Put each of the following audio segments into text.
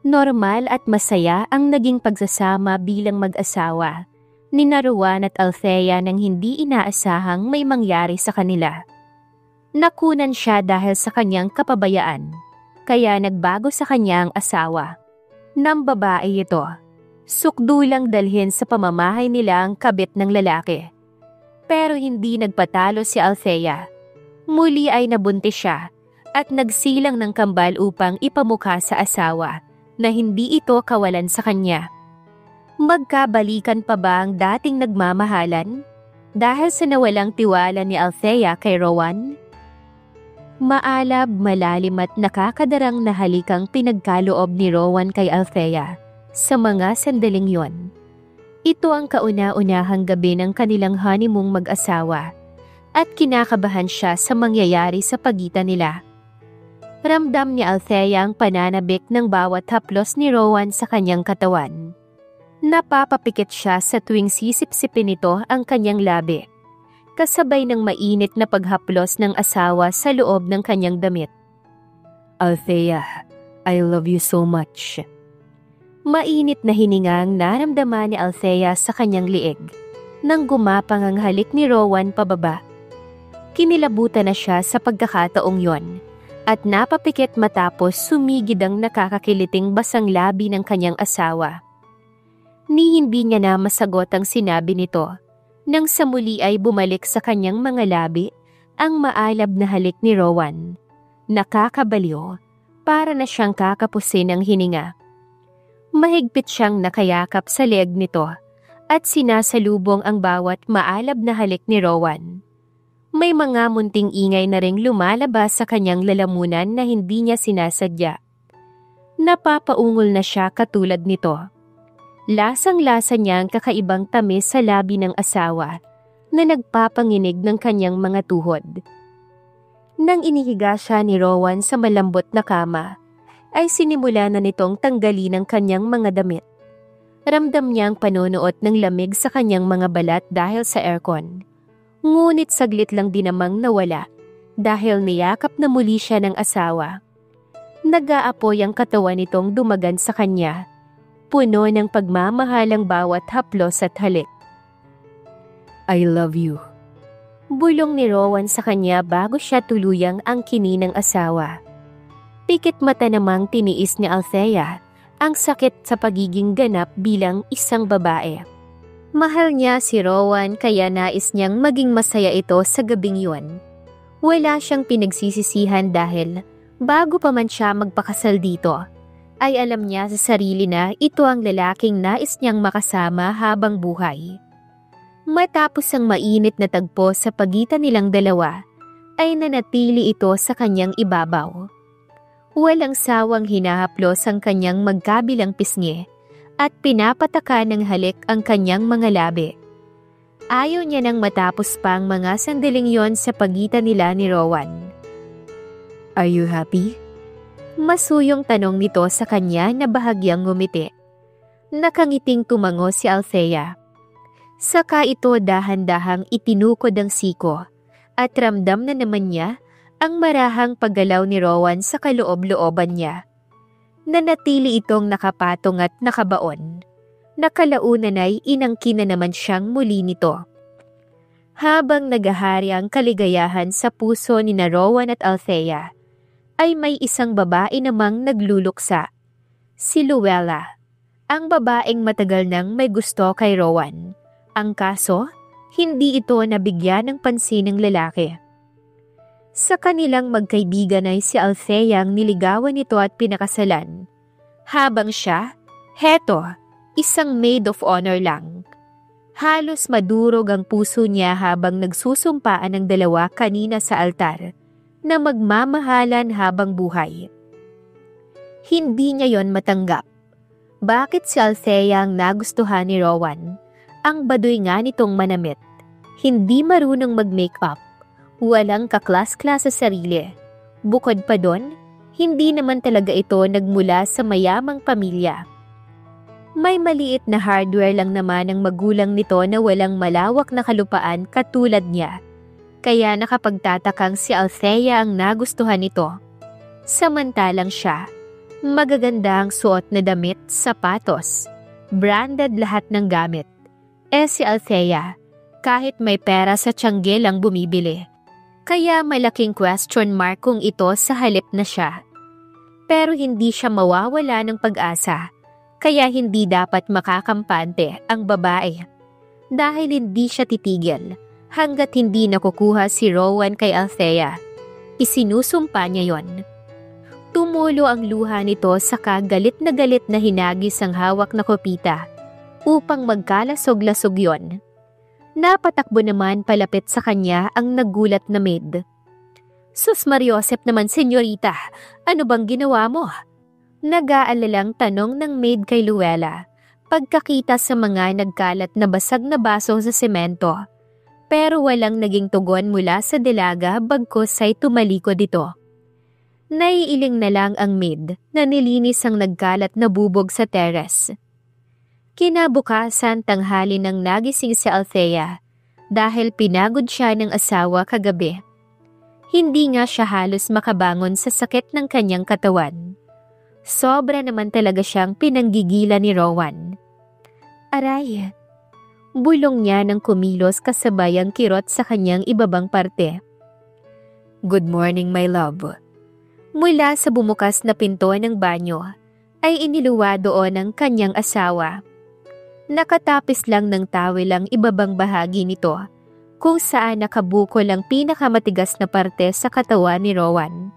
Normal at masaya ang naging pagsasama bilang mag-asawa ni Rowan at Althea nang hindi inaasahang may mangyari sa kanila. Nakunan siya dahil sa kanyang kapabayaan, kaya nagbago sa kanyang asawa. Nang babae ito, sukdulang dalhin sa pamamahay nila ang kabit ng lalaki. Pero hindi nagpatalo si Althea. Muli ay nabuntis siya at nagsilang ng kambal upang ipamukha sa asawa na hindi ito kawalan sa kanya. Magkabalikan pa ba ang dating nagmamahalan dahil sa nawalang tiwala ni Althea kay Rowan? Maalab, malalim at nakakadarang na halikang pinagkaloob ni Rowan kay Althea sa mga sandaling yon. Ito ang kauna-unahang gabi ng kanilang honeymoon mag-asawa at kinakabahan siya sa mangyayari sa pagitan nila. Ramdam ni Althea ang pananabik ng bawat haplos ni Rowan sa kanyang katawan. Napapapikit siya sa tuwing sisip-sipin nito ang kanyang labi, kasabay ng mainit na paghaplos ng asawa sa loob ng kanyang damit. Althea, I love you so much. Mainit na hiningang naramdaman ni Althea sa kanyang liig nang gumapang ang halik ni Rowan pababa. Kinilabutan na siya sa pagkakataong yon at napapikit matapos sumigid ang nakakakiliting basang labi ng kanyang asawa. Ni hindi niya na masagot ang sinabi nito nang sa muli ay bumalik sa kanyang mga labi ang maalab na halik ni Rowan. Nakakabaliw, para na siyang kakapusin ng hininga. Mahigpit siyang nakayakap sa leeg nito at sinasalubong ang bawat maalab na halik ni Rowan. May mga munting ingay na ring lumalabas sa kanyang lalamunan na hindi niya sinasadya. Napapaungol na siya katulad nito. Lasang-lasa niya ang kakaibang tamis sa labi ng asawa na nagpapanginig ng kanyang mga tuhod. Nang inihiga siya ni Rowan sa malambot na kama, ay sinimula na nitong tanggalin ang kanyang mga damit. Ramdam niya ang panunuot ng lamig sa kanyang mga balat dahil sa aircon. Ngunit saglit lang din namang nawala dahil niyakap na muli siya ng asawa. Nag-aapoy ang katawan nitong dumagan sa kanya, puno ng pagmamahalang bawat haplos at halik. I love you. Bulong ni Rowan sa kanya bago siya tuluyang angkinin ng asawa. Pikit mata namang tiniis ni Althea ang sakit sa pagiging ganap bilang isang babae. Mahal niya si Rowan kaya nais niyang maging masaya ito sa gabing yun. Wala siyang pinagsisisihan dahil bago pa man siya magpakasal dito, ay alam niya sa sarili na ito ang lalaking nais niyang makasama habang buhay. Matapos ang mainit na tagpo sa pagitan nilang dalawa, ay nanatili ito sa kanyang ibabaw. Walang sawang hinahaplos ang kanyang magkabilang pisngi at pinapataka ng halik ang kanyang mga labi. Ayaw niya nang matapos pa ang mga sandaling yon sa pagitan nila ni Rowan. Are you happy? Masuyong tanong nito sa kanya na bahagyang ngumiti. Nakangiting tumango si Althea. Saka ito dahan-dahang itinukod ang siko at ramdam na naman niya ang marahang paggalaw ni Rowan sa kaloob-looban niya. Nanatili itong nakapatong at nakabaon. Nakalaunan ay inangkin na naman siyang muli nito. Habang nagahari ang kaligayahan sa puso ni Rowan at Althea, ay may isang babae namang nagluluksa. Si Luella, ang babaeng matagal nang may gusto kay Rowan. Ang kaso, hindi ito nabigyan ng pansin ng lalaki. Sa kanilang magkaibigan ay si Althea ang niligawan nito at pinakasalan. Habang siya, heto, isang maid of honor lang. Halos madurog ang puso niya habang nagsusumpaan ang dalawa kanina sa altar na magmamahalan habang buhay. Hindi niya yon matanggap. Bakit si Althea ang nagustuhan ni Rowan? Ang baduy nga nitong manamit. Hindi marunong mag-makeup. Walang kaklas-klas sa sarili. Bukod pa doon, hindi naman talaga ito nagmula sa mayamang pamilya. May maliit na hardware lang naman ang magulang nito na walang malawak na kalupaan katulad niya. Kaya nakapagtatakang si Althea ang nagustuhan nito. Samantalang siya, Magaganda ang suot na damit, sapatos. Branded lahat ng gamit. Si Althea, kahit may pera sa tiyangge lang bumibili. Kaya malaking question mark kung ito sa halip na siya. Pero hindi siya mawawala ng pag-asa. Kaya hindi dapat makakampante ang babae. Dahil hindi siya titigil hanggat hindi nakukuha si Rowan kay Althea. Isinusumpa niya yon. Tumulo ang luha nito saka galit na hinagis ang hawak na kopita upang magkalasog-lasog yon. Napatakbo naman palapit sa kanya ang nagulat na maid. "Sus Mariosep naman, senyorita, ano bang ginawa mo?" Nag-aalalang tanong ng maid kay Luella pagkakita sa mga nagkalat na basag na baso sa semento. Pero walang naging tugon mula sa delaga bagkus ay tumalikod ito. Naiiling na lang ang maid na nilinis ang nagkalat na bubog sa teres. Kinabukasan tanghali nang nagising si Althea dahil pinagod siya ng asawa kagabi. Hindi nga siya halos makabangon sa sakit ng kanyang katawan. Sobra naman talaga siyang pinanggigilan ni Rowan. Aray! Bulong niya nang kumilos kasabay ang kirot sa kanyang ibabang parte. "Good morning, my love." Mula sa bumukas na pinto ng banyo, ay iniluwa doon ang kanyang asawa. Nakatapis lang ng tawel ang ibabang bahagi nito, kung saan nakabukol ang pinakamatigas na parte sa katawan ni Rowan.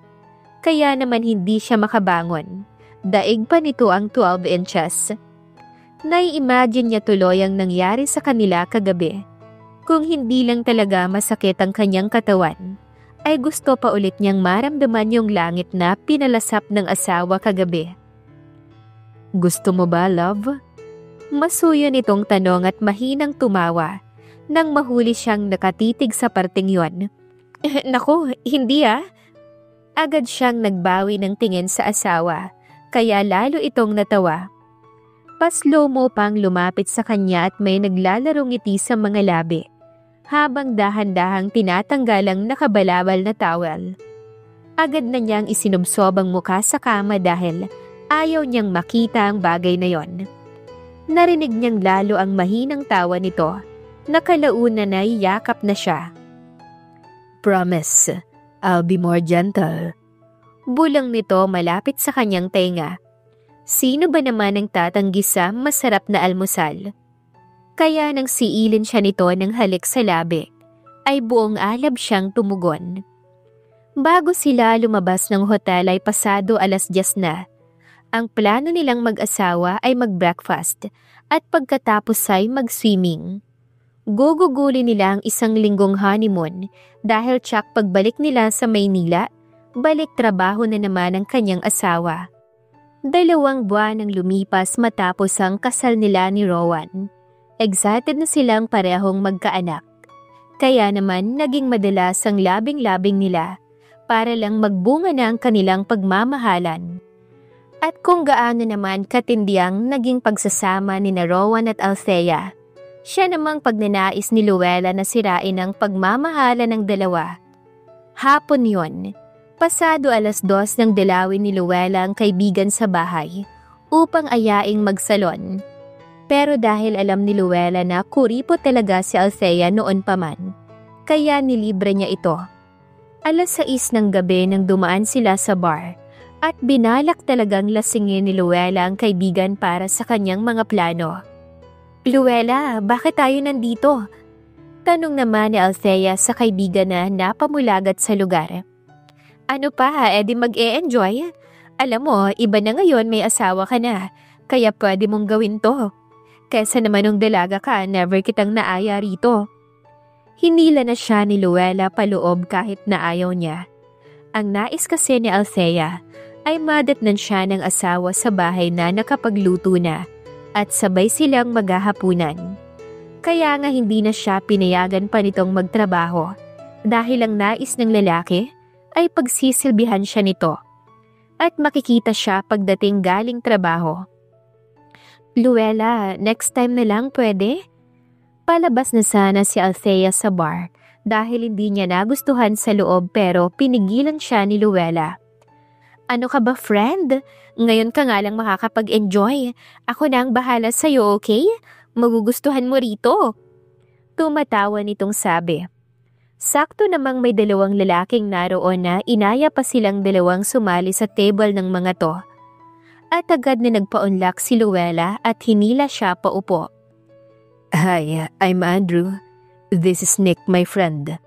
Kaya naman hindi siya makabangon. Daig pa nito ang 12 inches. Nai-imagine niya tuloy ang nangyari sa kanila kagabi. Kung hindi lang talaga masakit ang kanyang katawan, ay gusto pa ulit niyang maramdaman yung langit na pinalasap ng asawa kagabi. "Gusto mo ba, love?" Masuyo nitong tanong at mahinang tumawa nang mahuli siyang nakatitig sa parting yon. "Naku, hindi ah." Agad siyang nagbawi ng tingin sa asawa, kaya lalo itong natawa. Paslow mo pang lumapit sa kanya at may naglalarong ngiti sa mga labi, habang dahan-dahang tinatanggal ang nakabalabal na towel. Agad na niyang isinubsob ang mukha sa kama dahil ayaw niyang makita ang bagay na yon. Narinig niyang lalo ang mahinang tawa nito, nakalauna na iyakap na siya. "Promise, I'll be more gentle." Bulang nito malapit sa kanyang tenga. Sino ba naman ang tatanggi sa masarap na almusal? Kaya nang siilin siya nito ng halik sa labi, ay buong alab siyang tumugon. Bago sila lumabas ng hotel ay pasado 10:00 na. Ang plano nilang mag-asawa ay mag-breakfast at pagkatapos ay mag-swimming. Guguguli nila ang 1 linggong honeymoon dahil tsak pagbalik nila sa Maynila, balik trabaho na naman ang kanyang asawa. 2 buwan ang lumipas matapos ang kasal nila ni Rowan. Excited na silang parehong magkaanak. Kaya naman naging madalas ang labing-labing nila para lang magbunga na ang kanilang pagmamahalan. At kung gaano naman katindiang naging pagsasama ni Rowan at Althea, siya namang pagnanais ni Luella na sirain ang pagmamahalan ng dalawa. Hapon yon. Pasado 2:00 nang dalawin ni Luella ang kaibigan sa bahay upang ayaing magsalon. Pero dahil alam ni Luella na kuripot talaga si Althea noon pa man, kaya nilibre niya ito. 6:00 ng gabi nang dumaan sila sa bar at binalak talagang lasingin ni Luella ang kaibigan para sa kanyang mga plano. "Luella, bakit tayo nandito?" Tanong naman ni Althea sa kaibigan na napamulagat sa lugar. "Ano pa, edi mag-e-enjoy? Alam mo, iba na ngayon may asawa ka na, kaya pwede mong gawin to. Kesa naman nung dalaga ka, never kitang naaya rito." Hinila na siya ni Luella paloob kahit na ayaw niya. Ang nais kasi ni Althea ay madatnan siya ng asawa sa bahay na nakapagluto na at sabay silang maghahapunan. Kaya nga hindi na siya pinayagan pa nitong magtrabaho dahil ang nais ng lalaki ay pagsisilbihan siya nito at makikita siya pagdating galing trabaho. "Luella, next time na lang pwede?" Palabas na sana si Althea sa bar dahil hindi niya nagustuhan sa loob pero pinigilan siya ni Luella. Ano ka ba, friend? Ngayon ka nga lang makakapag-enjoy. Ako na ang bahala sa'yo, okay? Magugustuhan mo rito. Tumatawa nitong sabi. Sakto namang may dalawang lalaking naroon na inaya pa silang dalawang sumali sa table ng mga to. At agad na nagpaunlak si Luella at hinila siya paupo. Hi, I'm Andrew. This is Nick, my friend.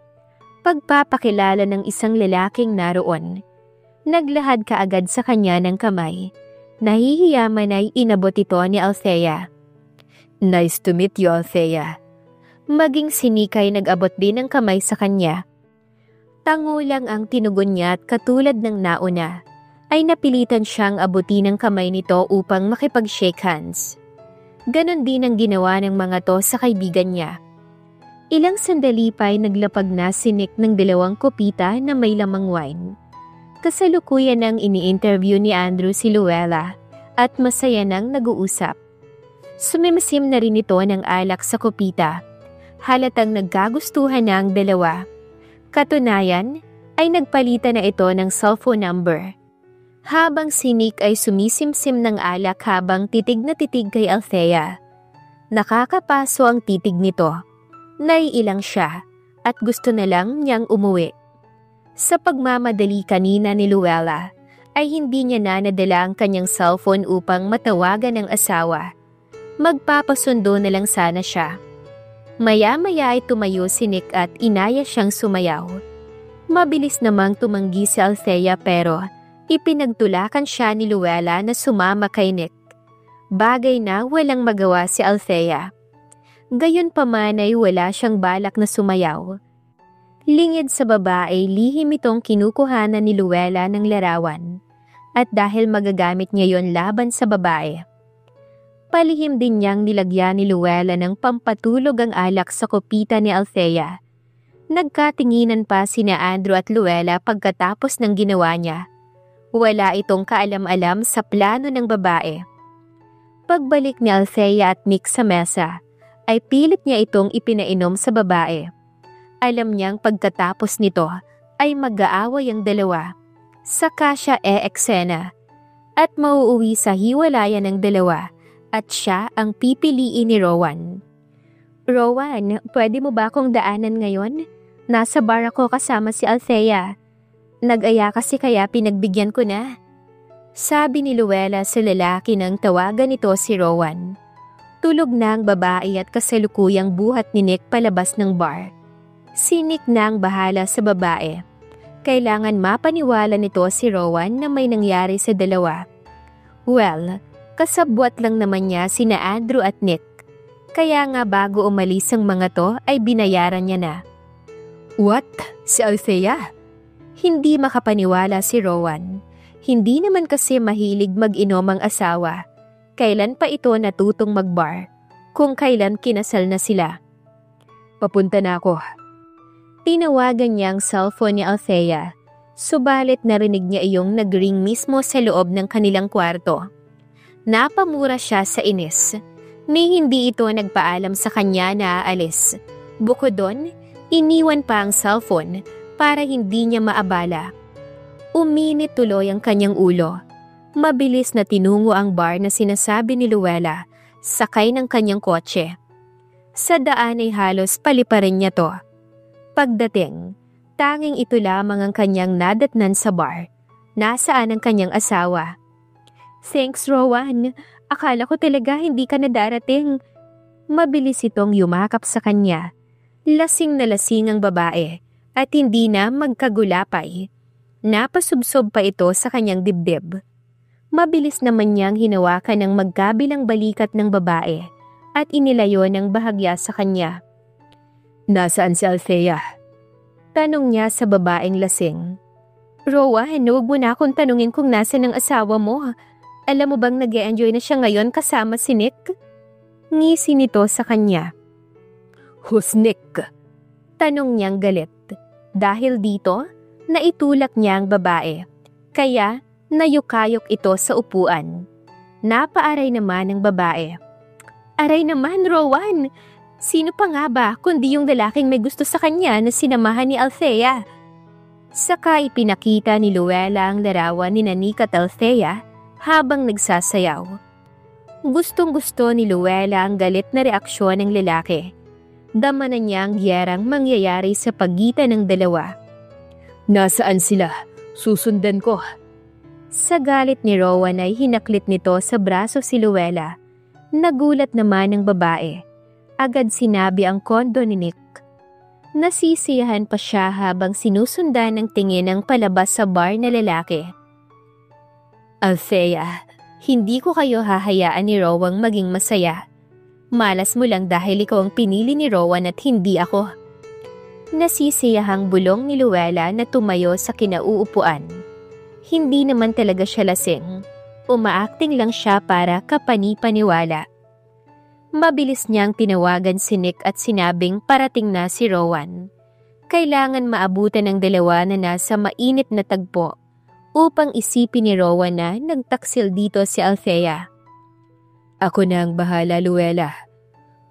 Pagpapakilala ng isang lalaking naroon. Naglahad kaagad sa kanya ng kamay. Nahihiyaman ay inabot ito ni Althea. Nice to meet you, Althea. Maging si Nick ay nag-abot din ng kamay sa kanya. Tango lang ang tinugon niya at katulad ng nauna, ay napilitan siyang abutin ng kamay nito upang makipag-shake hands. Ganon din ang ginawa ng mga to sa kaibigan niya. Ilang sandali pa ay naglapag na si Nick ng 2 kopita na may lamang wine. Kasalukuyan ang ini-interview ni Andrew si Luella at masaya nang nag-uusap. Sumimsim na rin ito ng alak sa kopita. Halatang nagkagustuhan na ang dalawa. Katunayan ay nagpalitan na ito ng cellphone number. Habang si Nick ay sumisimsim ng alak habang titig na titig kay Althea. Nakakapaso ang titig nito. Naiilang siya at gusto na lang niyang umuwi. Sa pagmamadali kanina ni Luella, ay hindi niya na nadala ang kanyang cellphone upang matawagan ng asawa. Magpapasundo na lang sana siya. Maya-maya ay tumayo si Nick at inaya siyang sumayaw. Mabilis namang tumanggi si Althea pero ipinagtulakan siya ni Luella na sumama kay Nick. Bagay na walang magawa si Althea. Gayunpaman ay wala siyang balak na sumayaw. Lingid sa babae, lihim itong kinukuhanan ni Luella ng larawan at dahil magagamit niya yon laban sa babae. Palihim din niyang nilagyan ni Luella ng pampatulog ang alak sa kopita ni Althea. Nagkatinginan pa sina Andrew at Luella pagkatapos ng ginawa niya. Wala itong kaalam-alam sa plano ng babae. Pagbalik ni Althea at Nick sa mesa, ay pilit niya itong ipinainom sa babae. Alam niyang pagkatapos nito ay mag-aaway ang dalawa. Saka siya eksena at mauuwi sa hiwalayan ng dalawa at siya ang pipiliin ni Rowan. Rowan, pwede mo ba akong daanan ngayon? Nasa bar ako kasama si Althea. Nag-aya kasi kaya pinagbigyan ko na. Sabi ni Luella sa lalaki nang tawagan nito si Rowan. Tulog na ang babae at kasalukuyang buhat ni Nick palabas ng bar. Si Nick na ang bahala sa babae. Kailangan mapaniwala nito si Rowan na may nangyari sa dalawa. Well, kasabwat lang naman niya sina Andrew at Nick. Kaya nga bago umalis ang mga to ay binayaran niya na. What? Si Althea? Hindi makapaniwala si Rowan. Hindi naman kasi mahilig mag-inom ang asawa. Kailan pa ito natutong mag-bar? Kung kailan kinasal na sila. Papunta na ako. Tinawagan niya ang cellphone ni Althea. Subalit narinig niya iyong nag-ring mismo sa loob ng kanilang kwarto. Napamura siya sa inis. Ni hindi ito nagpaalam sa kanya na aalis. Bukod doon, iniwan pa ang cellphone para hindi niya maabala. Uminit tuloy ang kanyang ulo. Mabilis na tinungo ang bar na sinasabi ni Luella, sakay ng kanyang kotse. Sa daan ay halos paliparin niya to. Pagdating, tanging ito lamang ang kanyang nadatnan sa bar. Nasaan ang kanyang asawa? Thanks, Rowan. Akala ko talaga hindi ka na darating. Mabilis itong yumakap sa kanya. Lasing na lasing ang babae at hindi na magkagulapay. Napasubsob pa ito sa kanyang dibdib. Mabilis naman niyang hinawakan ng magkabilang balikat ng babae at inilayo ng bahagya sa kanya. Nasaan si Althea? Tanong niya sa babaeng lasing. Rowan, huwag mo na akong tanungin kung nasan ang asawa mo. Alam mo bang nag-e-enjoy na siya ngayon kasama si Nick? Ngisi nito sa kanya. Who's Nick? Tanong niyang galit. Dahil dito, naitulak niya ang babae. Kaya, nayukayok ito sa upuan. Napaaray naman ng babae. Aray naman, Rowan! Sino pa nga ba kundi yung lalaking may gusto sa kanya na sinamahan ni Althea? Saka ipinakita ni Luella ang larawan ni Nick at Althea habang nagsasayaw. Gustong-gusto ni Luella ang galit na reaksyon ng lalaki. Dama na niya ang giyerang mangyayari sa pagitan ng dalawa. Nasaan sila? Susundan ko. Sa galit ni Rowan ay hinaklit nito sa braso si Luella. Nagulat naman ang babae. Agad sinabi ang kondo ni Nick. Nasisiyahan pa siya habang sinusundan ng tingin ng palabas sa bar na lalaki. Althea, hindi ko kayo hahayaan ni Rowan maging masaya. Malas mo lang dahil ikaw ang pinili ni Rowan at hindi ako. Nasisiyahang bulong ni Luella na tumayo sa kinauupuan. Hindi naman talaga siya lasing. Umaacting lang siya para kapani-paniwala. Mabilis niyang tinawagan si Nick at sinabing parating na si Rowan. Kailangan maabutan ng dalawa na nasa mainit na tagpo upang isipin ni Rowan na nagtaksil dito si Althea. Ako na ang bahala, Luella.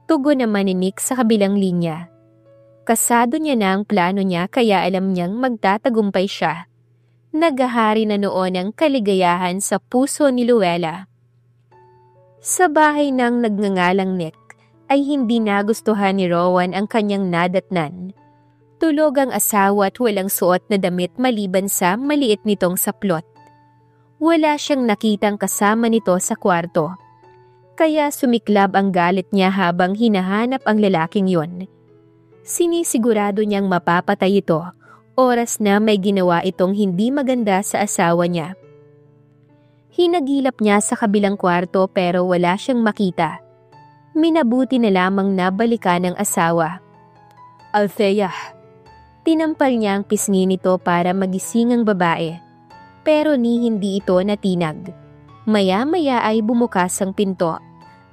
Tugon naman ni Nick sa kabilang linya. Kasado niya na ang plano niya kaya alam niyang magtatagumpay siya. Naghahari na noon ang kaligayahan sa puso ni Luella. Sa bahay ng nagngangalang Nick ay hindi nagustuhan ni Rowan ang kanyang nadatnan. Tulog ang asawa at walang suot na damit maliban sa maliit nitong saplot. Wala siyang nakitang kasama nito sa kwarto. Kaya sumiklab ang galit niya habang hinahanap ang lalaking yon. Sinisigurado niyang mapapatay ito oras na may ginawa itong hindi maganda sa asawa niya. Hinagilap niya sa kabilang kwarto pero wala siyang makita. Minabuti na lamang nabalikan ng asawa. Althea. Tinampal niya ang pisngi nito para magising ang babae. Pero hindi ito natinag. Maya-maya ay bumukas ang pinto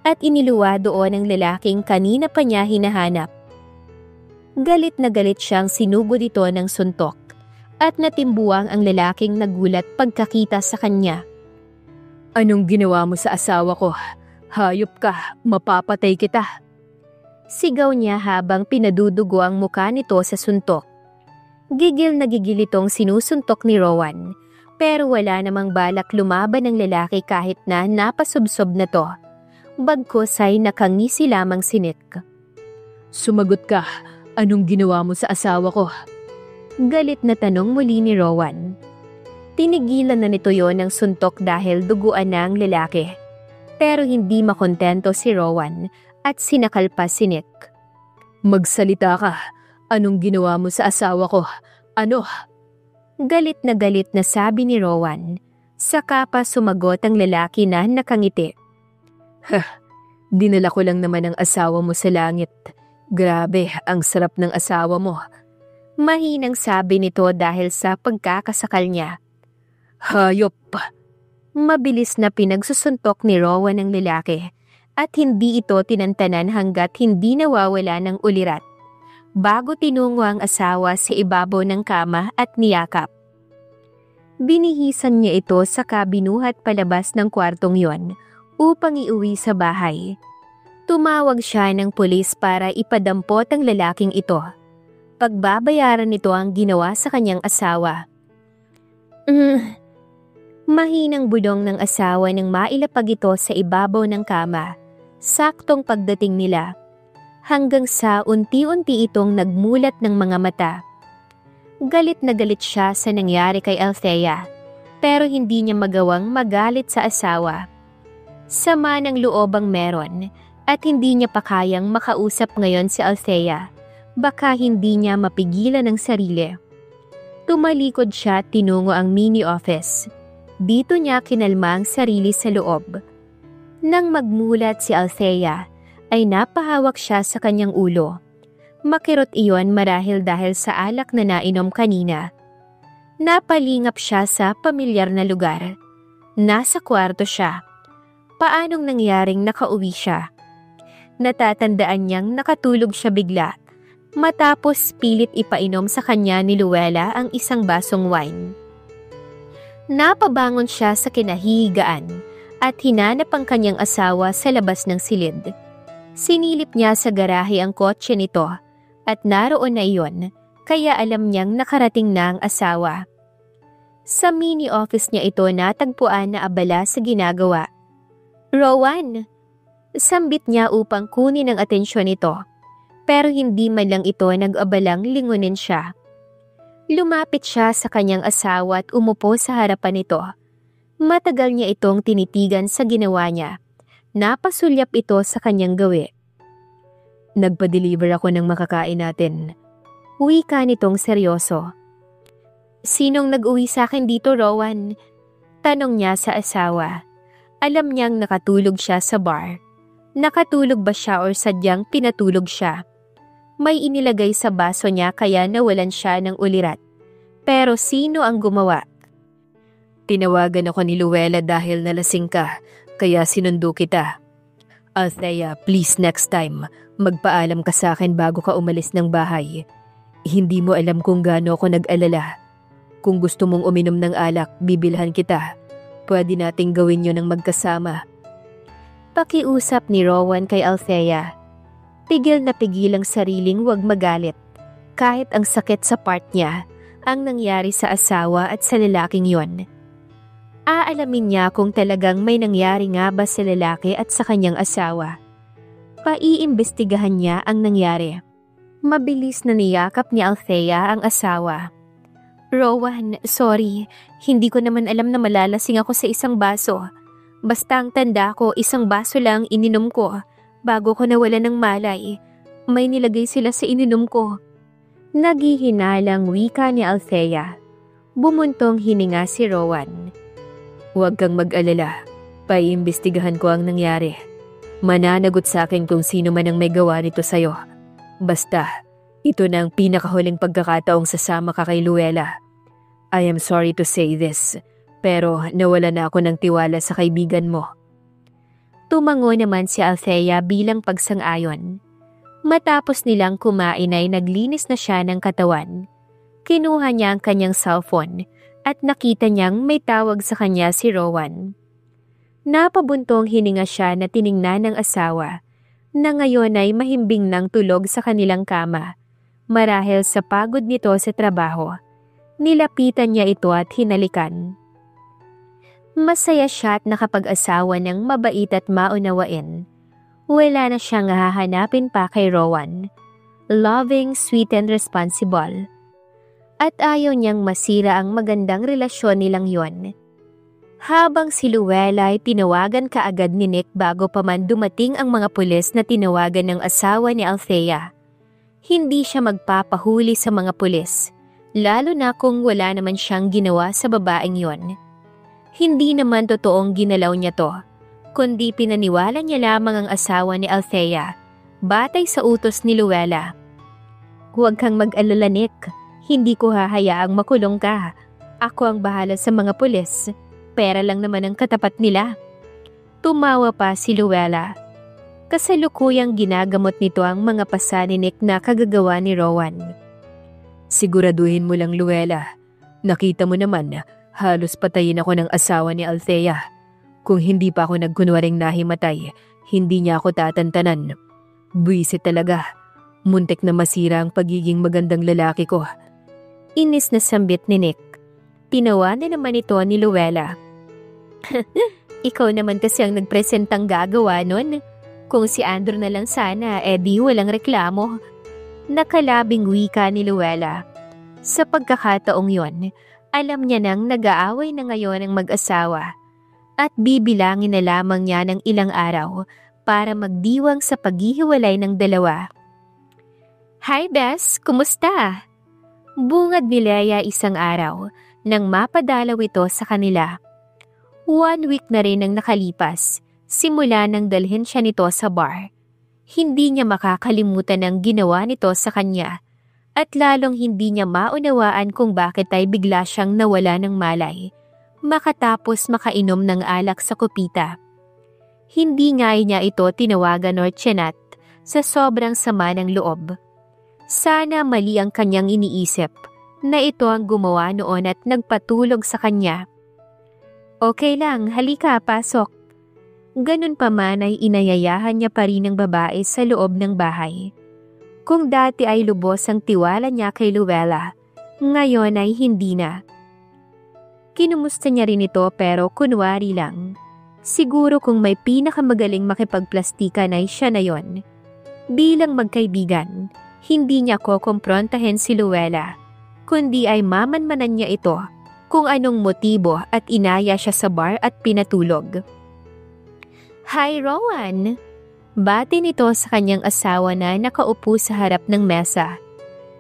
at iniluwa doon ang lalaking kanina pa niya hinahanap. Galit na galit siyang sinugod ito ng suntok at natimbuang ang lalaking nagulat pagkakita sa kanya. Anong ginawa mo sa asawa ko? Hayop ka, mapapatay kita. Sigaw niya habang pinadudugo ang muka nito sa suntok. Gigil na gigil itong sinusuntok ni Rowan, pero wala namang balak lumaban ng lalaki kahit na napasubsob na to. Bagkus ay nakangisi lamang si Nick. Sumagot ka, anong ginawa mo sa asawa ko? Galit na tanong muli ni Rowan. Tinigilan na nito yon ng suntok dahil duguan na ang lalaki. Pero hindi makontento si Rowan at sinakal pa si Nick. Magsalita ka. Anong ginawa mo sa asawa ko? Ano? Galit na sabi ni Rowan. Saka pa sumagot ang lalaki na nakangiti. Dinala ko lang naman ang asawa mo sa langit. Grabe, ang sarap ng asawa mo. Mahinang sabi nito dahil sa pagkakasakal niya. Hayop! Mabilis na pinagsusuntok ni Rowan ang lalaki at hindi ito tinantanan hanggat hindi nawawala ng ulirat. Bago tinungo ang asawa sa ibabaw ng kama at niyakap. Binihisan niya ito sa kabinuhat palabas ng kwartong yon upang iuwi sa bahay. Tumawag siya ng pulis para ipadampot ang lalaking ito. Pagbabayaran nito ang ginawa sa kanyang asawa. Mahinang bulong ng asawa nang mailapag ito sa ibabaw ng kama, saktong pagdating nila, hanggang sa unti-unti itong nagmulat ng mga mata. Galit na galit siya sa nangyari kay Althea, pero hindi niya magawang magalit sa asawa. Sama ng loob ang meron at hindi niya pa kayang makausap ngayon si Althea, baka hindi niya mapigilan ang sarili. Tumalikod siya at tinungo ang mini office. Dito niya kinalma ang sarili sa loob. Nang magmulat si Althea, ay napahawak siya sa kanyang ulo. Makirot iyon marahil dahil sa alak na nainom kanina. Napalingap siya sa pamilyar na lugar. Nasa kwarto siya. Paanong nangyaring nakauwi siya? Natatandaan niyang nakatulog siya bigla, matapos pilit ipainom sa kanya ni Luella ang isang basong wine. Napabangon siya sa kinahihigaan at hinanap ang kanyang asawa sa labas ng silid. Sinilip niya sa garahe ang kotse nito at naroon na iyon, kaya alam niyang nakarating na ang asawa. Sa mini office niya ito natagpuan na abala sa ginagawa. "Rowan!" Sambit niya upang kunin ang atensyon nito, pero hindi man lang ito nag-abalang lingunin siya. Lumapit siya sa kanyang asawa at umupo sa harapan nito. Matagal niya itong tinitigan sa ginawa niya. Napasulyap ito sa kanyang gawi. "Nagpa-deliver ako ng makakain natin." Wika nitong seryoso. "Sinong nag-uwi sa akin dito, Rowan?" Tanong niya sa asawa. Alam niyang nakatulog siya sa bar. Nakatulog ba siya o sadyang pinatulog siya? May inilagay sa baso niya kaya nawalan siya ng ulirat. Pero sino ang gumawa? "Tinawagan ako ni Luella dahil nalasing ka, kaya sinundo kita." "Althea, please next time, magpaalam ka sa akin bago ka umalis ng bahay. Hindi mo alam kung gaano ako nag-alala. Kung gusto mong uminom ng alak, bibilhan kita. Pwede nating gawin yun ng magkasama." Pakiusap ni Rowan kay Althea. Pigil na pigil ang sariling wag magalit. Kahit ang sakit sa part niya, ang nangyari sa asawa at sa lalaking yon. Aalamin niya kung talagang may nangyari nga ba sa lalaki at sa kanyang asawa. Paiimbestigahan niya ang nangyari. Mabilis na niyakap ni Althea ang asawa. "Rowan, sorry. Hindi ko naman alam na malalasing ako sa isang baso. Basta ang tanda ko, isang baso lang ininom ko bago ko nawala ng malay. May nilagay sila sa ininom ko." Naghihinalang wika ni Althea. Bumuntong hininga si Rowan. "Huwag kang mag-alala. Paiimbestigahan ko ang nangyari. Mananagot sa akin kung sino man ang may gawa nito sa'yo. Basta, ito na ang pinakahuling pagkakataong sasama ka kay Luella. I am sorry to say this, pero nawala na ako ng tiwala sa kaibigan mo." Tumango naman si Althea bilang pagsang-ayon. Matapos nilang kumain ay naglinis na siya ng katawan. Kinuha niya ang kanyang cellphone at nakita niyang may tawag sa kanya si Rowan. Napabuntong hininga siya na tiningnan ng asawa na ngayon ay mahimbing ng tulog sa kanilang kama. Marahil sa pagod nito sa trabaho. Nilapitan niya ito at hinalikan. Masaya siya at nakapag-asawa ng mabait at maunawain. Wala na siyang hahanapin pa kay Rowan. Loving, sweet and responsible. At ayaw niyang masira ang magandang relasyon nilang yon. Habang si Luella ay tinawagan kaagad ni Nick bago pa man dumating ang mga pulis na tinawagan ng asawa ni Althea. Hindi siya magpapahuli sa mga pulis. Lalo na kung wala naman siyang ginawa sa babaeng yon. Hindi naman totoong ginalaw niya to, kundi pinaniwala niya lamang ang asawa ni Althea, batay sa utos ni Luella. "Huwag kang mag-alala, Nick. Hindi ko hahayaang makulong ka. Ako ang bahala sa mga pulis. Pera lang naman ang katapat nila." Tumawa pa si Luella. Kasalukuyang ginagamot nito ang mga pasa ni Nick na kagagawa ni Rowan. "Siguraduhin mo lang, Luella. Nakita mo naman, halos patayin ako ng asawa ni Althea. Kung hindi pa ako nagkunwaring nahimatay, hindi niya ako tatantanan. Buwisit talaga. Muntik na masira ang pagiging magandang lalaki ko." Inis na sambit ni Nick. Tinawanan naman ito ni Luella. "Ikaw naman kasi ang nagpresentang gagawa nun. Kung si Andrew na lang sana, di walang reklamo." Nakalabing wika ni Luella. Sa pagkakataong yon, alam niya nang nag-aaway na ngayon ang mag-asawa at bibilangin na lamang niya ng ilang araw para magdiwang sa paghihiwalay ng dalawa. "Hi Bess, kumusta?" Bungad ni Leia isang araw nang mapadalaw ito sa kanila. 1 week na rin ang nakalipas, simula nang dalhin siya nito sa bar. Hindi niya makakalimutan ang ginawa nito sa kanya at lalong hindi niya maunawaan kung bakit ay bigla siyang nawala ng malay makatapos makainom ng alak sa kupita. Hindi nga niya ito tinawagan o tsinat sa sobrang sama ng loob. Sana mali ang kanyang iniisip na ito ang gumawa noon at nagpatulog sa kanya. "Okay lang, halika, pasok." Ganun pa man ay inayayahan niya pa rin ang babae sa loob ng bahay. Kung dati ay lubos ang tiwala niya kay Luella, ngayon ay hindi na. Kinumusta niya rin ito pero kunwari lang. Siguro kung may pinakamagaling makipagplastikan ay siya na yon. Bilang magkaibigan, hindi niya kukumprontahin si Luella, kundi ay mamanmanan niya ito kung anong motibo at inaya siya sa bar at pinatulog. "Hi, Rowan!" Bati nito sa kanyang asawa na nakaupo sa harap ng mesa.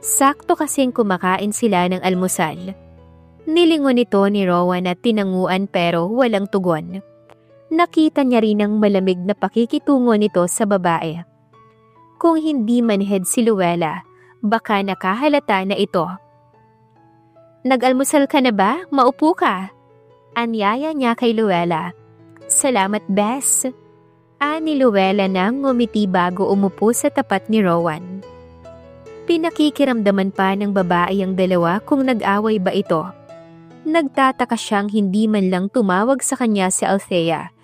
Sakto kasing kumakain sila ng almusal. Nilingon ito ni Rowan at tinanguan pero walang tugon. Nakita niya rin ang malamig na pakikitungo nito sa babae. Kung hindi manhid si Luella, baka nakahalata na ito. "Nag-almusal ka na ba? Maupo ka." Anyaya niya kay Luella. "Salamat, Bes." Ani Luella nang ngumiti bago umupo sa tapat ni Rowan. Pinakikiramdaman pa ng babae ang dalawa kung nag-away ba ito. Nagtataka siyang hindi man lang tumawag sa kanya si Althea.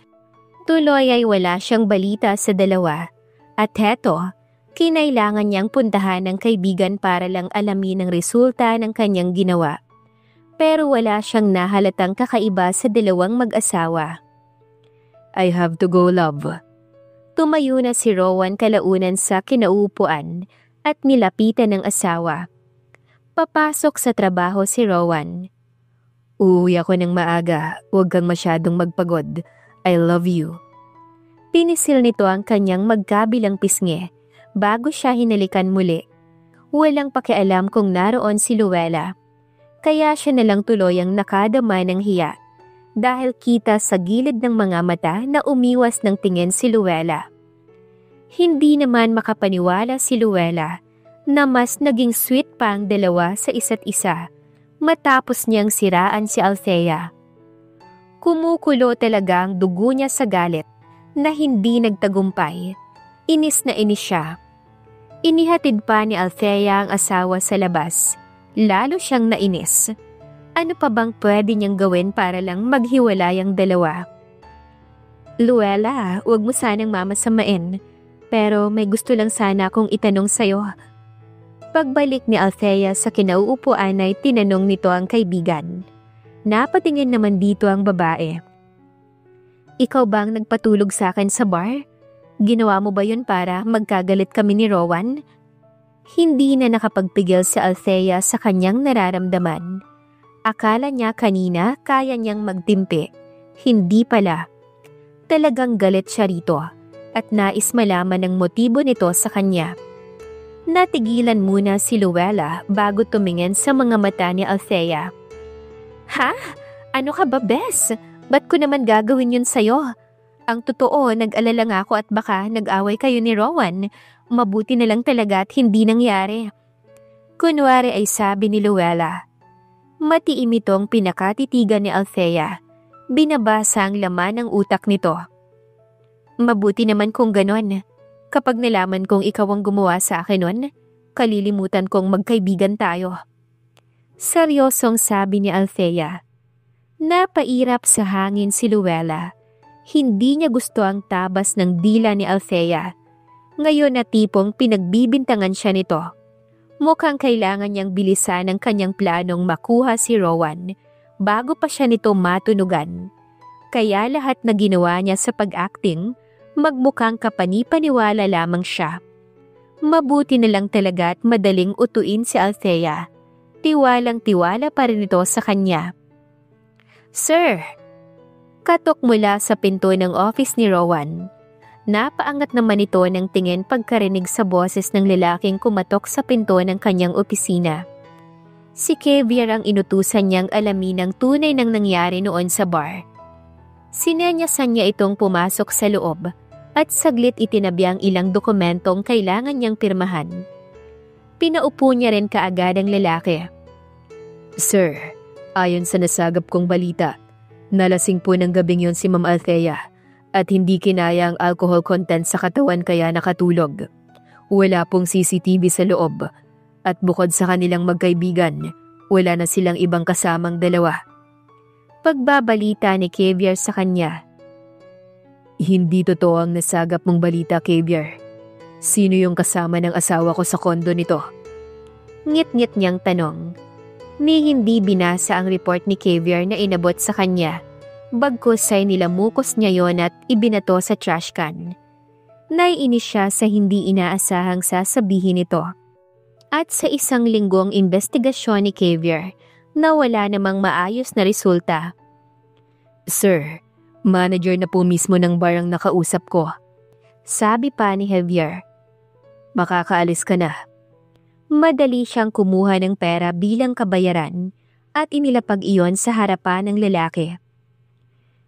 Tuloy ay wala siyang balita sa dalawa. At heto, kinailangan niyang puntahan ng kaibigan para lang alamin ang resulta ng kanyang ginawa. Pero wala siyang nahalatang kakaiba sa dalawang mag-asawa. "I have to go, love." Tumayo na si Rowan kalaunan sa kinauupuan at nilapitan ng asawa. Papasok sa trabaho si Rowan. "Uuwi ako ng maaga, huwag kang masyadong magpagod. I love you." Pinisil nito ang kanyang magkabilang pisngi bago siya hinalikan muli. Walang pakialam kung naroon si Luella. Kaya siya nalang tuloy ang nakadama ng hiya dahil kita sa gilid ng mga mata na umiwas ng tingin si Luella. Hindi naman makapaniwala si Luella na mas naging sweet pa ang dalawa sa isa't isa matapos niyang siraan si Althea. Kumukulo talaga ang dugo niya sa galit na hindi nagtagumpay. Inis na inis siya. Inihatid pa ni Althea ang asawa sa labas. Lalo siyang nainis. Ano pa bang pwede niyang gawin para lang maghiwalay ang dalawa? "Luella, huwag mo sanang mamasamain. Pero may gusto lang sana akong itanong sa'yo." Pagbalik ni Althea sa kinauupuan ay tinanong nito ang kaibigan. Napatingin naman dito ang babae. "Ikaw bang nagpatulog sa akin sa bar? Ginawa mo ba yun para magkagalit kami ni Rowan?" Hindi na nakapagpigil si Althea sa kanyang nararamdaman. Akala niya kanina kaya niyang magtimpi. Hindi pala. Talagang galit siya rito at nais malaman ang motibo nito sa kanya. Natigilan muna si Luella bago tumingin sa mga mata ni Althea. "Ha? Ano ka ba, Bes? Ba't ko naman gagawin yun sa'yo? Ang totoo, nag-alala nga ako at baka nag-away kayo ni Rowan. Mabuti na lang talaga at hindi nangyari." Kunwari ay sabi ni Luella. Matiim itong pinakatitigan ni Althea. Binabasa ang laman ng utak nito. "Mabuti naman kung ganon. Kapag nalaman kong ikaw ang gumawa sa akin nun, kalilimutan kong magkaibigan tayo." Seryosong sabi ni Althea. Napairap sa hangin si Luella. Hindi niya gusto ang tabas ng dila ni Althea. Ngayon na tipong pinagbibintangan siya nito. Mukhang kailangan niyang bilisan ang kanyang planong makuha si Rowan bago pa siya nito matunugan. Kaya lahat na ginawa niya sa pag-acting, magmukhang kapanipaniwala lamang siya. Mabuti na lang talaga at madaling utuin si Althea. Tiwalang-tiwala pa rin ito sa kanya. "Sir!" Katok mula sa pinto ng office ni Rowan. Napaangat naman ito ng tingin pagkarinig sa boses ng lalaking kumatok sa pinto ng kanyang opisina. Si Xavier ang inutusan niyang alamin ang tunay ng nangyari noon sa bar. Sinenyasan niya itong pumasok sa loob at saglit itinabi ang ilang dokumentong kailangan niyang pirmahan. Pinaupo niya rin kaagad ang lalaki. "Sir, ayon sa nasagap kong balita, nalasing po ng gabing yon si Ma'am Althea at hindi kinaya ang alcohol content sa katawan kaya nakatulog. Wala pong CCTV sa loob at bukod sa kanilang magkaibigan, wala na silang ibang kasamang dalawa." Pagbabalita ni Xavier sa kanya. "Hindi totoo ang nasagap mong balita, Xavier. Sino yung kasama ng asawa ko sa kondo nito? Ngit-ngit niyang tanong. Ni hindi binasa ang report ni Xavier na inabot sa kanya. Bagkus ay nilamukos niya yon at ibinato sa trash can. Naiinis siya sa hindi inaasahang sasabihin ito. At sa isang linggong investigasyon ni Xavier, na wala namang maayos na resulta. Sir, manager na po mismo ng bar ang nakausap ko. Sabi pa ni Javier. Makakaalis ka na. Madali siyang kumuha ng pera bilang kabayaran at inilapag iyon sa harapan ng lalaki.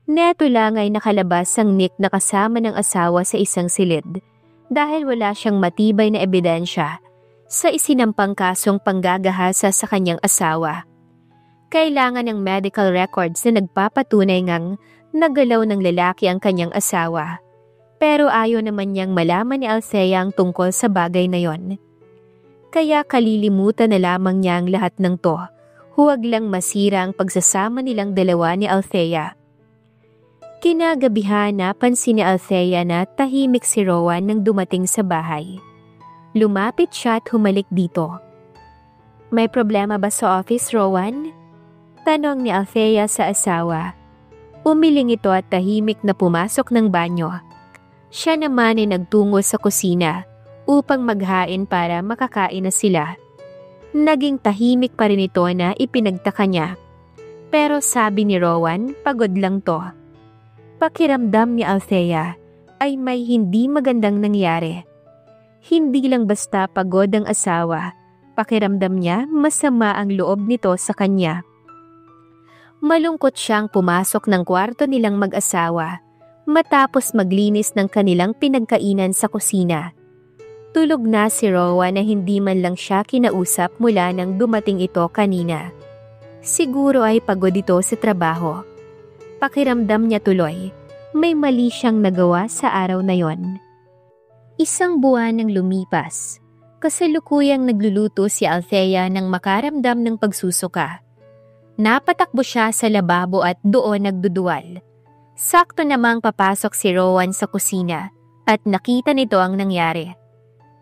Neto lang ay nakalabas ang Nick na kasama ng asawa sa isang silid dahil wala siyang matibay na ebidensya sa isinampang kasong panggagahasa sa kanyang asawa. Kailangan ng medical records na nagpapatunay ngang nagalaw ng lalaki ang kanyang asawa. Pero ayaw naman niyang malaman ni Althea ang tungkol sa bagay na yon. Kaya kalilimutan na lamang niya ang lahat ng to. Huwag lang masira ang pagsasama nilang dalawa ni Althea. Kinagabihan napansin ni Althea na tahimik si Rowan nang dumating sa bahay. Lumapit siya at humalik dito. May problema ba sa office, Rowan? Tanong ni Althea sa asawa. Umiling ito at tahimik na pumasok ng banyo. Siya naman ay nagtungo sa kusina upang maghain para makakain na sila. Naging tahimik pa rin ito na ipinagtaka niya. Pero sabi ni Rowan, pagod lang to. Pakiramdam ni Althea ay may hindi magandang nangyari. Hindi lang basta pagod ang asawa, pakiramdam niya masama ang loob nito sa kanya. Malungkot siyang pumasok ng kwarto nilang mag-asawa matapos maglinis ng kanilang pinagkainan sa kusina. Tulog na si Rowan na hindi man lang siya kinausap mula nang dumating ito kanina. Siguro ay pagod ito sa trabaho. Pakiramdam niya tuloy, may mali siyang nagawa sa araw na yon. Isang buwan nang lumipas, kasalukuyang nagluluto si Althea nang makaramdam ng pagsusuka. Napatakbo siya sa lababo at doon nagduduwal. Sakto namang papasok si Rowan sa kusina at nakita nito ang nangyari.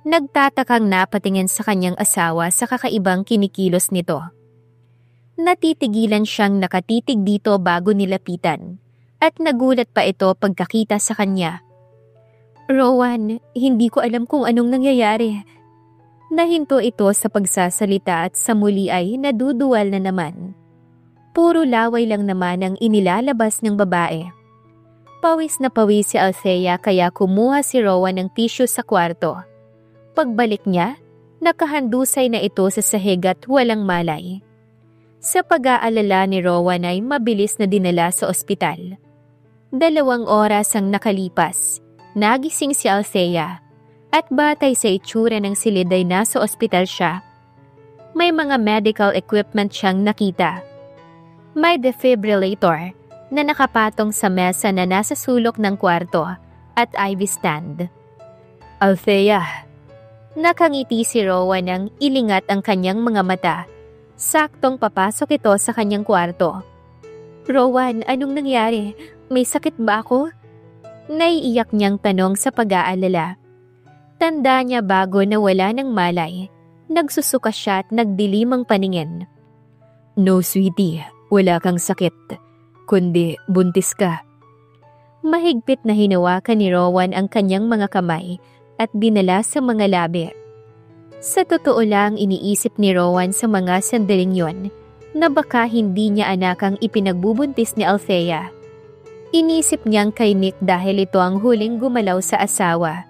Nagtatakang napatingin sa kanyang asawa sa kakaibang kinikilos nito. Natitigilan siyang nakatitig dito bago nilapitan at nagulat pa ito pagkakita sa kanya. Rowan, hindi ko alam kung anong nangyayari. Nahinto ito sa pagsasalita at sa muli ay naduduwal na naman. Puro laway lang naman ang inilalabas ng babae. Pawis na pawis si Althea kaya kumuha si Rowan ng tissue sa kwarto. Pagbalik niya, nakahandusay na ito sa sahig at walang malay. Sa pag-aalala ni Rowan ay mabilis na dinala sa ospital. 2 oras ang nakalipas, nagising si Althea at batay sa itsura ng silid ay nasa ospital siya. May mga medical equipment siyang nakita. May defibrillator na nakapatong sa mesa na nasa sulok ng kwarto at IV stand. Althea, nakangiti si Rowan nang ilingat ang kanyang mga mata. Saktong papasok ito sa kanyang kwarto. Rowan, anong nangyari? May sakit ba ako? Naiiyak niyang tanong sa pag-aalala. Tanda niya bago na wala ng malay. Nagsusuka siya at nagdilim ang paningin. No, sweetie. Wala kang sakit. Kundi buntis ka. Mahigpit na hinawakan ni Rowan ang kanyang mga kamay at dinala sa mga labi. Sa totoo lang iniisip ni Rowan sa mga sandaling yon na baka hindi niya anak ang ipinagbubuntis ni Althea. Inisip niyang kay Nick dahil ito ang huling gumalaw sa asawa.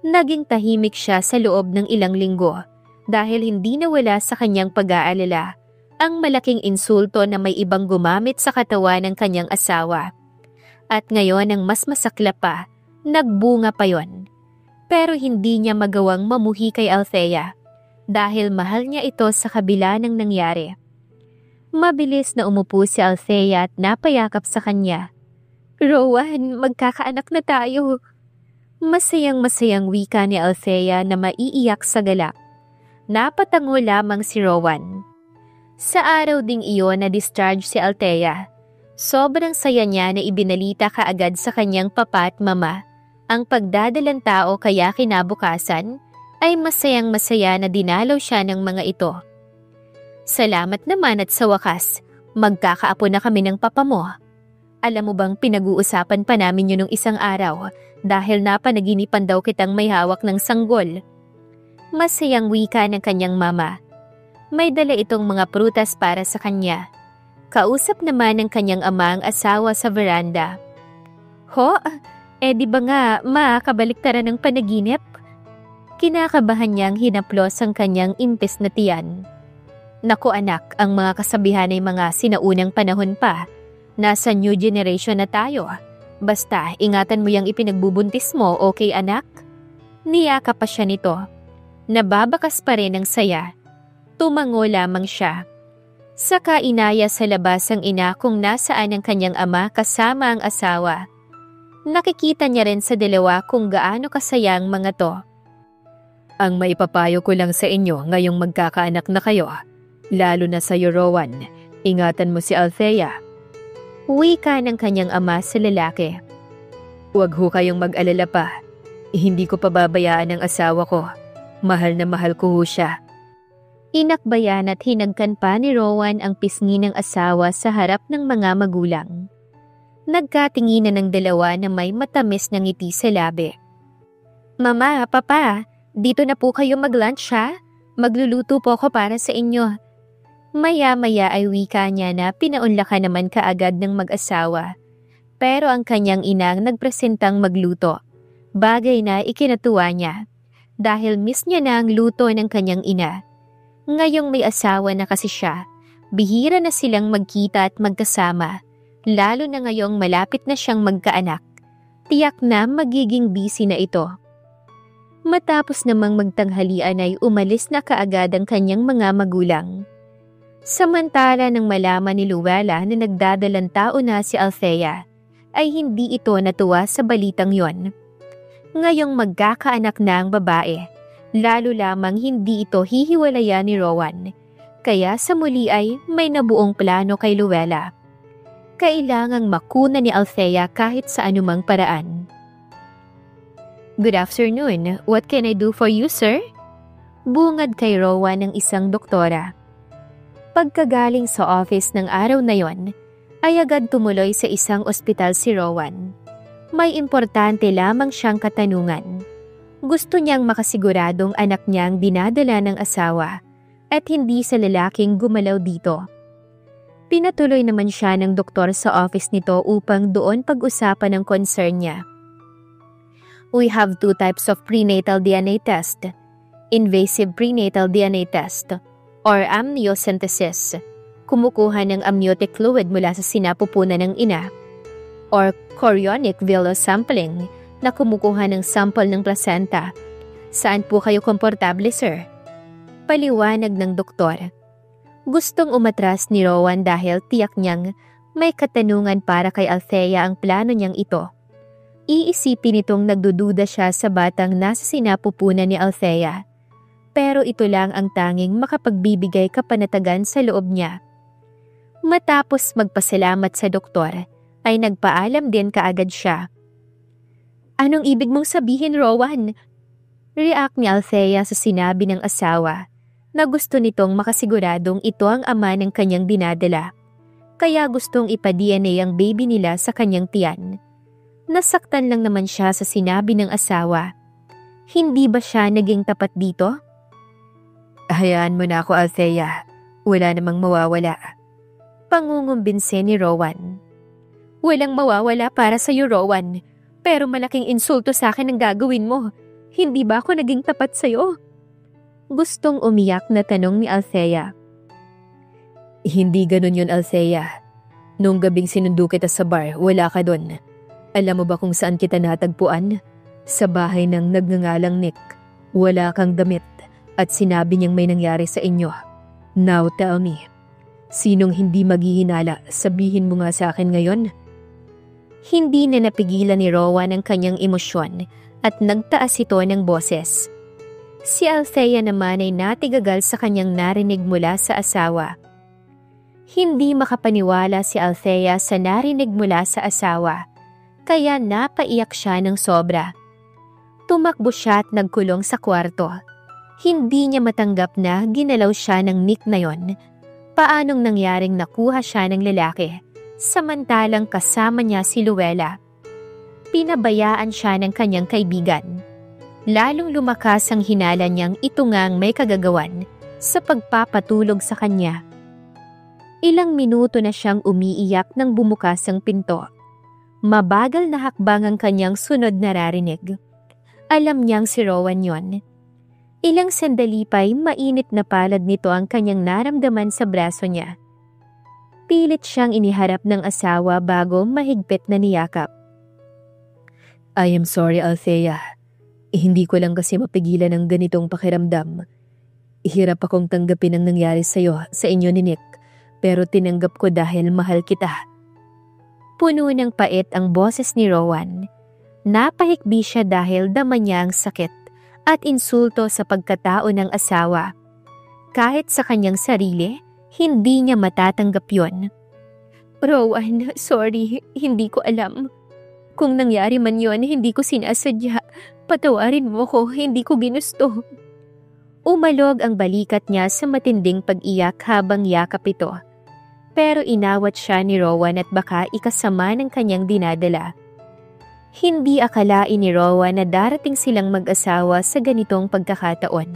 Naging tahimik siya sa loob ng ilang linggo dahil hindi nawala sa kanyang pag-aalala ang malaking insulto na may ibang gumamit sa katawan ng kanyang asawa. At ngayon ang mas masaklap pa, nagbunga pa yon. Pero hindi niya magawang mamuhi kay Althea dahil mahal niya ito sa kabila ng nangyari. Mabilis na umupo si Althea at napayakap sa kanya. Rowan, magkakaanak na tayo. Masayang-masayang wika ni Althea na maiiyak sa galak. Napatango lamang si Rowan. Sa araw ding iyon na discharge si Althea. Sobrang saya niya na ibinalita kaagad sa kanyang papa at mama ang pagdadalang tao kaya kinabukasan ay masayang-masaya na dinalaw siya ng mga ito. Salamat naman at sa wakas, magkakaapo na kami ng papa mo. Alam mo bang pinag-uusapan pa namin yun nung isang araw dahil napanaginipan daw kitang may hawak ng sanggol. Masayang wika ng kanyang mama. May dala itong mga prutas para sa kanya. Kausap naman ng kanyang ama ang asawa sa veranda. Ho? Di ba nga makakabaliktaran ng panaginip? Kinakabahan niyang hinaplos ang kanyang impis na tiyan. Naku anak, ang mga kasabihan ay mga sinaunang panahon pa. Nasa new generation na tayo. Basta, ingatan mo yung ipinagbubuntis mo, okay anak? Niyaka pa siya nito. Nababakas pa rin ang saya. Tumango lamang siya. Saka inaya sa labas ang ina kung nasaan ang kanyang ama kasama ang asawa. Nakikita niya rin sa dalawa kung gaano kasaya ang mga to. Ang maipapayo ko lang sa inyo ngayong magkakaanak na kayo, lalo na sa iyo Rowan, ingatan mo si Althea. Wika ng kanyang ama sa lalaki. Huwag ho kayong mag-alala pa. Hindi ko pababayaan ang asawa ko. Mahal na mahal ko ho siya. Inakbayan at hinagkan pa ni Rowan ang pisngi ng asawa sa harap ng mga magulang. Nagkatinginan ng dalawa na may matamis na ngiti sa labi. Mama, papa, dito na po kayo mag-lunch ha? Magluluto po ako para sa inyo. Maya-maya ay wika niya na pinaunlakan naman kaagad ng mag-asawa. Pero ang kanyang inang nagpresentang magluto. Bagay na ikinatuwa niya. Dahil miss niya na ang luto ng kanyang ina. Ngayong may asawa na kasi siya, bihira na silang magkita at magkasama. Lalo na ngayong malapit na siyang magkaanak. Tiyak na magiging busy na ito. Matapos namang magtanghalian ay umalis na kaagad ang kanyang mga magulang. Samantala nang malaman ni Luella na nagdadalang tao na si Althea, ay hindi ito natuwa sa balitang yon. Ngayong magkakaanak na ang babae, lalo lamang hindi ito hihiwalayan ni Rowan. Kaya sa muli ay may nabuong plano kay Luella. Kailangang makuna ni Althea kahit sa anumang paraan. Good afternoon. What can I do for you, sir? Bungad kay Rowan ng isang doktora. Pagkagaling sa office ng araw na yon, ay agad tumuloy sa isang ospital si Rowan. May importante lamang siyang katanungan. Gusto niyang makasiguradong anak niyang dinadala ng asawa at hindi sa lalaking gumalaw dito. Pinatuloy naman siya ng doktor sa office nito upang doon pag-usapan ang concern niya. We have 2 types of prenatal DNA test. Invasive prenatal DNA test or amniocentesis, kumukuha ng amniotic fluid mula sa sinapupunan ng ina, or chorionic villus sampling, na kumukuha ng sample ng placenta. Saan po kayo komportable, sir? Paliwanag ng doktor. Gustong umatras ni Rowan dahil tiyak niyang may katanungan para kay Althea ang plano niyang ito. Iisipin nitong nagdududa siya sa batang nasa sinapupunan ni Althea. Pero ito lang ang tanging makapagbibigay kapanatagan sa loob niya. Matapos magpasalamat sa doktor, ay nagpaalam din kaagad siya. Anong ibig mong sabihin, Rowan? React ni Althea sa sinabi ng asawa na gusto nitong makasiguradong ito ang ama ng kanyang dinadala. Kaya gustong ipa-DNA ang baby nila sa kanyang tiyan. Nasaktan lang naman siya sa sinabi ng asawa. Hindi ba siya naging tapat dito? Hayaan mo na ako, Althea. Wala namang mawawala. Pangungumbinse ni Rowan. Walang mawawala para sa iyo, Rowan. Pero malaking insulto sa akin ang gagawin mo. Hindi ba ako naging tapat sa iyo? Gustong umiyak na tanong ni Althea. Hindi ganun yun, Althea. Nung gabing sinundo kita sa bar, wala ka dun. Alam mo ba kung saan kita natagpuan? Sa bahay ng nagngangalang Nick. Wala kang damit. At sinabi niyang may nangyari sa inyo. Now tell me, sinong hindi maghihinala, sabihin mo nga sa akin ngayon? Hindi na napigilan ni Rowan ang kanyang emosyon at nagtaas ito ng boses. Si Althea naman ay natigagal sa kanyang narinig mula sa asawa. Hindi makapaniwala si Althea sa narinig mula sa asawa. kaya napaiyak siya ng sobra. Tumakbo siya at nagkulong sa kwarto. Hindi niya matanggap na ginalaw siya ng Nick na yon. Paanong nangyaring nakuha siya ng lalaki, samantalang kasama niya si Luella? Pinabayaan siya ng kanyang kaibigan. Lalong lumakas ang hinala niyang ito ngang may kagagawan sa pagpapatulog sa kanya. Ilang minuto na siyang umiiyak nang bumukas ang pinto. Mabagal na hakbang ang kanyang sunod na narinig. Alam niyang si Rowan yon. Ilang sandali pa'y mainit na palad nito ang kanyang naramdaman sa braso niya. Pilit siyang iniharap ng asawa bago mahigpit na niyakap. I am sorry, Althea. Hindi ko lang kasi mapigilan ang ganitong pakiramdam. Hirap akong tanggapin ang nangyari sa'yo, sa inyo ni Nick, pero tinanggap ko dahil mahal kita. Puno ng pait ang boses ni Rowan. Napahikbi siya dahil dama niya ang sakit at insulto sa pagkatao ng asawa. Kahit sa kanyang sarili, hindi niya matatanggap yon. Rowan, sorry, hindi ko alam. Kung nangyari man yon, hindi ko sinasadya. Patawarin mo ko, hindi ko ginusto. Umalog ang balikat niya sa matinding pag-iyak habang yakap ito. Pero inawat siya ni Rowan at baka ikasama ng kanyang dinadala. Hindi akalain ni Rowan na darating silang mag-asawa sa ganitong pagkakataon.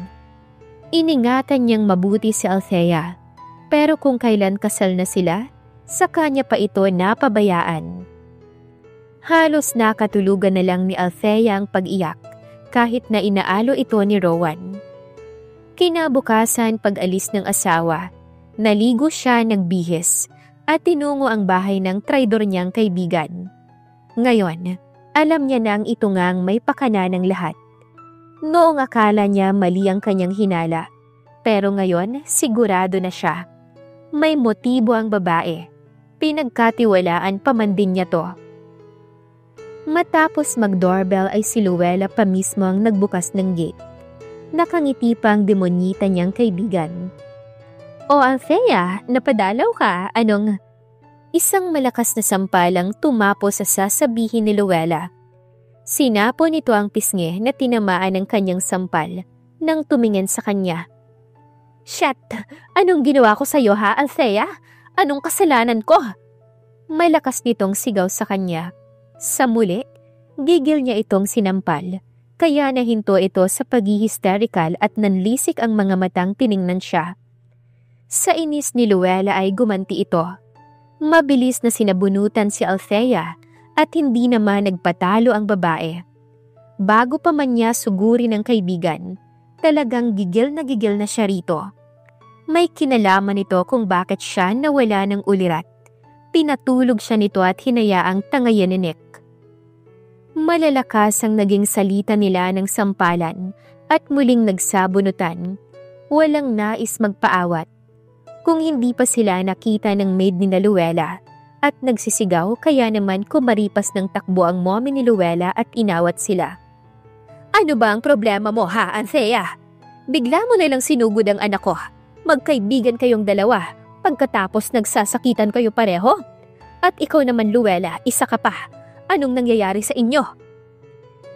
Iningatan niyang mabuti si Althea, pero kung kailan kasal na sila, sa kanya pa ito napabayaan. Halos nakatulugan na lang ni Althea ang pag-iyak kahit na inaalo ito ni Rowan. Kinabukasan pag-alis ng asawa, naligo siya nagbihis at tinungo ang bahay ng traidor niyang kaibigan. Ngayon, alam niya nang ito ngang may pakana ng lahat. Noong akala niya mali ang kanyang hinala, pero ngayon sigurado na siya. May motibo ang babae. Pinagkatiwalaan pa man din niya to. Matapos mag-doorbell ay si Luella pa mismo ang nagbukas ng gate. Nakangiti pa ang demonyita niyang kaibigan. O Althea, napadalaw ka, anong... Isang malakas na sampalang tumapo sa sasabihin ni Luella. Sinapo nito ang pisngi na tinamaan ng kanyang sampal nang tumingin sa kanya. Shit! Anong ginawa ko sa'yo ha, Althea? Anong kasalanan ko? Malakas nitong sigaw sa kanya. Sa muli, gigil niya itong sinampal. Kaya nahinto ito sa paghihisterikal at nanlisik ang mga matang tiningnan siya. Sa inis ni Luella ay gumanti ito. Mabilis na sinabunutan si Althea at hindi naman nagpatalo ang babae. Bago pa man niya sugurin ng kaibigan, talagang gigil na siya rito. May kinalaman ito kung bakit siya nawala ng ulirat. Pinatulog siya nito at hinayaang tangayan ni Nick. Malalakas ang naging salita nila ng sampalan at muling nagsabunutan. Walang nais magpaawat. Kung hindi pa sila nakita ng maid ni Luella at nagsisigaw kaya naman kumaripas ng takbo ang mommy ni Luella at inawat sila. Ano ba ang problema mo ha, Althea? Bigla mo na lang sinugod ang anak ko. Magkaibigan kayong dalawa pagkatapos nagsasakitan kayo pareho. At ikaw naman Luella, isa ka pa. Anong nangyayari sa inyo?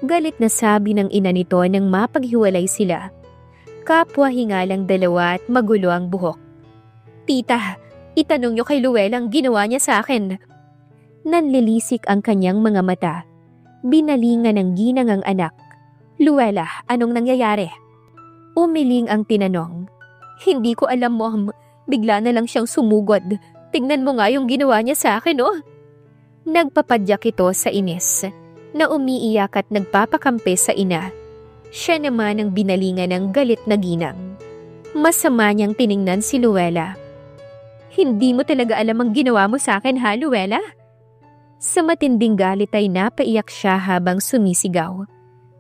Galit na sabi ng ina nito nang mapaghiwalay sila. Kapwa hingalang dalawa at magulo ang buhok. Tita, itanong niyo kay Luella ang ginawa niya sa akin. Nanlilisik ang kanyang mga mata. Binalingan ng ginang ang anak. Luella, anong nangyayari? Umiling ang tinanong. Hindi ko alam, Mom. Bigla na lang siyang sumugod. Tingnan mo nga yung ginawa niya sa akin, oh. Nagpapadyak ito sa inis, na umiiyak at nagpapakampi sa ina. Siya naman ang binalingan ng galit na ginang. Masama niyang tiningnan si Luella. Hindi mo talaga alam ang ginawa mo sa akin ha, Luella? Sa matinding galit ay napaiyak siya habang sumisigaw.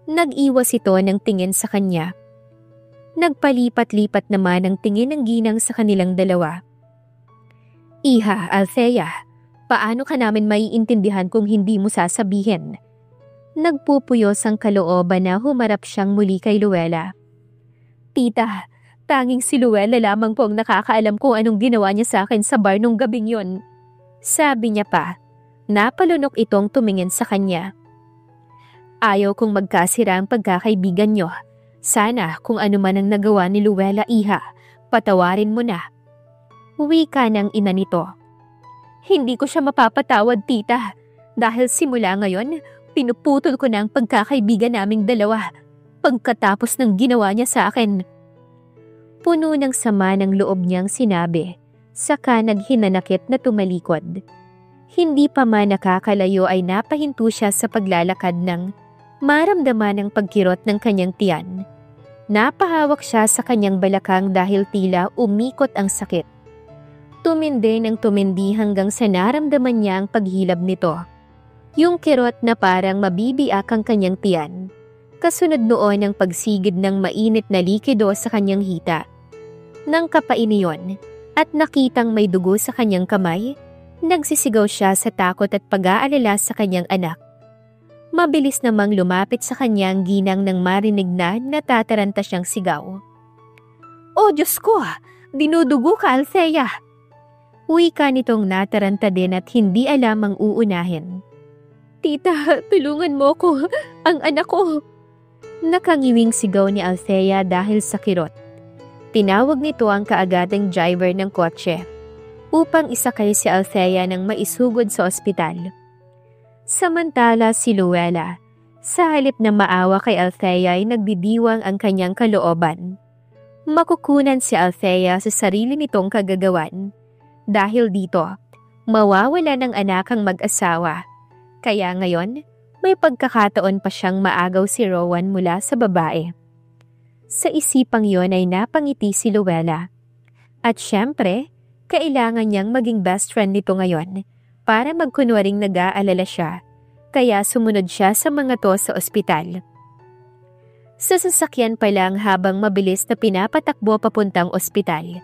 Nag-iwas ito ng tingin sa kanya. Nagpalipat-lipat naman ang tingin ng ginang sa kanilang dalawa. Iha, Althea, paano ka namin maiintindihan kung hindi mo sasabihin? Nagpupuyos ang kalooban na humarap siyang muli kay Luella. Tita, tanging si Luella lamang po ang nakakaalam kung anong ginawa niya sa akin sa bar nung gabing yon. Sabi niya pa. Napalunok itong tumingin sa kanya. Ayaw kong magkasira ang pagkakaibigan nyo. Sana kung ano man ang nagawa ni Luella, iha, patawarin mo na. Wika ng ina nito. Hindi ko siya mapapatawad, tita. Dahil simula ngayon, pinuputol ko na ang pagkakaibigan naming dalawa. Pagkatapos ng ginawa niya sa akin. Puno ng sama ng loob niyang sinabi, saka naghinanakit na tumalikod. Hindi pa man nakakalayo ay napahinto siya sa paglalakad ng maramdaman ang pagkirot ng kanyang tiyan. Napahawak siya sa kanyang balakang dahil tila umikot ang sakit. Tumindi ng tumindi hanggang sa naramdaman niya ang paghilab nito. Yung kirot na parang mabibiyak ang kanyang tiyan. Kasunod noon ang pagsigid ng mainit na likido sa kanyang hita. Nang kapain iyon at nakitang may dugo sa kanyang kamay, nagsisigaw siya sa takot at pag-aalala sa kanyang anak. Mabilis namang lumapit sa kanya ang ginang nang marinig na natataranta siyang sigaw. "Oh Diyos ko! Dinudugo ka, Althea!" Wika nitong nataranta din at hindi alam ang uunahin. "Tita, tulungan mo ko! Ang anak ko!" Nakangiwing sigaw ni Althea dahil sa kirot. Tinawag nito ang kaagatang driver ng kotse upang isakay si Althea nang maisugod sa ospital. Samantala si Luella, sa halip na maawa kay Althea ay nagdidiwang ang kanyang kalooban. Makukunan si Althea sa sarili nitong kagagawan. Dahil dito, mawawala ng anak ang mag-asawa. Kaya ngayon, may pagkakataon pa siyang maagaw si Rowan mula sa babae. Sa isipang yon ay napangiti si Luella. At syempre, kailangan niyang maging best friend nito ngayon para magkunwaring nag-aalala siya. Kaya sumunod siya sa mga to sa ospital. Sa sasakyan pa lang habang mabilis na pinapatakbo papuntang ospital,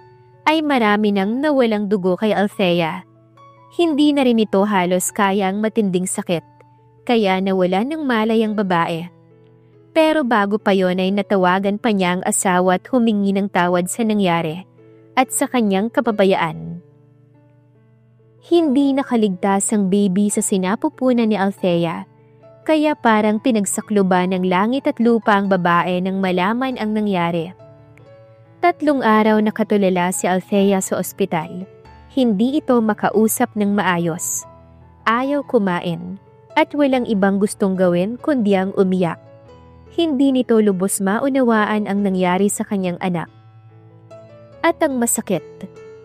ay marami nang nawalang dugo kay Althea. Hindi na rin ito halos kaya ang matinding sakit, kaya nawala ng malay ang babae. Pero bago pa yon ay natawagan pa niya ang asawa at humingi ng tawad sa nangyari at sa kanyang kapabayaan. Hindi nakaligtas ang baby sa sinapupunan ni Althea, kaya parang pinagsakluban ng langit at lupa ang babae nang malaman ang nangyari. 3 araw nakatulala si Althea sa ospital. Hindi ito makausap ng maayos. Ayaw kumain at walang ibang gustong gawin kundi ang umiyak. Hindi nito lubos maunawaan ang nangyari sa kanyang anak. At ang masakit,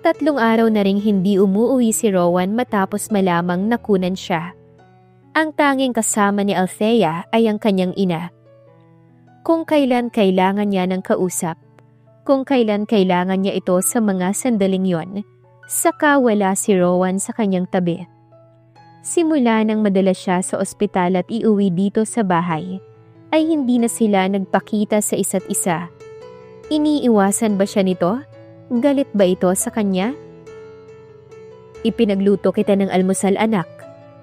3 araw na ring hindi umuwi si Rowan matapos malamang nakunan siya. Ang tanging kasama ni Althea ay ang kanyang ina. Kung kailan kailangan niya ng kausap, kung kailan kailangan niya ito sa mga sandaling yon, saka wala si Rowan sa kanyang tabi. Simula nang madala siya sa ospital at iuwi dito sa bahay, ay hindi na sila nagpakita sa isa't isa. Iniiwasan ba siya nito? Galit ba ito sa kanya? "Ipinagluto kita ng almusal, anak.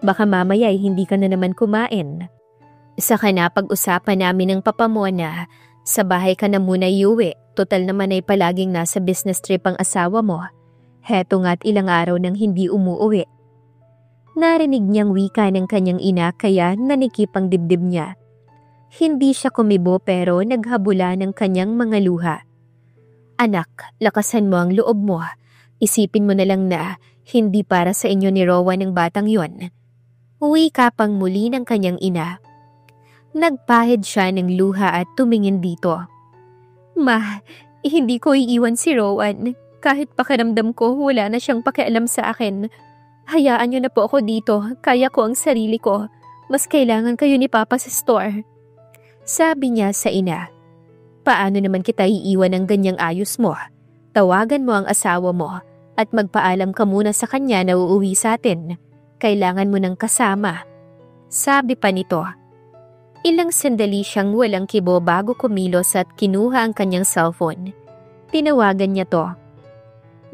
Baka mamaya ay hindi ka na naman kumain. Saka na pag-usapan namin ng papa mo na sa bahay ka na muna iuwi. Total naman ay palaging nasa business trip ang asawa mo. Heto nga't ilang araw nang hindi umuuwi." Narinig niyang wika ng kanyang ina kaya nanikip ang dibdib niya. Hindi siya kumibo pero naghabula ng kanyang mga luha. "Anak, lakasan mo ang loob mo. Isipin mo na lang na hindi para sa inyo ni Rowan ang batang yon." Wika pang muli ng kanyang ina. Nagpahid siya ng luha at tumingin dito. "Ma, hindi ko iiwan si Rowan. Kahit pakiramdam ko wala na siyang pakialam sa akin. Hayaan niyo na po ako dito. Kaya ko ang sarili ko. Mas kailangan kayo ni Papa sa store." Sabi niya sa ina. "Paano naman kita iiwan ng ganyang ayos mo? Tawagan mo ang asawa mo at magpaalam ka muna sa kanya na uuwi sa atin. Kailangan mo ng kasama." Sabi pa nito. Ilang sandali siyang walang kibo bago kumilos at kinuha ang kanyang cellphone. Tinawagan niya to.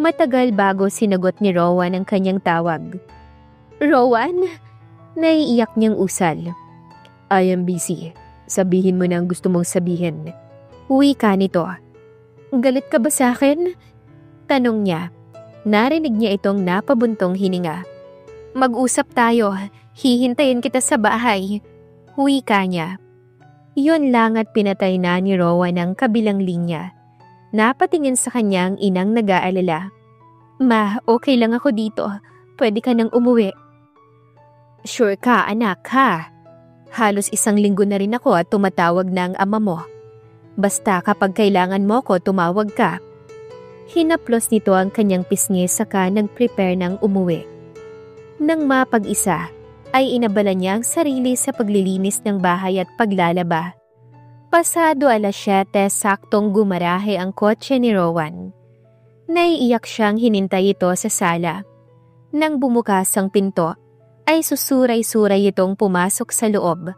Matagal bago sinagot ni Rowan ang kanyang tawag. "Rowan?" Naiiyak niyang usal. "I am busy. Sabihin mo na ang gusto mong sabihin." Wika nito. "Galit ka ba sa akin?" Tanong niya. Narinig niya itong napabuntong hininga. mag-usap tayo. Hihintayin kita sa bahay. Wika niya. Yun lang at pinatay na ni Rowan ang kabilang linya. Napatingin sa kanyang inang nag-aalala. Ma, okay lang ako dito. Pwede ka nang umuwi. Sure ka, anak, ha? Halos 1 linggo na rin ako at tumatawag na ang ama mo. Basta kapag kailangan mo ko, tumawag ka. Hinaplos nito ang kanyang pisngi saka nag-prepare ng umuwi. Nang mapag-isa, ay inabala niya ang sarili sa paglilinis ng bahay at paglalaba. Pasado 7:00, saktong gumarahe ang kotse ni Rowan. Naiiyak siyang hinintay ito sa sala. Nang bumukas ang pinto, ay susuray-suray itong pumasok sa loob.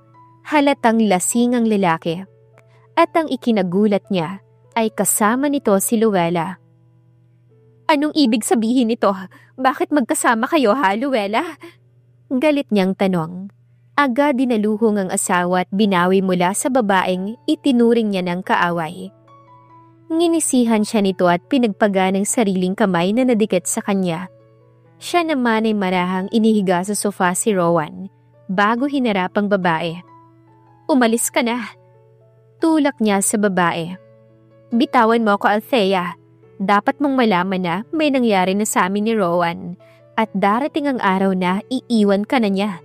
Halatang lasing ang lalaki. At ang ikinagulat niya ay kasama nito si Luella. Anong ibig sabihin nito? Bakit magkasama kayo, ha, Luella? Galit niyang tanong. Agad dinaluhong ang asawa at binawi mula sa babaeng itinuring niya ng kaaway. Nginisihan siya nito at pinagpaga ng sariling kamay na nadikit sa kanya. Siya naman ay marahang inihiga sa sofa si Rowan bago hinarap ang babae. Umalis ka na. Tulak niya sa babae. Bitawan mo ako, Althea. Dapat mong malaman na may nangyari na sa amin ni Rowan at darating ang araw na iiwan ka na niya.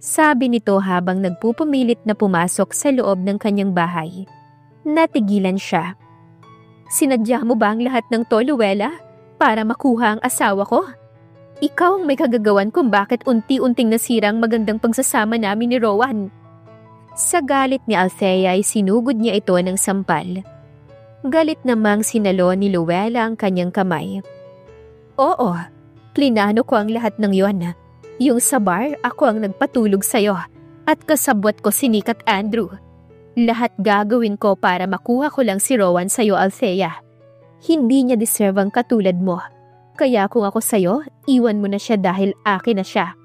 Sabi nito habang nagpupumilit na pumasok sa loob ng kanyang bahay. Natigilan siya. Sinadya mo ba ang lahat ng to, Luella, para makuha ang asawa ko? Ikaw ang may kagagawan kung bakit unti-unting nasirang magandang pagsasama namin ni Rowan. Sa galit ni Althea ay sinugod niya ito ng sampal. Galit namang sinalo ni Luella ang kanyang kamay. Oo, plinano ko ang lahat ng yon. Yung sa bar, ako ang nagpatulog sa'yo at kasabwat ko si Nick at Andrew. Lahat gagawin ko para makuha ko lang si Rowan sa'yo, Althea. Hindi niya deserve ang katulad mo. Kaya kung ako sa'yo, iwan mo na siya dahil akin na siya.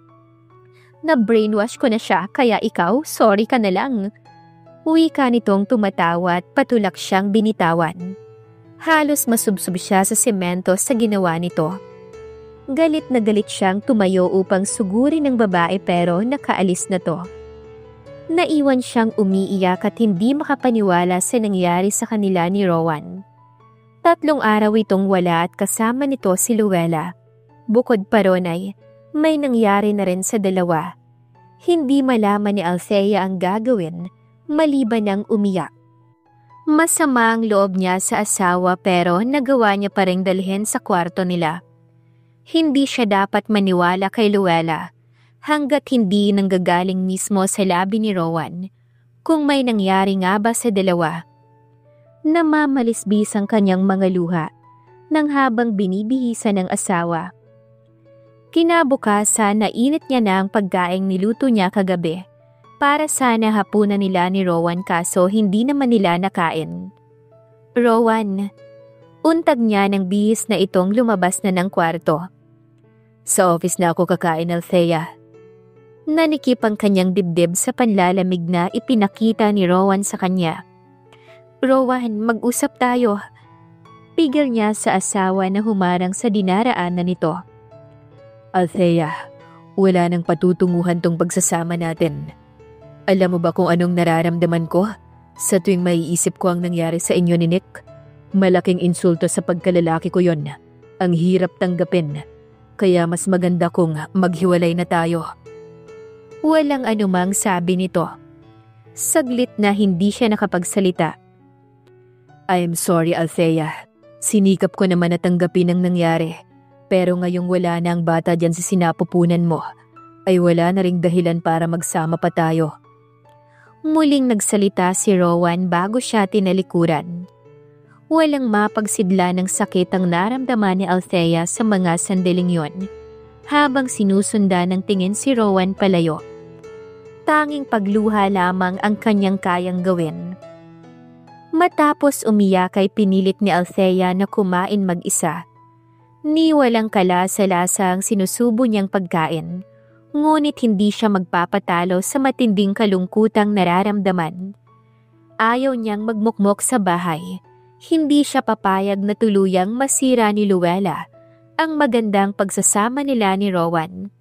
Na-brainwash ko na siya kaya ikaw, sorry ka na lang. Wika nitong tumatawa at patulak siyang binitawan. Halos masubsob siya sa semento sa ginawa nito. Galit na galit siyang tumayo upang sugurin ng babae pero nakaalis na to. Naiwan siyang umiiyak at hindi makapaniwala sa nangyari sa kanila ni Rowan. 3 araw itong wala at kasama nito si Luella. Bukod pa ron ay may nangyari na rin sa dalawa. Hindi malaman ni Althea ang gagawin maliban ng umiyak. Masama ang loob niya sa asawa pero nagawa niya pa ring dalhin sa kwarto nila. Hindi siya dapat maniwala kay Luella hanggat hindi nanggagaling mismo sa labi ni Rowan kung may nangyari nga ba sa dalawa. Namamalisbis ang kanyang mga luha nang habang binibihisan ng asawa. Kinabukasan nainit niya na ang pagkaing niluto niya kagabi. Para sana hapunan nila ni Rowan kaso hindi naman nila nakain. Rowan, untag niya ng bihis na itong lumabas na ng kwarto. Sa office na ako kakain, Althea. Nanikip ang kanyang dibdib sa panlalamig na ipinakita ni Rowan sa kanya. Rowan, mag-usap tayo. Pigil niya sa asawa na humarang sa dinaraanan nito. Althea, wala nang patutunguhan tong pagsasama natin. Alam mo ba kung anong nararamdaman ko sa tuwing maiisip ko ang nangyari sa inyo ni Nick? Malaking insulto sa pagkalalaki ko yon. Ang hirap tanggapin. Kaya mas maganda kung maghiwalay na tayo. Walang anumang sabi nito. Saglit na hindi siya nakapagsalita. I'm sorry, Althea. Sinikap ko naman na tanggapin ang nangyari. Pero ngayong wala na ang bata dyan sa sinapupunan mo, ay wala na ring dahilan para magsama pa tayo. Muling nagsalita si Rowan bago siya tinalikuran. Walang mapagsidla ng sakit ang naramdaman ni Althea sa mga sandaling yon, habang sinusundan ng tingin si Rowan palayo. Tanging pagluha lamang ang kanyang kayang gawin. Matapos umiyak ay pinilit ni Althea na kumain mag-isa. Ni walang kalasa-lasa ang sinusubo niyang pagkain. Ngunit hindi siya magpapatalo sa matinding kalungkutang nararamdaman. Ayaw niyang magmukmok sa bahay. Hindi siya papayag na tuluyang masira ni Luella ang magandang pagsasama nila ni Rowan.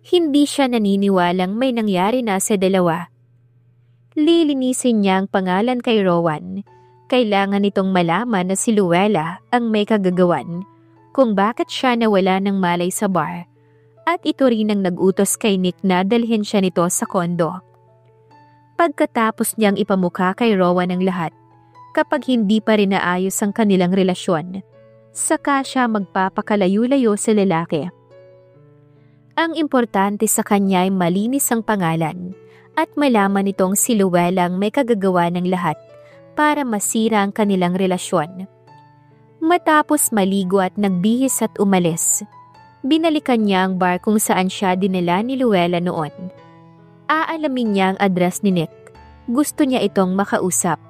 Hindi siya naniniwalang may nangyari na sa dalawa. Lilinisin niya ang pangalan kay Rowan. Kailangan nitong malaman na si Luella ang may kagagawan kung bakit siya nawala ng malay sa bar. At ito rin ang nag-utos kay Nick na dalhin siya nito sa kondo. Pagkatapos niyang ipamukha kay Rowan ang lahat, kapag hindi pa rin naayos ang kanilang relasyon, saka siya magpapakalayo-layo sa lalaki. Ang importante sa kanya ay malinis ang pangalan at malaman nitong si Luella ang may kagagawa ng lahat para masira ang kanilang relasyon. Matapos maligo at nagbihis at umalis, binalikan niya ang bar kung saan siya dinala ni Luella noon. Aalamin niya ang address ni Nick. Gusto niya itong makausap.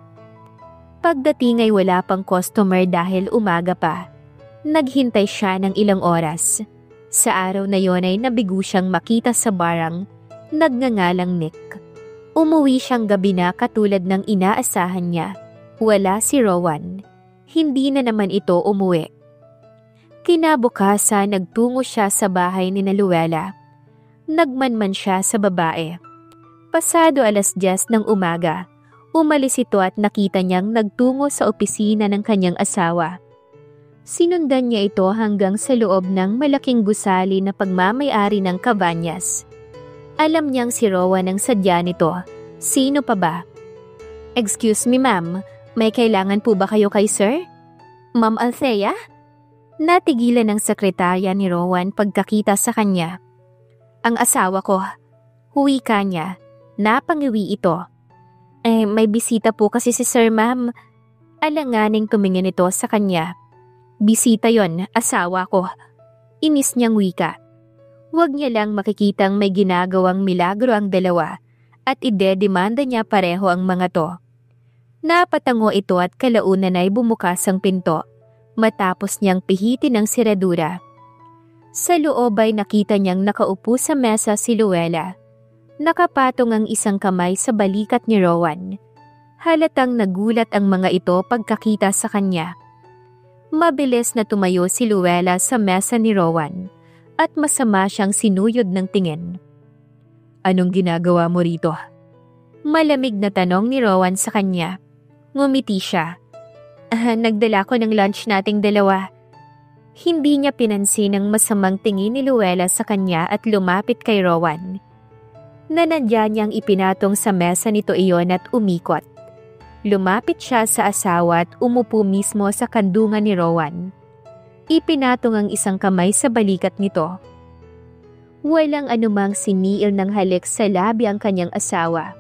Pagdating ay wala pang customer dahil umaga pa. Naghintay siya ng ilang oras. Sa araw na yon ay nabigo siyang makita sa barang nagngangalang Nick. Umuwi siyang gabi na katulad ng inaasahan niya. Wala si Rowan. Hindi na naman ito umuwi. Kinabukasan nagtungo siya sa bahay ni Luella. Nagmanman siya sa babae. Pasado 10:00 ng umaga, umalis ito at nakita niyang nagtungo sa opisina ng kanyang asawa. Sinundan niya ito hanggang sa loob ng malaking gusali na pagmamay-ari ng Cabañas. Alam niyang si Rowan ang sadya nito. Sino pa ba? Excuse me ma'am, may kailangan po ba kayo kay sir? Ma'am Althea? Natigilan ng sekretarya ni Rowan pagkakita sa kanya. Ang asawa ko. Huwi ka niya. Napangiwi ito. May bisita po kasi si sir ma'am. Alanganing tumingin ito sa kanya. Bisita yon, asawa ko. Inis niyang wika. Huwag niya lang makikitang may ginagawang milagro ang dalawa at ide-demanda niya pareho ang mga to. Napatango ito at kalaunan ay bumukas ang pinto matapos niyang pihitin ang siradura. Sa loob ay nakita niyang nakaupo sa mesa si Luella. Nakapatong ang isang kamay sa balikat ni Rowan. Halatang nagulat ang mga ito pagkakita sa kanya. Mabilis na tumayo si Luella sa mesa ni Rowan at masama siyang sinuyod ng tingin. Anong ginagawa mo rito? Malamig na tanong ni Rowan sa kanya. Ngumiti siya. Nagdala ko ng lunch nating dalawa. Hindi niya pinansin ang masamang tingin ni Luella sa kanya at lumapit kay Rowan. Nanadya niyang ipinatong sa mesa nito iyon at umikot. Lumapit siya sa asawa at umupo mismo sa kandungan ni Rowan. Ipinatong ang isang kamay sa balikat nito. Walang anumang siniil ng halik sa labi ang kanyang asawa.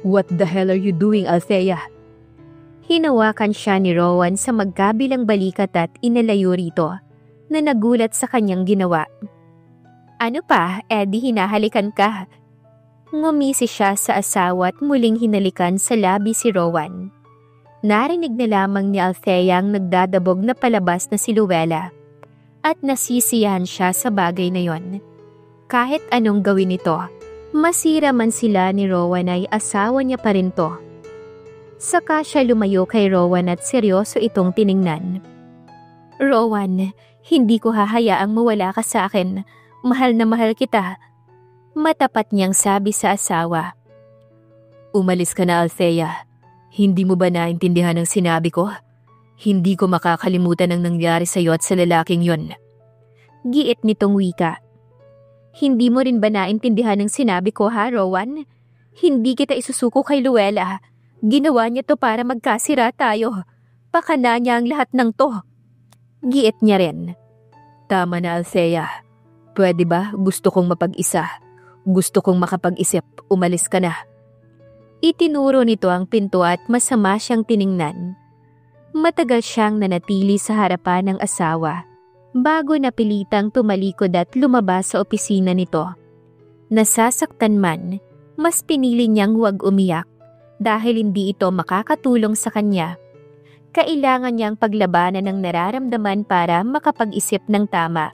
What the hell are you doing, Althea? Hinawakan siya ni Rowan sa magkabilang balikat at inalayo rito na nagulat sa kanyang ginawa. Ano pa, Eddie, hinahalikan ka? Ngumisi siya sa asawa at muling hinalikan sa labi si Rowan. Narinig na lamang ni Althea ang nagdadabog na palabas na si Luella at nasisiyahan siya sa bagay na yon. Kahit anong gawin nito, masira man sila ni Rowan ay asawa niya pa rin to. Saka siya lumayo kay Rowan at seryoso itong tiningnan. Rowan, hindi ko hahayaang mawala ka sa akin. Mahal na mahal kita. Matapat niyang sabi sa asawa. Umalis ka na, Althea. Hindi mo ba naintindihan ang sinabi ko? Hindi ko makakalimutan ang nangyari sa iyo at sa lalaking yon. Giit nitong wika. Hindi mo rin ba naintindihan ang sinabi ko ha, Rowan? Hindi kita isusuko kay Luella. Ginawa niya to para magkasira tayo. Pakana niya ang lahat ng to. Giit niya rin. Tama na, Althea. Pwede ba? Gusto kong mapag-isa. Gusto kong makapag-isip. Umalis ka na. Itinuro nito ang pinto at masama siyang tiningnan. Matagal siyang nanatili sa harapan ng asawa bago napilitang tumalikod at lumabas sa opisina nito. Nasasaktan man, mas pinili niyang huwag umiyak dahil hindi ito makakatulong sa kanya. Kailangan niyang paglabanan ang nararamdaman para makapag-isip ng tama.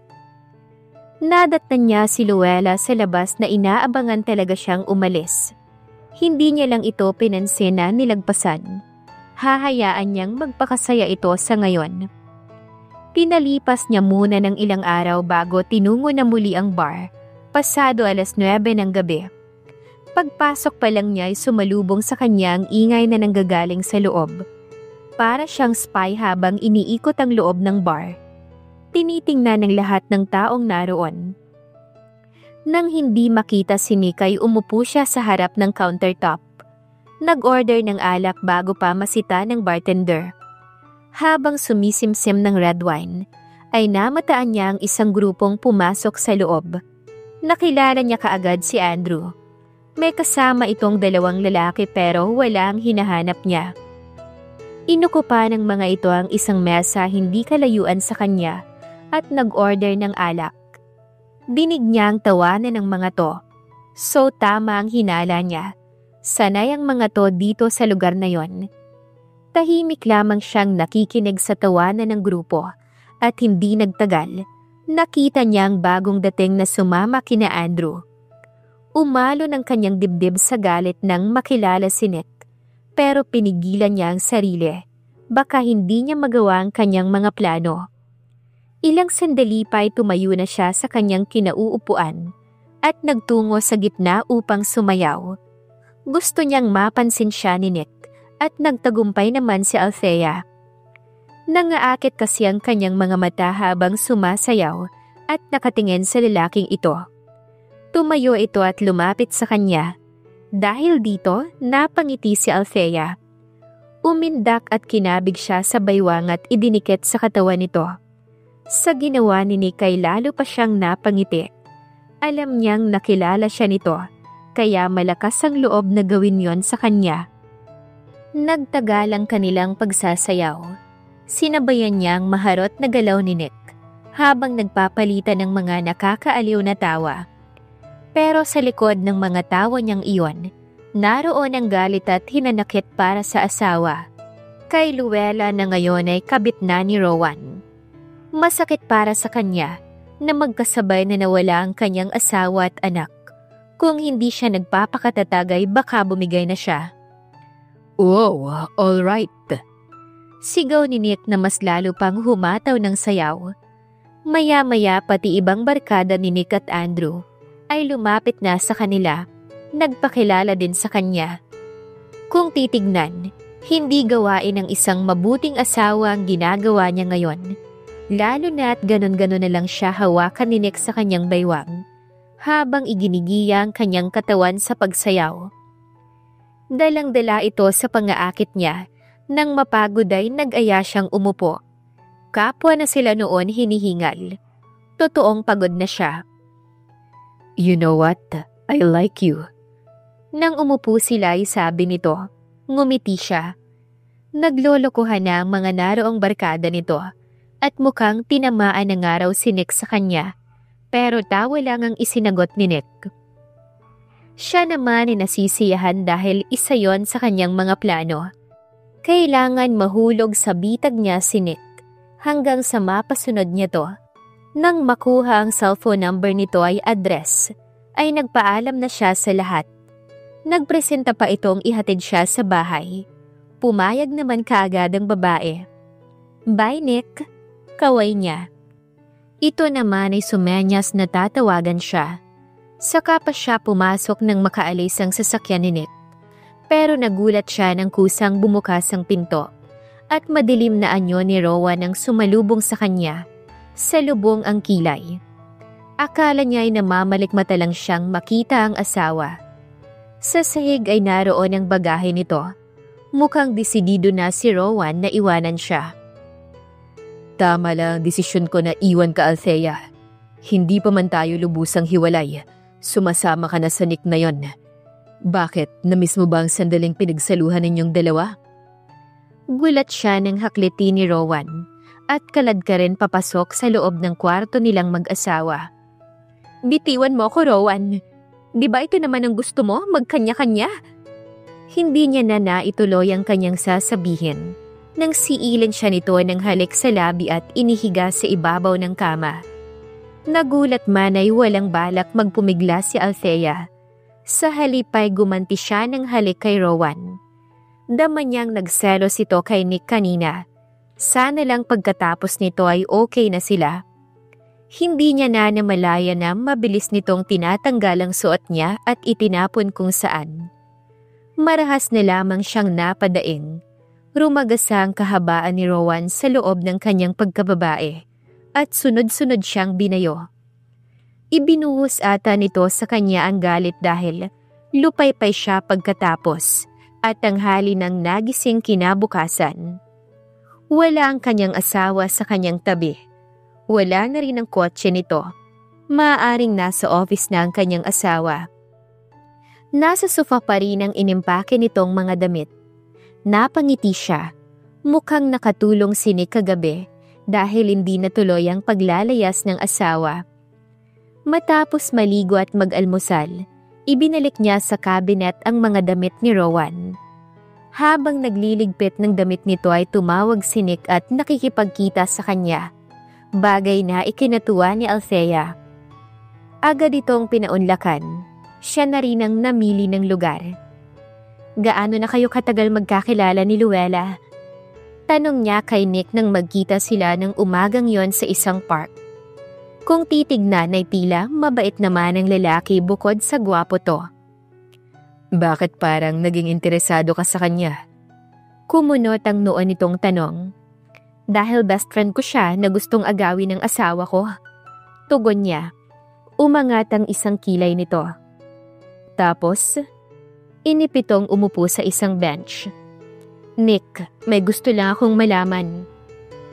Nadatnan niya si Luella sa labas na inaabangan talaga siyang umalis. Hindi niya lang ito pinansin na nilagpasan. Hahayaan niyang magpakasaya ito sa ngayon. Pinalipas niya muna ng ilang araw bago tinungo na muli ang bar Pasado 9:00 ng gabi. Pagpasok pa lang niya ay sumalubong sa kanya ang ingay na nanggagaling sa loob. Para siyang spy habang iniikot ang loob ng bar. Tinitingnan ng lahat ng taong naroon. Nang hindi makita si Nick ay umupo siya sa harap ng countertop. Nag-order ng alak bago pa masita ng bartender. Habang sumisimsim ng red wine, ay namataan niya ang isang grupong pumasok sa loob. Nakilala niya kaagad si Andrew. May kasama itong dalawang lalaki pero wala ang hinahanap niya. Inukupa ng mga ito ang isang mesa hindi kalayuan sa kanya at nag-order ng alak. Dinig niya ang tawanan ng mga to. So tama ang hinala niya. Sanay ang mga to dito sa lugar na yon. Tahimik lamang siyang nakikinig sa tawanan ng grupo at hindi nagtagal, nakita niya ang bagong dating na sumama kina Andrew. Umalo ng kanyang dibdib sa galit nang makilala si Nick, pero pinigilan niya ang sarili. Baka hindi niya magawa ang kanyang mga plano. Ilang sandali pa ay tumayo na siya sa kanyang kinauupuan at nagtungo sa gitna upang sumayaw. Gusto niyang mapansin siya ni Nick at nagtagumpay naman si Althea. Nangaakit kasi ang kanyang mga mata habang sumasayaw at nakatingin sa lalaking ito. Tumayo ito at lumapit sa kanya. Dahil dito, napangiti si Althea. Umindak at kinabig siya sa baywang at idinikit sa katawan nito. Sa ginawa ni Nick ay lalo pa siyang napangiti. Alam niyang nakilala siya nito. Kaya malakas ang loob na gawin yon sa kanya. Nagtagal ang kanilang pagsasayaw. Sinabayan niya ang maharot na galaw ni Nick habang nagpapalitan ng mga nakakaaliw na tawa. Pero sa likod ng mga tawa niyang iyon, naroon ang galit at hinanakit para sa asawa. Kay Luella na ngayon ay kabit na ni Rowan. Masakit para sa kanya na magkasabay na nawala ang kanyang asawa at anak. Kung hindi siya nagpapakatatag ay baka bumigay na siya. Oh, all right. Sigaw ni Nick na mas lalo pang humataw ng sayaw. Maya-maya pati ibang barkada ni Nick at Andrew ay lumapit na sa kanila, nagpakilala din sa kanya. Kung titignan, hindi gawain ng isang mabuting asawa ang ginagawa niya ngayon. Lalo na at ganon-ganon na lang siya hawakan ni Nick sa kanyang baywang. Habang iginigiya ang kanyang katawan sa pagsayaw. Dalang-dala ito sa pangaakit niya, nang mapagod ay nag-aya siyang umupo. Kapwa na sila noon hinihingal. Totoong pagod na siya. You know what? I like you. Nang umupo sila ay sabi nito, ngumiti siya. Naglolokohan na ang mga naroong barkada nito at mukhang tinamaan ng araw si Nick sa kanya. Pero tawa lang ang isinagot ni Nick. Siya naman ay nasisiyahan dahil isa yon sa kanyang mga plano. Kailangan mahulog sa bitag niya si Nick hanggang sa mapasunod niya to. Nang makuha ang cellphone number nito ay address, ay nagpaalam na siya sa lahat. Nagpresenta pa itong ihatid siya sa bahay. Pumayag naman kaagad ang babae. Bye Nick, kaway niya. Ito naman ay sumenyas na tatawagan siya. Saka pa siya pumasok nang makaalis ang sasakyan ni Nick. Pero nagulat siya nang kusang bumukas ang pinto at madilim na anyo ni Rowan ang sumalubong sa kanya. Sa lubong ang kilay. Akala niya ay namamalikmata lang siyang makita ang asawa. Sa sahig ay naroon ang bagahe nito. Mukhang desidido na si Rowan na iwanan siya. Tama lang desisyon ko na iwan ka, Althea. Hindi pa man tayo lubusang hiwalay. Sumasama ka na sa Nick na yon. Bakit? Namiss mo ba ang sandaling pinagsaluhan ninyong dalawa? Gulat siya ng hakliti ni Rowan at kalad ka rin papasok sa loob ng kwarto nilang mag-asawa. Bitiwan mo ako, Rowan. Di ba ito naman ang gusto mo? Magkanya-kanya? Hindi niya na naituloy ang kanyang sasabihin. Nang siilin siya nito ng halik sa labi at inihiga sa ibabaw ng kama. Nagulat man ay walang balak magpumigla si Althea. Sa halip ay gumanti siya ng halik kay Rowan. Dama niyang nagselos ito kay Nick kanina. Sana lang pagkatapos nito ay okay na sila. Hindi niya na namalaya na mabilis nitong tinatanggal ang suot niya at itinapon kung saan. Marahas na lamang siyang napadaing. Rumagasa ang kahabaan ni Rowan sa loob ng kanyang pagkababae at sunod-sunod siyang binayo. Ibinuhos ata nito sa kanya ang galit dahil lupaypay siya pagkatapos at tanghali ng nagising kinabukasan. Wala ang kanyang asawa sa kanyang tabi. Wala na rin ang kotse nito. Maaaring nasa office na ang kanyang asawa. Nasa sofa pa rin ang inimpake nitong mga damit. Napangiti siya. Mukhang nakatulong si Nick kagabi dahil hindi natuloy ang paglalayas ng asawa. Matapos maligo at mag-almusal, ibinalik niya sa cabinet ang mga damit ni Rowan. Habang nagliligpit ng damit nito ay tumawag si Nick at nakikipagkita sa kanya. Bagay na ikinatuwa ni Althea. Agad itong pinaunlakan. Siya na rin ang namili ng lugar. Gaano na kayo katagal magkakilala ni Luella? Tanong niya kay Nick nang magkita sila ng umagang yon sa isang park. Kung titignan ay tila mabait naman ang lalaki bukod sa gwapo to. Bakit parang naging interesado ka sa kanya? Kumunot ang noo nitong tanong. Dahil best friend ko siya na gustong agawin ng asawa ko. Tugon niya. Umangat ang isang kilay nito. Tapos, inipitong umupo sa isang bench. Nick, may gusto lang akong malaman.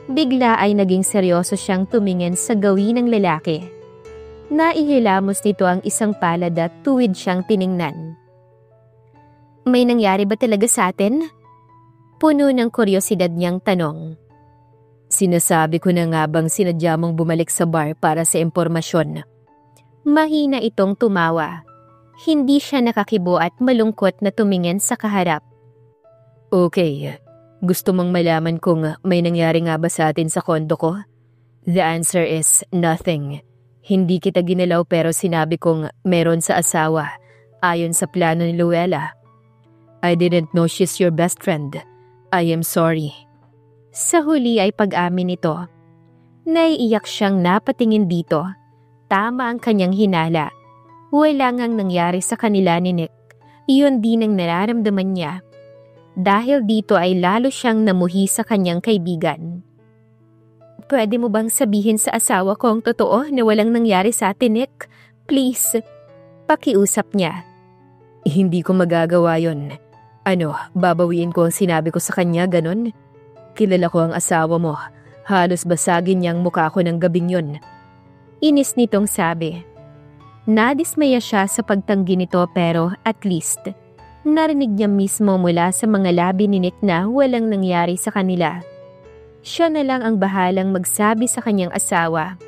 Bigla ay naging seryoso siyang tumingin sa gawin ng lalaki. Naihilamos nito ang isang palad at tuwid siyang tiningnan. May nangyari ba talaga sa atin? Puno ng kuryosidad niyang tanong. Sinasabi ko na nga bang sinadya mong bumalik sa bar para sa impormasyon? Mahina itong tumawa. Hindi siya nakakibo at malungkot na tumingin sa kaharap. Okay. Gusto mong malaman kung may nangyari nga ba sa atin sa kondo ko? The answer is nothing. Hindi kita ginalaw pero sinabi kong meron sa asawa, ayon sa plano ni Luella. I didn't know she's your best friend. I am sorry. Sa huli ay pag-amin nito. Naiiyak siyang napatingin dito. Tama ang kanyang hinala. Wala ngang nangyari sa kanila ni Nick. Iyon din ang nararamdaman niya. Dahil dito ay lalo siyang namuhi sa kanyang kaibigan. Pwede mo bang sabihin sa asawa ko ang totoo na walang nangyari sa atin, Nick? Please. Pakiusap niya. Hindi ko magagawa yon. Ano, babawiin ko ang sinabi ko sa kanya, ganon? Kilala ko ang asawa mo. Halos basagin niyang mukha ko ng gabing yon. Inis nitong sabi. Nadismaya siya sa pagtanggi nito pero at least narinig niya mismo mula sa mga labi ni Nick na walang nangyari sa kanila. Siya na lang ang bahalang magsabi sa kanyang asawa.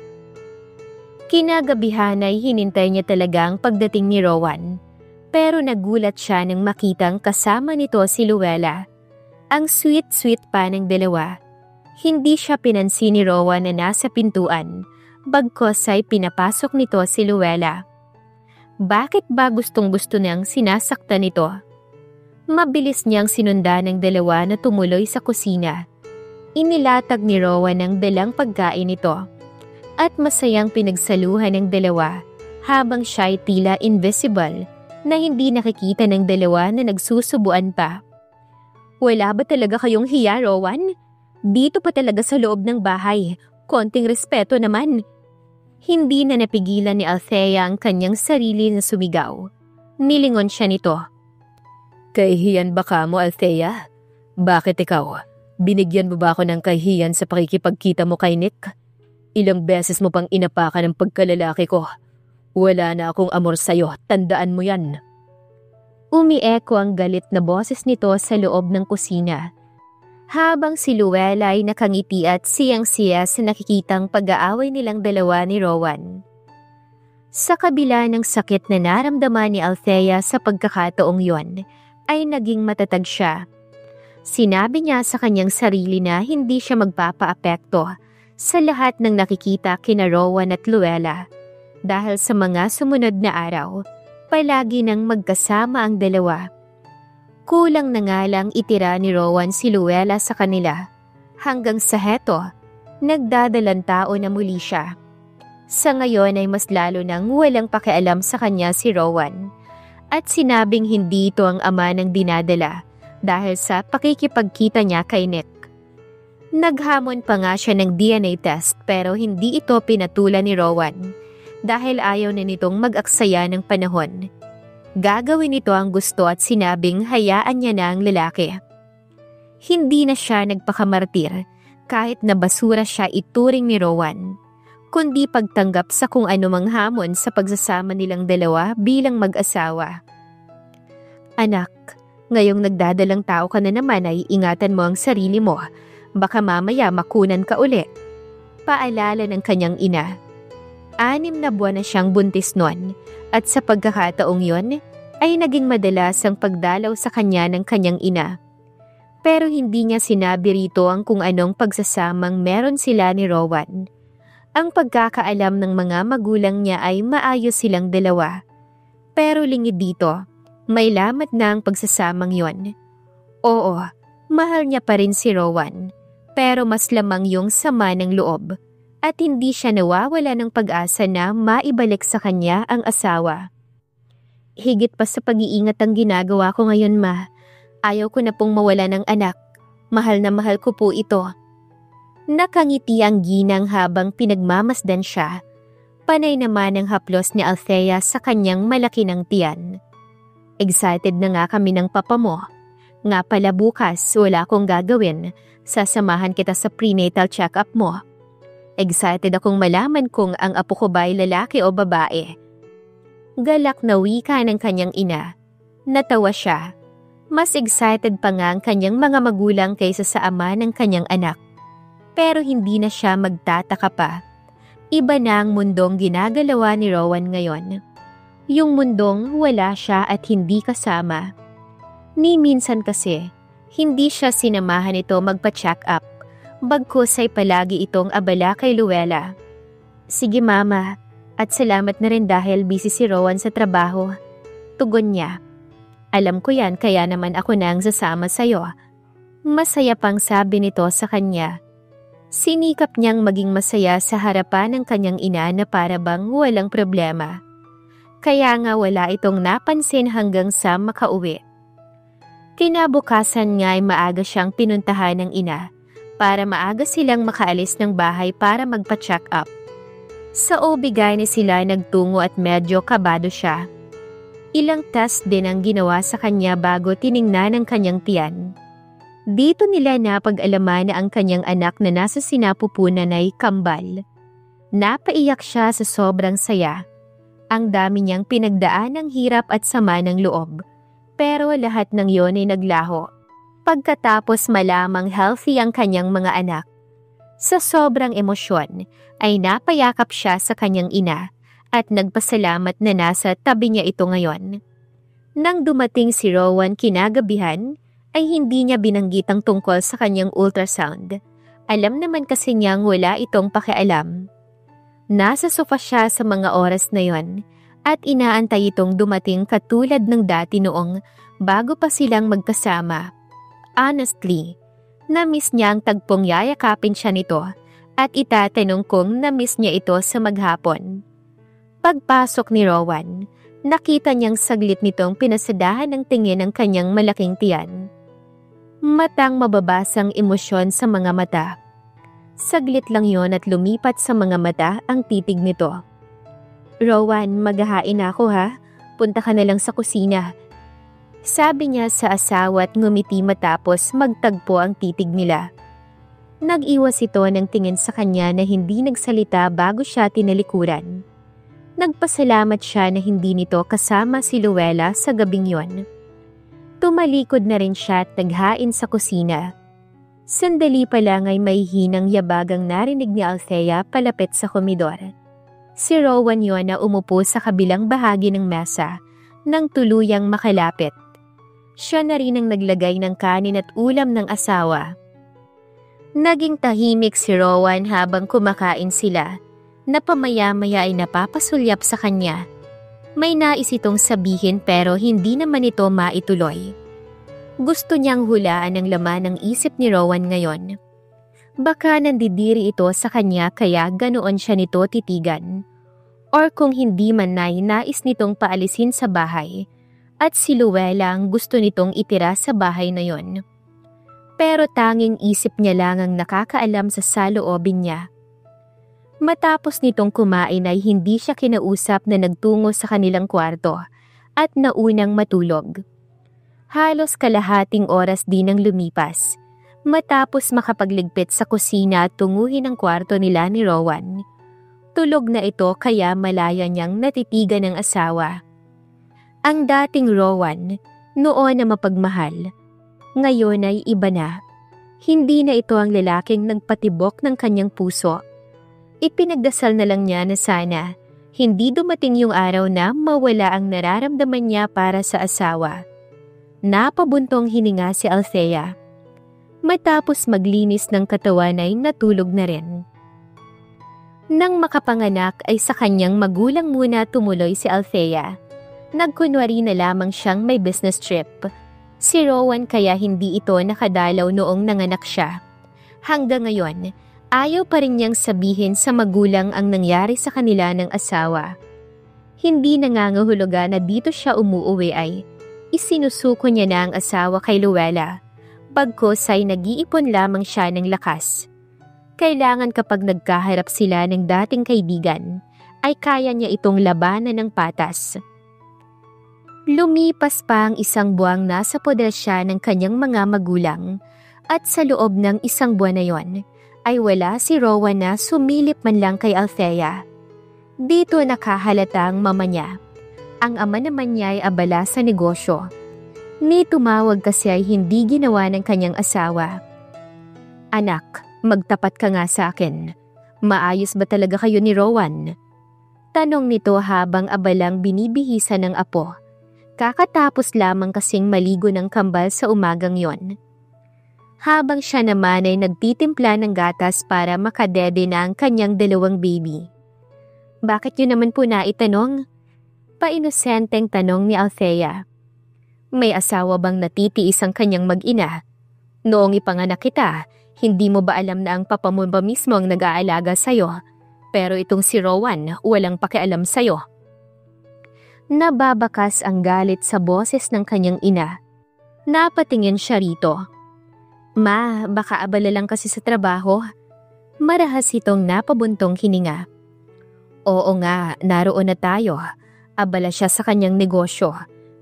Kinagabihan ay hinintay niya talaga ang pagdating ni Rowan. Pero nagulat siya nang makitang kasama nito si Luella. Ang sweet-sweet pa ng dalawa. Hindi siya pinansin ni Rowan na nasa pintuan. Bagkos ay pinapasok nito si Luella. Bakit ba gustong-gusto niyang sinasaktan nito? Mabilis niyang sinundan ng dalawa na tumuloy sa kusina. Inilatag ni Rowan ang dalang pagkain nito. At masayang pinagsaluhan ng dalawa habang siya ay tila invisible na hindi nakikita ng dalawa na nagsusubuan pa. Wala ba talaga kayong hiya, Rowan? Dito pa talaga sa loob ng bahay. Konting respeto naman. Hindi na napigilan ni Althea ang kanyang sarili na sumigaw. Nilingon siya nito. Kahihiyan ba ka mo, Althea? Bakit ikaw? Binigyan mo ba ako ng kahihiyan sa pakikipagkita mo kay Nick? Ilang beses mo pang inapakan ang pagkalalaki ko. Wala na akong amor sa'yo, tandaan mo yan. Umieko ang galit na boses nito sa loob ng kusina. Habang si Luella ay nakangiti at siyang-siya sa nakikitang pag-aaway nilang dalawa ni Rowan. Sa kabila ng sakit na naramdaman ni Althea sa pagkakataong yon, ay naging matatag siya. Sinabi niya sa kanyang sarili na hindi siya magpapaapekto sa lahat ng nakikita kina Rowan at Luella. Dahil sa mga sumunod na araw, palagi nang magkasama ang dalawa. Kulang na nga lang itira ni Rowan si Luella sa kanila. Hanggang sa heto, nagdadalang tao na muli siya. Sa ngayon ay mas lalo nang walang pakialam sa kanya si Rowan at sinabing hindi ito ang ama ng dinadala dahil sa pakikipagkita niya kay Nick. Naghamon pa nga siya ng DNA test pero hindi ito pinatulan ni Rowan dahil ayaw na nitong mag-aksaya ng panahon. Gagawin nito ang gusto at sinabing hayaan niya na ang lalaki. Hindi na siya nagpakamartir kahit na basura siya ituring ni Rowan, kundi pagtanggap sa kung anumang hamon sa pagsasama nilang dalawa bilang mag-asawa. Anak, ngayong nagdadalang tao ka na naman ay ingatan mo ang sarili mo. Baka mamaya makunan ka uli. Paalala ng kanyang ina. 6 na buwan na siyang buntis noon at sa pagkakataong yon ay naging madalas ang pagdalaw sa kanya ng kanyang ina. Pero hindi niya sinabi rito ang kung anong pagsasamang meron sila ni Rowan. Ang pagkakaalam ng mga magulang niya ay maayos silang dalawa. Pero lingid dito, may lamat na ang pagsasamang yon. Oo, mahal niya pa rin si Rowan, pero mas lamang yung sama ng loob at hindi siya nawawala ng pag-asa na maibalik sa kanya ang asawa. Higit pa sa pag-iingat ang ginagawa ko ngayon, ma. Ayaw ko na pong mawala ng anak. Mahal na mahal ko po ito. Nakangiti ang ginang habang pinagmamasdan siya. Panay naman ang haplos ni Althea sa kanyang malaki ng tiyan. Excited na nga kami ng papa mo. Nga pala bukas wala akong gagawin. Sasamahan kita sa prenatal check-up mo. Excited akong malaman kung ang apo ko ba'y lalaki o babae. Galak na wika ng kanyang ina. Natawa siya. Mas excited pa nga ang kanyang mga magulang kaysa sa ama ng kanyang anak. Pero hindi na siya magtataka pa. Iba na ang mundong ginagalawa ni Rowan ngayon. Yung mundong wala siya at hindi kasama. Ni minsan kasi, hindi siya sinamahan ito magpa-check up. Bagkus ay palagi itong abala kay Luella. Sige mama, at salamat na rin dahil busy si Rowan sa trabaho. Tugon niya. Alam ko yan kaya naman ako nang sasama sa'yo. Masaya pang sabi nito sa kanya. Sinikap niyang maging masaya sa harapan ng kanyang ina na para bang walang problema. Kaya nga wala itong napansin hanggang sa makauwi. Kinabukasan nga ay maaga siyang pinuntahan ng ina para maaga silang makaalis ng bahay para magpa-check up. Sa OB-GYN sila nagtungo at medyo kabado siya. Ilang test din ang ginawa sa kanya bago tiningnan ang kanyang tiyan. Dito nila napag-alaman na ang kanyang anak na nasa sinapupunan ay kambal. Napaiyak siya sa sobrang saya. Ang dami niyang pinagdaan ng hirap at sama ng loob. Pero lahat ng yon ay naglaho. Pagkatapos malamang healthy ang kanyang mga anak. Sa sobrang emosyon ay napayakap siya sa kanyang ina at nagpasalamat na nasa tabi niya ito ngayon. Nang dumating si Rowan kinagabihan, ay hindi niya binanggit ang tungkol sa kanyang ultrasound. Alam naman kasi niyang wala itong pakialam. Nasa sofa siya sa mga oras na yon at inaantay itong dumating katulad ng dati noong bago pa silang magkasama. Honestly, na-miss niya ang tagpong yayakapin siya nito at itatanong kung na-miss niya ito sa maghapon. Pagpasok ni Rowan, nakita niyang saglit nitong pinasadahan ng tingin ng kanyang malaking tiyan. Matang mababasang emosyon sa mga mata. Saglit lang yon at lumipat sa mga mata ang titig nito. Rowan, maghahain ako ha. Punta ka na lang sa kusina. Sabi niya sa asawa at ngumiti matapos magtagpo ang titig nila. Nag-iwas ito ng tingin sa kanya na hindi nagsalita bago siya tinalikuran. Nagpasalamat siya na hindi nito kasama si Luella sa gabing yon. Tumalikod na rin siya at naghain sa kusina. Sandali pa lang ay may hinang yabagang narinig ni Althea palapit sa komedor. Si Rowan yon na umupo sa kabilang bahagi ng mesa nang tuluyang makalapit. Siya na rin ang naglagay ng kanin at ulam ng asawa. Naging tahimik si Rowan habang kumakain sila, na pamaya-maya ay napapasulyap sa kanya. May nais itong sabihin pero hindi naman ito maituloy. Gusto niyang hulaan ang laman ng isip ni Rowan ngayon. Baka nandidiri ito sa kanya kaya ganoon siya nito titigan. Or kung hindi man ay nais nitong paalisin sa bahay at si Luella ang gusto nitong itira sa bahay na yon. Pero tanging isip niya lang ang nakakaalam sa saloobin niya. Matapos nitong kumain ay hindi siya kinausap na nagtungo sa kanilang kwarto at naunang matulog. Halos kalahating oras din ang lumipas matapos makapagligpit sa kusina at tunguhin ang kwarto nila ni Rowan. Tulog na ito kaya malaya niyang natitigan ng asawa. Ang dating Rowan, noon na mapagmahal, ngayon ay iba na. Hindi na ito ang lalaking nagpatibok ng kanyang puso. Ipinagdasal na lang niya na sana hindi dumating yung araw na mawala ang nararamdaman niya para sa asawa. Napabuntong hininga si Althea. Matapos maglinis ng katawan ay natulog na rin. Nang makapanganak ay sa kanyang magulang muna tumuloy si Althea. Nagkunwari na lamang siyang may business trip. Si Rowan kaya hindi ito nakadalaw noong nanganak siya. Hanggang ngayon, ayaw pa rin niyang sabihin sa magulang ang nangyari sa kanila ng asawa. Hindi nangangahulugan na dito siya umuuwi ay isinusuko niya na ang asawa kay Luella. Bagkus ay nag-iipon lamang siya ng lakas. Kailangan kapag nagkaharap sila ng dating kaibigan, ay kaya niya itong labanan ng patas. Lumipas pa ang isang buwang nasa poder siya ng kanyang mga magulang at sa loob ng isang buwan na yon ay wala si Rowan na sumilip man lang kay Althea. Dito nakahalata ang mama niya. Ang ama naman niya ay abala sa negosyo. Ni tumawag kasi ay hindi ginawa ng kanyang asawa. Anak, magtapat ka nga sa akin. Maayos ba talaga kayo ni Rowan? Tanong nito habang abalang binibihisa ng apo. Kakatapos lamang kasing maligo ng kambal sa umagang yon. Habang siya naman ay nagtitimpla ng gatas para makadede na ang kanyang dalawang baby. Bakit yun naman po naitanong? Painosenteng tanong ni Althea. May asawa bang natitiis ang kanyang mag-ina? Noong ipanganak kita, hindi mo ba alam na ang papa mo ba mismo ang nag-aalaga sa'yo? Pero itong si Rowan, walang pakialam sa'yo. Nababakas ang galit sa boses ng kanyang ina. Napatingin siya rito. Ma, baka abala lang kasi sa trabaho. Marahas itong napabuntong hininga. Oo nga, naroon na tayo. Abala siya sa kanyang negosyo.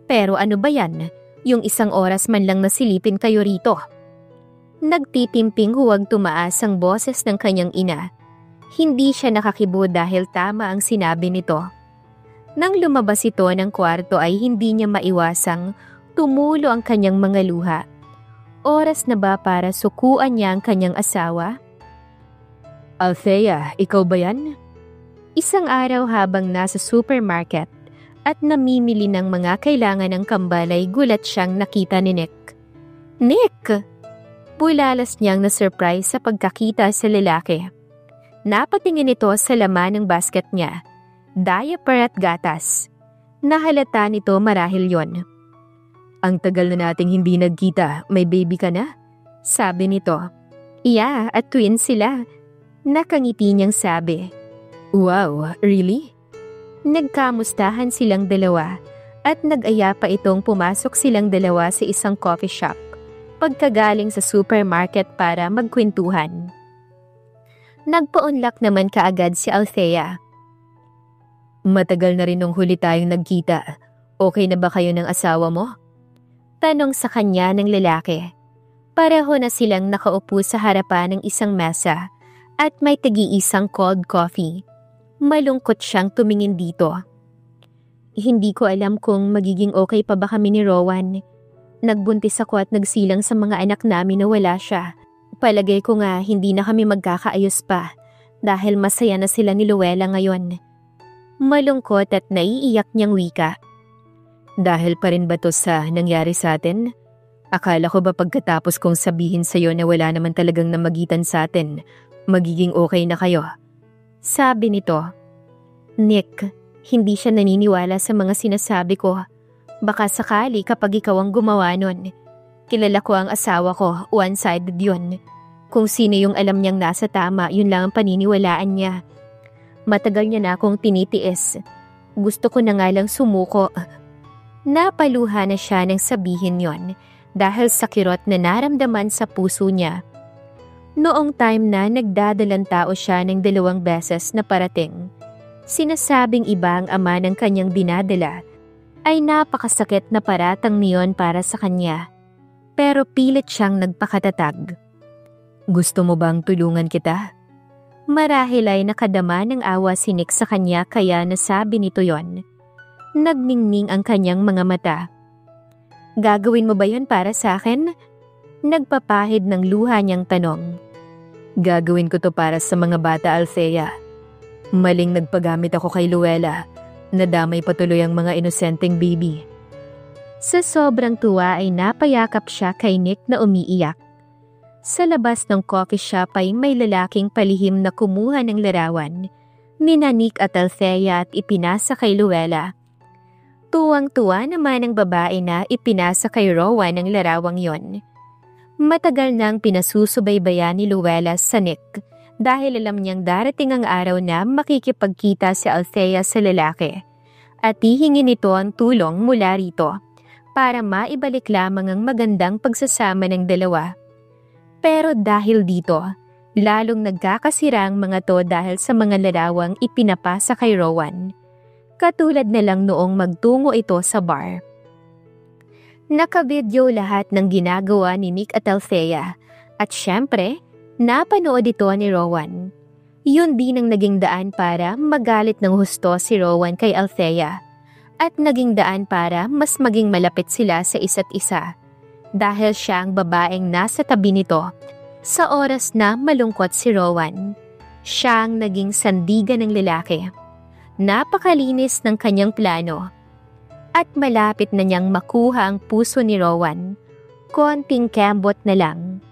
Pero ano ba yan? Yung isang oras man lang nasilipin kayo rito. Nagtitimping huwag tumaas ang boses ng kanyang ina. Hindi siya nakakibo dahil tama ang sinabi nito. Nang lumabas ito ng kwarto ay hindi niya maiwasang tumulo ang kanyang mga luha. Oras na ba para sukuan niya ang kanyang asawa? Althea, ikaw ba yan? Isang araw habang nasa supermarket at namimili ng mga kailangan ng kambal ay gulat siyang nakita ni Nick. Nick! Bulalas niyang na-surprise sa pagkakita sa lalaki. Napatingin ito sa laman ng basket niya. Diaper at gatas. Nahalata nito marahil yon. Ang tagal na nating hindi nagkita, may baby ka na? Sabi nito. Yeah, at twins sila. Nakangiti niyang sabi. Wow, really? Nagkamustahan silang dalawa at nag-aya pa itong pumasok silang dalawa sa isang coffee shop pagkagaling sa supermarket para magkwentuhan. Nagpa-unlock naman kaagad si Althea. Matagal na rin nung huli tayong nagkita. Okay na ba kayo ng asawa mo? Tanong sa kanya ng lalaki. Pareho na silang nakaupo sa harapan ng isang mesa at may tagi-isang cold coffee. Malungkot siyang tumingin dito. Hindi ko alam kung magiging okay pa ba kami ni Rowan. Nagbuntis ako at nagsilang sa mga anak namin na wala siya. Palagay ko nga hindi na kami magkakaayos pa dahil masaya na sila ni Luella ngayon. Malungkot at naiiyak niyang wika. Dahil pa rin ba to sa nangyari sa atin? Akala ko ba pagkatapos kong sabihin sa'yo na wala naman talagang namagitan sa atin, magiging okay na kayo? Sabi nito. Nick, hindi siya naniniwala sa mga sinasabi ko. Baka sakali kapag ikaw ang gumawa nun. Kilala ko ang asawa ko, one-sided yun. Kung sino yung alam niyang nasa tama, yun lang ang paniniwalaan niya. Matagal niya na akong tinitiis. Gusto ko na nga lang sumuko. Napaluha na siya nang sabihin yon dahil sa kirot na naramdaman sa puso niya. Noong time na nagdadalang tao siya ng 2 beses na parating, sinasabing iba ang ama ng kanyang dinadala, ay napakasakit na paratang niyon para sa kanya. Pero pilit siyang nagpakatatag. Gusto mo bang tulungan kita? Marahil ay nakadama ng awa si Nick sa kanya kaya nasabi nito yon. Nagningning ang kanyang mga mata. Gagawin mo ba yon para sa akin? Nagpapahid ng luha niyang tanong. Gagawin ko to para sa mga bata, Althea. Maling nagpagamit ako kay Luella. Nadamay patuloy ang mga inosenteng baby. Sa sobrang tuwa ay napayakap siya kay Nick na umiiyak. Sa labas ng coffee shop ay may lalaking palihim na kumuha ng larawan ni Nick at Althea at ipinasa kay Luella. Tuwang-tuwa naman ang babae na ipinasa kay Rowan ang larawang yon. Matagal nang pinasusubaybayan ni Luella sa Nick dahil alam niyang darating ang araw na makikipagkita si Althea sa lalaki at hihingin nito ang tulong mula rito para maibalik lamang ang magandang pagsasama ng dalawa. Pero dahil dito, lalong nagkakasira ang mga to dahil sa mga larawang ipinapasa kay Rowan. Katulad na lang noong magtungo ito sa bar. Nakavideo lahat ng ginagawa ni Nick at Althea at syempre, napanood ito ni Rowan. Yun din ang naging daan para magalit ng husto si Rowan kay Althea at naging daan para mas maging malapit sila sa isa't isa dahil siya ang babaeng nasa tabi nito sa oras na malungkot si Rowan. Siya ang naging sandigan ng lalaki. Napakalinis ng kanyang plano at malapit na niyang makuha ang puso ni Rowan. Konting kembot na lang.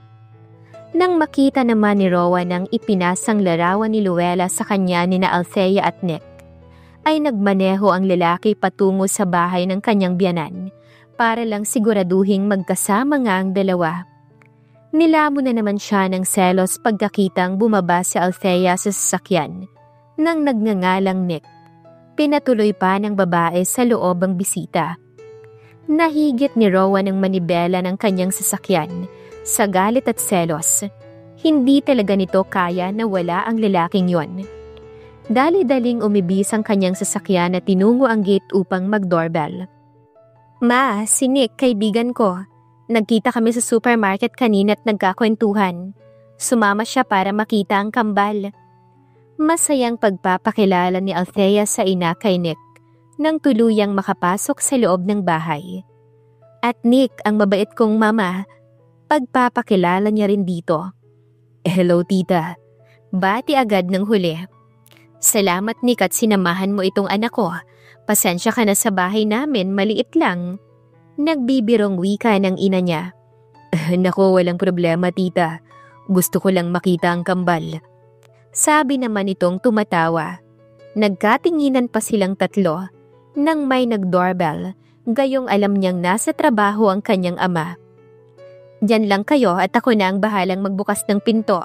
Nang makita naman ni Rowan ang ipinasang larawan ni Luella sa kanya ni na Althea at Nick, ay nagmaneho ang lalaki patungo sa bahay ng kanyang biyanan para lang siguraduhing magkasama nga ang dalawa. Nilamon na naman siya ng selos pagkakitang bumaba si Althea sa sasakyan nang nagngangalang Nick. Pinatuloy pa ng babae sa loob ang bisita. Nahigit ni Rowan ang manibela ng kanyang sasakyan sa galit at selos. Hindi talaga nito kaya na wala ang lalaking yon. Dali-daling umibis ang kanyang sasakyan at tinungo ang gate upang mag-doorbell. Ma, si Nick, kaibigan ko. Nagkita kami sa supermarket kanina at nagkakwentuhan. Sumama siya para makita ang kambal. Masayang pagpapakilala ni Althea sa ina kay Nick nang tuluyang makapasok sa loob ng bahay. At Nick, ang mabait kong mama, pagpapakilala niya rin dito. Hello tita, bati agad ng huli. Salamat Nick at sinamahan mo itong anak ko. Pasensya ka na sa bahay namin, maliit lang. Nagbibirong wika ng ina niya. Nako, walang problema tita. Gusto ko lang makita ang kambal. Sabi naman itong tumatawa. Nagkatinginan pa silang tatlo nang may nag-doorbell, gayong alam niyang nasa trabaho ang kanyang ama. Diyan lang kayo at ako na ang bahalang magbukas ng pinto.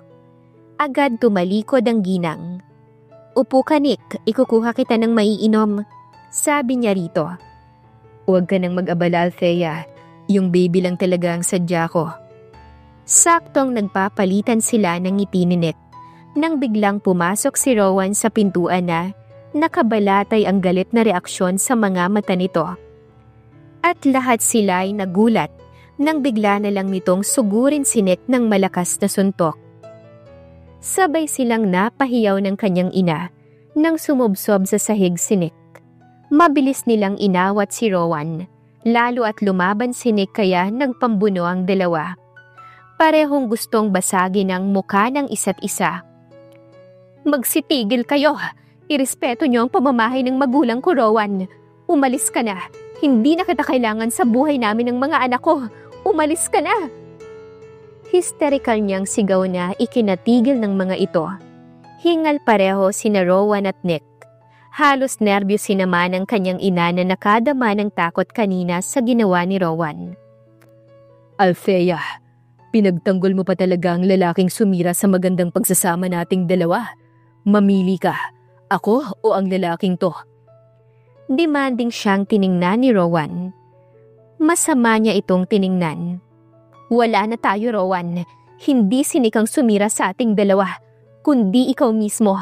Agad tumalikod ang ginang. Upo ka Nick, ikukuha kita ng maiinom. Sabi niya rito. Huwag ka nang mag-abala Althea, yung baby lang talaga ang sadya ko. Saktong nagpapalitan sila ng ngiti ni Nick. Nang biglang pumasok si Rowan sa pintuan na nakabalatay ang galit na reaksyon sa mga mata nito. At lahat sila ay nagulat nang bigla na lang nitong sugurin si Nick ng malakas na suntok. Sabay silang napahiyaw ng kanyang ina nang sumubsob sa sahig si Nick. Mabilis nilang inawat si Rowan, lalo at lumaban si Nick kaya nagpambuno ang dalawa. Parehong gustong basagin ang mukha ng isa't isa. Magsitigil kayo. Irespeto niyo ang pamamahay ng magulang ko, Rowan. Umalis ka na. Hindi na kita kailangan sa buhay namin ng mga anak ko. Umalis ka na. Hysterical niyang sigaw na ikinatigil ng mga ito. Hingal pareho sina Rowan at Nick. Halos nervyos naman ang kanyang ina na nakadama ng takot kanina sa ginawa ni Rowan. Althea, Pinagtanggol mo pa talaga ang lalaking sumira sa magandang pagsasama nating dalawa. Mamili ka, ako o ang lalaking to? Demanding siyang tiningnan ni Rowan. Masama niya itong tiningnan. Wala na tayo, Rowan. Hindi sinikang sumira sa ating dalawa, kundi ikaw mismo.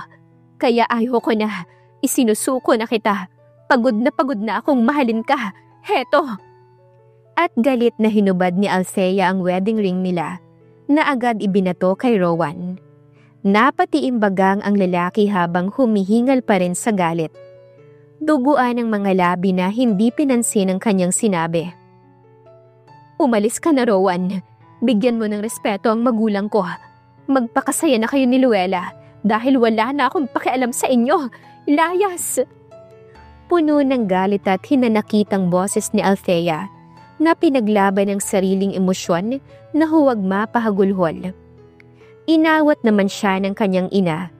Kaya ayoko na, isinusuko na kita. Pagod na akong mahalin ka. Heto! At galit na hinubad ni Althea ang wedding ring nila, na agad ibinato kay Rowan. Napatiimbagang ang lalaki habang humihingal pa rin sa galit. Duguan ang mga labi na hindi pinansin ang kanyang sinabi. Umalis ka na, Rowan. Bigyan mo ng respeto ang magulang ko. Magpakasaya na kayo ni Luella dahil wala na akong pakialam sa inyo. Layas! Puno ng galit at hinanakitang boses ni Althea na pinaglaban ng sariling emosyon na huwag mapahagulhol. Inawat naman siya ng kanyang ina.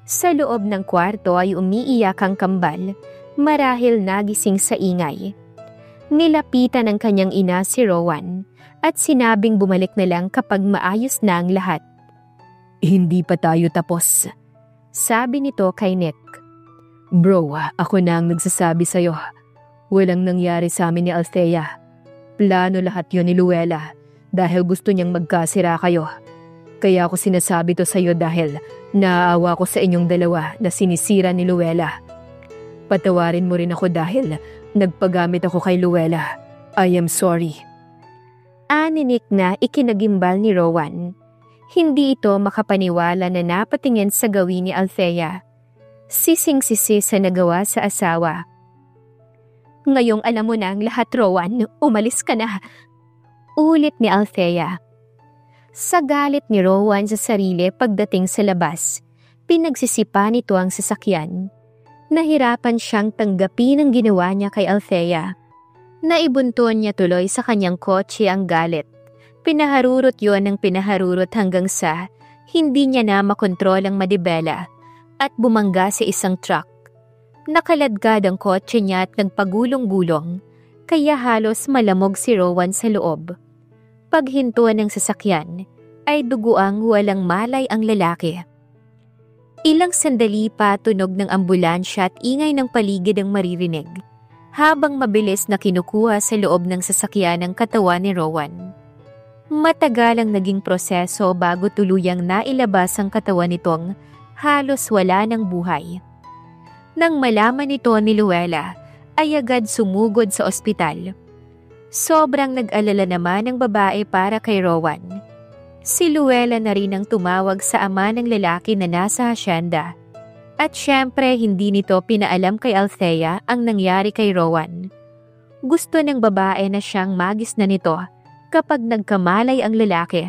Sa loob ng kwarto ay umiiyak ang kambal, marahil nagising sa ingay. Nilapitan ng kanyang ina si Rowan at sinabing bumalik na lang kapag maayos na ang lahat. Hindi pa tayo tapos, sabi nito kay Nick. Bro, ako na ang nagsasabi sa'yo. Walang nangyari sa amin ni Althea. Plano lahat yon ni Luella dahil gusto niyang magkasira kayo. Kaya ako sinasabi to sa'yo dahil naaawa ko sa inyong dalawa na sinisira ni Luella. Patawarin mo rin ako dahil nagpagamit ako kay Luella. I am sorry. Aninik na ikinagimbal ni Rowan. Hindi ito makapaniwala na napatingin sa gawin ni Althea. Sising-sisi sa nagawa sa asawa. Ngayong alam mo na ang lahat, Rowan, umalis ka na. Ulit ni Althea. Sa galit ni Rowan sa sarili pagdating sa labas, pinagsisipa nito ang sasakyan. Nahirapan siyang tanggapin ang ginawa niya kay Althea. Naibunton niya tuloy sa kanyang kotse ang galit. Pinaharurot yon ng pinaharurot hanggang sa hindi niya na makontrol ang madibela at bumangga sa isang truck. Nakaladkad ang kotse niya at nagpagulong-gulong, kaya halos malamog si Rowan sa loob. Paghinto ng sasakyan, ay duguang walang malay ang lalaki. Ilang sandali pa tunog ng ambulansya at ingay ng paligid ang maririnig, habang mabilis na kinukuha sa loob ng sasakyan ang katawan ni Rowan. Matagal ang naging proseso bago tuluyang nailabas ang katawan nitong halos wala ng buhay. Nang malaman nito ni Luella, ay agad sumugod sa ospital. Sobrang nag-alala naman ang babae para kay Rowan. Si Luella na rin ang tumawag sa ama ng lalaki na nasa hasyenda. At syempre hindi nito pinaalam kay Althea ang nangyari kay Rowan. Gusto ng babae na siyang magisna nito kapag nagkamalay ang lalaki.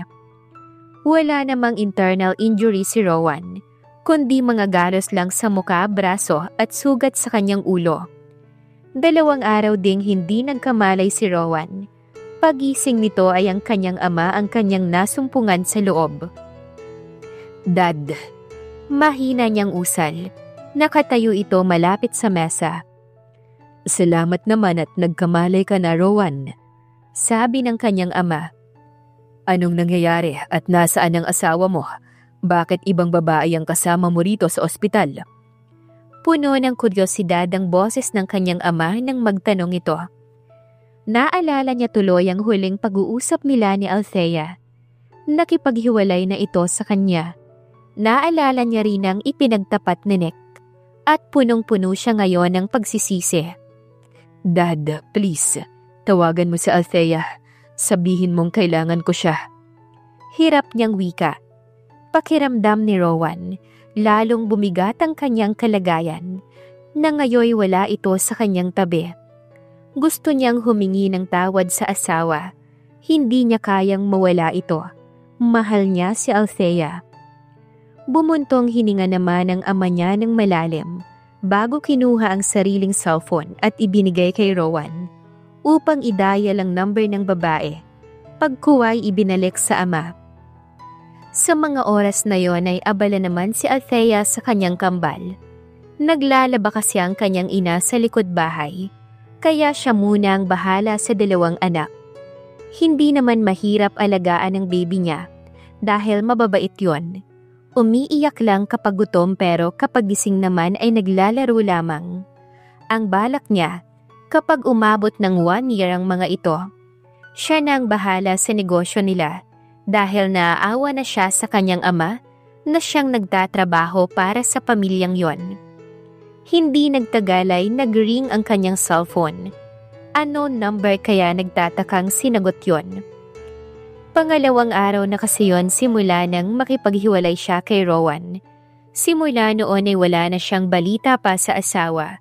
Wala namang internal injury si Rowan, kundi mga galos lang sa muka, braso at sugat sa kanyang ulo. 2 araw ding hindi nagkamalay si Rowan. Pagising nito ay ang kanyang ama ang kanyang nasumpungan sa loob. Dad, mahina niyang usal. Nakatayo ito malapit sa mesa. Salamat naman at nagkamalay ka na, Rowan, sabi ng kanyang ama. Anong nangyayari at nasaan ang asawa mo? Bakit ibang babae ang kasama mo rito sa ospital? Puno ng kuryosidad ang boses ng kanyang ama nang magtanong ito. Naalala niya tuloy ang huling pag-uusap nila ni Althea. Nakipaghiwalay na ito sa kanya. Naalala niya rin ang ipinagtapat ni Nick. At punong-puno siya ngayon ng pagsisisi. Dad, please, tawagan mo si Althea. Sabihin mong kailangan ko siya. Hirap niyang wika. Pakiramdam ni Rowan, lalong bumigat ang kanyang kalagayan, na ngayoy wala ito sa kanyang tabi. Gusto niyang humingi ng tawad sa asawa. Hindi niya kayang mawala ito. Mahal niya si Althea. Bumuntong hininga naman ang ama niya ng malalim, bago kinuha ang sariling cellphone at ibinigay kay Rowan, upang idaya ang number ng babae. Pagkuwa'y ibinalik sa ama. Sa mga oras na yon ay abala naman si Althea sa kanyang kambal. Naglalaba kasi ang kanyang ina sa likod bahay, kaya siya muna ang bahala sa 2 anak. Hindi naman mahirap alagaan ang baby niya dahil mababait yon. Umiiyak lang kapag gutom pero kapag gising naman ay naglalaro lamang. Ang balak niya, kapag umabot ng 1 year ang mga ito, siya na ang bahala sa negosyo nila dahil naaawa na siya sa kanyang ama na siyang nagtatrabaho para sa pamilyang yon. Hindi nagtagal ay nag-ring ang kanyang cellphone. Unknown number kaya nagtatakang sinagot yon. Pangalawang araw na kasi yon simula nang makipaghiwalay siya kay Rowan. Simula noon ay wala na siyang balita pa sa asawa.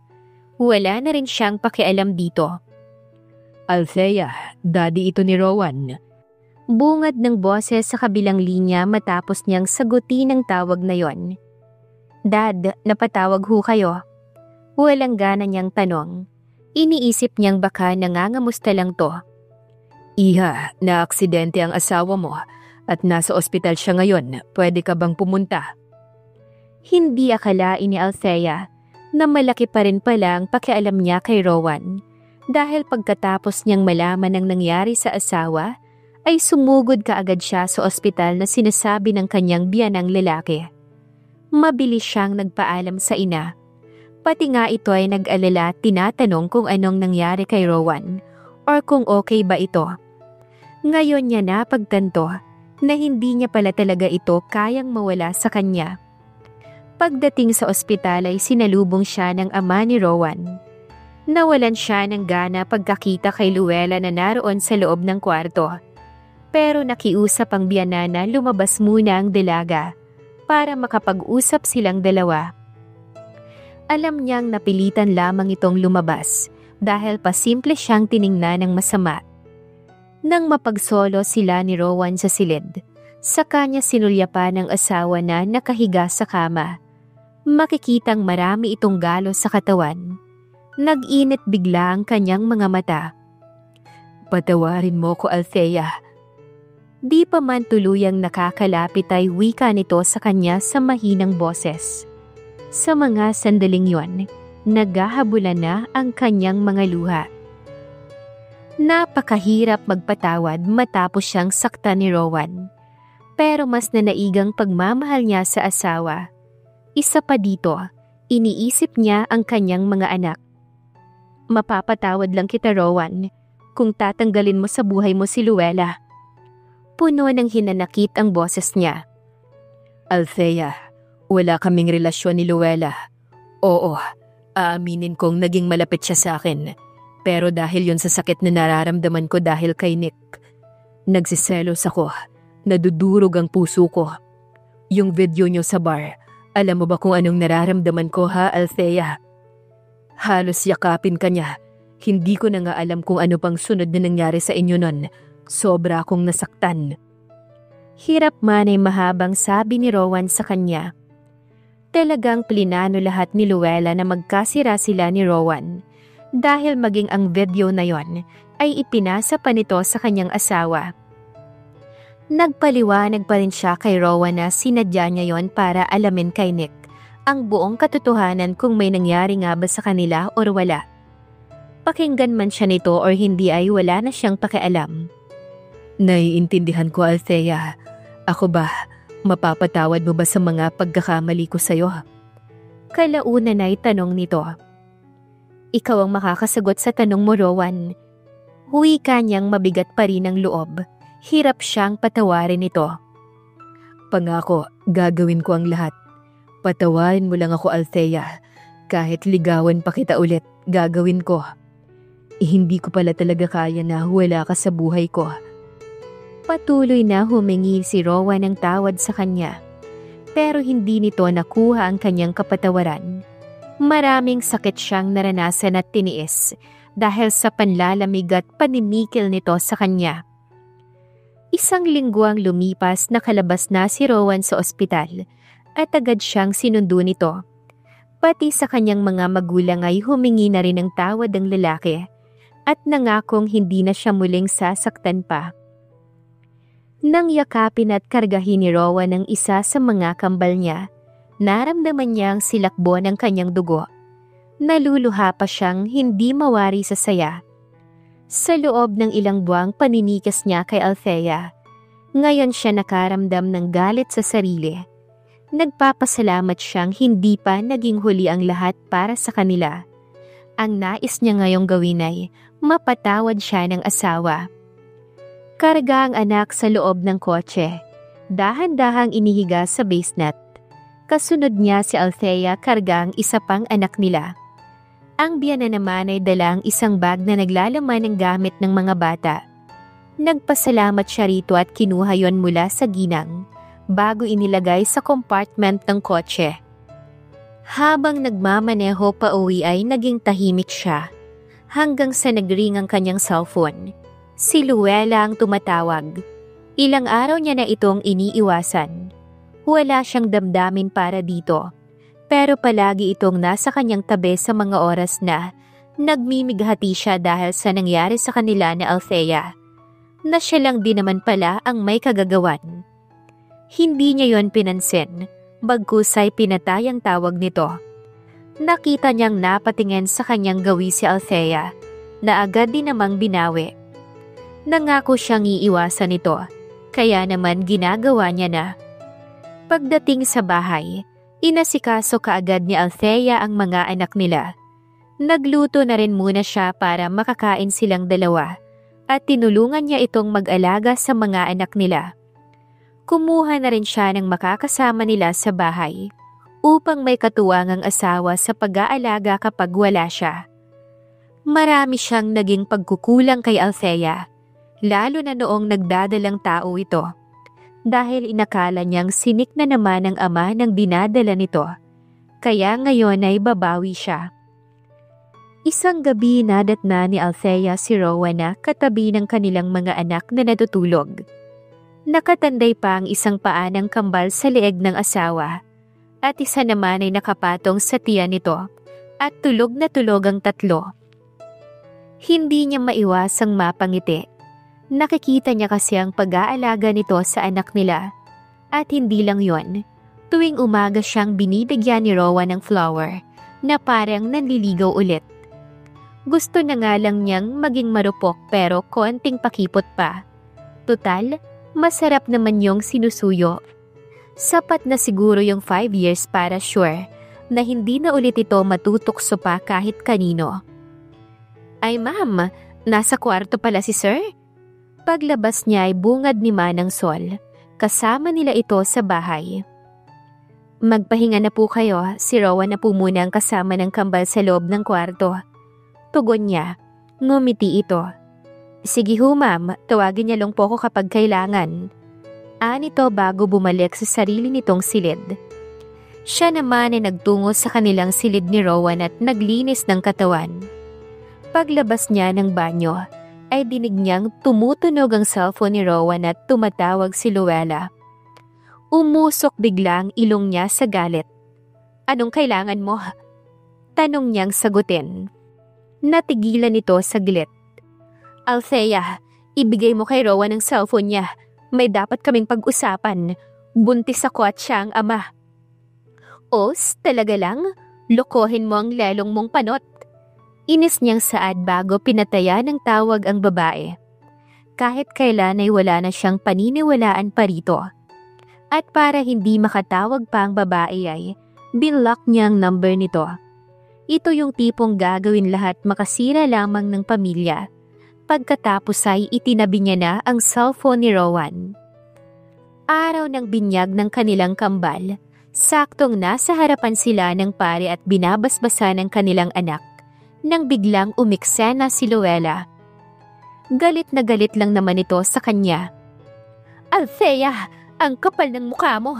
Wala na rin siyang pakialam dito. Althea, daddy ito ni Rowan. Bungad ng boses sa kabilang linya matapos niyang sagutin ang tawag na yon. Dad, napatawag ho kayo? Walang gana niyang tanong. Iniisip niyang baka nangangamusta lang to. Iha, na-aksidente ang asawa mo at nasa ospital siya ngayon. Pwede ka bang pumunta? Hindi akalain ni Althea na malaki pa rin pala ang pakialam niya kay Rowan dahil pagkatapos niyang malaman ang nangyari sa asawa ay sumugod kaagad siya sa ospital na sinasabi ng kanyang biyanang lalaki. Mabilis siyang nagpaalam sa ina. Pati nga ito ay nag-alala at tinatanong kung anong nangyari kay Rowan or kung okay ba ito. Ngayon niya napagtanto na hindi niya pala talaga ito kayang mawala sa kanya. Pagdating sa ospital ay sinalubong siya ng ama ni Rowan. Nawalan siya ng gana pagkakita kay Luella na naroon sa loob ng kwarto. Pero nakiusap ang biyana na lumabas muna ang dalaga para makapag-usap silang dalawa. Alam niyang napilitan lamang itong lumabas dahil pasimple siyang tiningnan ng masama. Nang mapagsolo sila ni Rowan sa silid, sa kanya sinulyapan ng asawa na nakahiga sa kama. Makikitang marami itong galos sa katawan. Nag-init bigla ang kanyang mga mata. Patawarin mo ko, Althea. Di pa man tuluyang nakakalapit ay wika nito sa kanya sa mahinang boses. Sa mga sandaling yon, naghahabulan na ang kanyang mga luha. Napakahirap magpatawad matapos siyang saktan ni Rowan. Pero mas nanaigang pagmamahal niya sa asawa. Isa pa dito, iniisip niya ang kanyang mga anak. Mapapatawad lang kita, Rowan, kung tatanggalin mo sa buhay mo si Luella. Puno ng hinanakit ang boses niya. Althea, wala kaming relasyon ni Luella. Oo, aaminin kong naging malapit siya sa akin. Pero dahil yun sa sakit na nararamdaman ko dahil kay Nick, nagsiselos ako, nadudurog ang puso ko. Yung video niyo sa bar, alam mo ba kung anong nararamdaman ko ha, Althea? Halos yakapin ka niya. Hindi ko na nga alam kung ano pang sunod na nangyari sa inyo nun. Sobra akong nasaktan. Hirap man ay mahabang sabi ni Rowan sa kanya. Talagang plinano lahat ni Luella na magkasira sila ni Rowan. Dahil maging ang video na yon ay ipinasa pa nito sa kanyang asawa. Nagpaliwanag pa rin siya kay Rowan na sinadya niya yon para alamin kay Nick ang buong katotohanan kung may nangyari nga ba sa kanila o wala. Pakinggan man siya nito or hindi ay wala na siyang pakialam. Naiintindihan ko, Althea. Ako ba, mapapatawad mo ba sa mga pagkakamali ko sa'yo? Kalaunan ay tanong nito. Ikaw ang makakasagot sa tanong mo, Rowan. Wika niyang mabigat pa rin ang loob. Hirap siyang patawarin ito. Pangako, gagawin ko ang lahat. Patawarin mo lang ako, Althea. Kahit ligawan pa kita ulit, gagawin ko. Hindi ko pala talaga kaya na wala ka sa buhay ko. Patuloy na humingi si Rowan ng tawad sa kanya. Pero hindi nito nakuha ang kanyang kapatawaran. Maraming sakit siyang naranasan at tiniis dahil sa panlalamig at panimikil nito sa kanya. Isang linggo ang lumipas na kalabas na si Rowan sa ospital at agad siyang sinundo nito. Pati sa kanyang mga magulang ay humingi na rin ng tawad ang lalaki at nangakong hindi na siya muling sasaktan pa. Nang yakapin at kargahin ni Rowan ang isa sa mga kambal niya, naramdaman niya ang silakbo ng kanyang dugo. Naluluha pa siyang hindi mawari sa saya. Sa loob ng ilang buwang paninikas niya kay Althea, ngayon siya nakaramdam ng galit sa sarili. Nagpapasalamat siyang hindi pa naging huli ang lahat para sa kanila. Ang nais niya ngayong gawin ay mapatawad siya ng asawa. Karga ang anak sa loob ng kotse. Dahan-dahang inihiga sa basenet. Kasunod niya si Althea karga ang isa pang anak nila. Ang biyana naman ay dalang isang bag na naglalaman ng gamit ng mga bata. Nagpasalamat siya rito at kinuha yon mula sa ginang bago inilagay sa compartment ng kotse. Habang nagmamaneho pa uwi ay naging tahimik siya hanggang sa nagring ang kanyang cellphone. Si Luella ang tumatawag. Ilang araw niya na itong iniiwasan. Wala siyang damdamin para dito. Pero palagi itong nasa kanyang tabi sa mga oras na nagmimighati siya dahil sa nangyari sa kanila ni Althea. Na siya lang din naman pala ang may kagagawan. Hindi niya yon pinansin, bagkus ay pinatay ang tawag nito. Nakita niyang napatingin sa kanyang gawi si Althea, na agad din namang binawi. Nangako siyang iiwasan ito, kaya naman ginagawa niya na. Pagdating sa bahay, inasikaso kaagad ni Althea ang mga anak nila. Nagluto na rin muna siya para makakain silang dalawa, at tinulungan niya itong mag-alaga sa mga anak nila. Kumuha na rin siya ng makakasama nila sa bahay upang may katuwangang asawa sa pag-aalaga kapag wala siya. Marami siyang naging pagkukulang kay Althea, lalo na noong nagdadalang tao ito, dahil inakala niyang sinik na naman ang ama ng dinadala nito, kaya ngayon ay babawi siya. Isang gabi nadatna ni Althea si Rowan katabi ng kanilang mga anak na natutulog. Nakatanday pa ang isang paa ng kambal sa leeg ng asawa at isa naman ay nakapatong sa tiyan nito at tulog na tulog ang tatlo. Hindi niya maiwasang mapangiti. Nakikita niya kasi ang pag-aalaga nito sa anak nila. At hindi lang yon, tuwing umaga siyang binibigyan ni Rowan ng flower na parang nanliligaw ulit. Gusto na nga lang niyang maging marupok pero konting pakipot pa. Tutal, masarap naman yung sinusuyo. Sapat na siguro yung 5 years para sure na hindi na ulit ito matutokso pa kahit kanino. Ay ma'am, nasa kwarto pala si sir? Paglabas niya ay bungad ni Manang Sol. Kasama nila ito sa bahay. Magpahinga na po kayo, si Rowan na po muna ang kasama ng kambal sa loob ng kwarto. Tugon niya, ngumiti ito. Sige ho ma'am, tawagin niya lang po ako kapag kailangan. Anito bago bumalik sa sarili nitong silid. Siya naman ay nagtungo sa kanilang silid ni Rowan at naglinis ng katawan. Paglabas niya ng banyo, ay dinig niyang tumutunog ang cellphone ni Rowan at tumatawag si Luella. Umusok biglang ilong niya sa galit. Anong kailangan mo? Tanong niyang sagutin. Natigilan ito saglit. Althea, ibigay mo kay Rowan ang cellphone niya. May dapat kaming pag-usapan. Buntis ako at siya ang ama. Os, talaga lang? Lokohin mo ang lelong mong panot. Inis niyang saad bago pinataya ng tawag ang babae. Kahit kailan ay wala na siyang paniniwalaan pa rito. At para hindi makatawag pa ang babae ay binlock niya ang number nito. Ito yung tipong gagawin lahat makasira lamang ng pamilya. Pagkatapos ay itinabi niya na ang cellphone ni Rowan. Araw ng binyag ng kanilang kambal, saktong nasa harapan sila ng pare at binabasbasa ng kanilang anak, nang biglang umiksena si Luella. Galit na galit lang naman ito sa kanya. Althea, ang kapal ng mukha mo.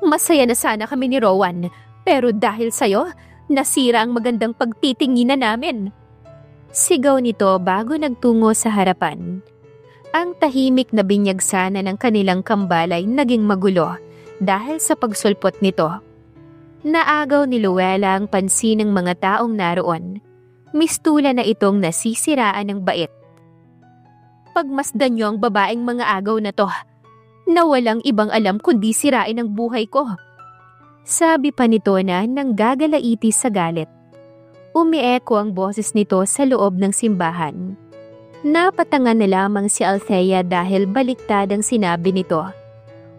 Masaya na sana kami ni Rowan, pero dahil sa'yo, nasira ang magandang pagtitinginan namin. Sigaw nito bago nagtungo sa harapan. Ang tahimik na binyag sana ng kanilang kambal ay naging magulo dahil sa pagsulpot nito. Naagaw ni Luella ang pansin ng mga taong naroon. Mistula na itong nasisiraan ng bait. Pagmasdan niyo ang babaeng mga agaw na to, na walang ibang alam kundi sirain ang buhay ko. Sabi pa nito na nang gagalaiti sa galit. Umieko ang boses nito sa loob ng simbahan. Napatanga na lamang si Althea dahil baliktad ang sinabi nito.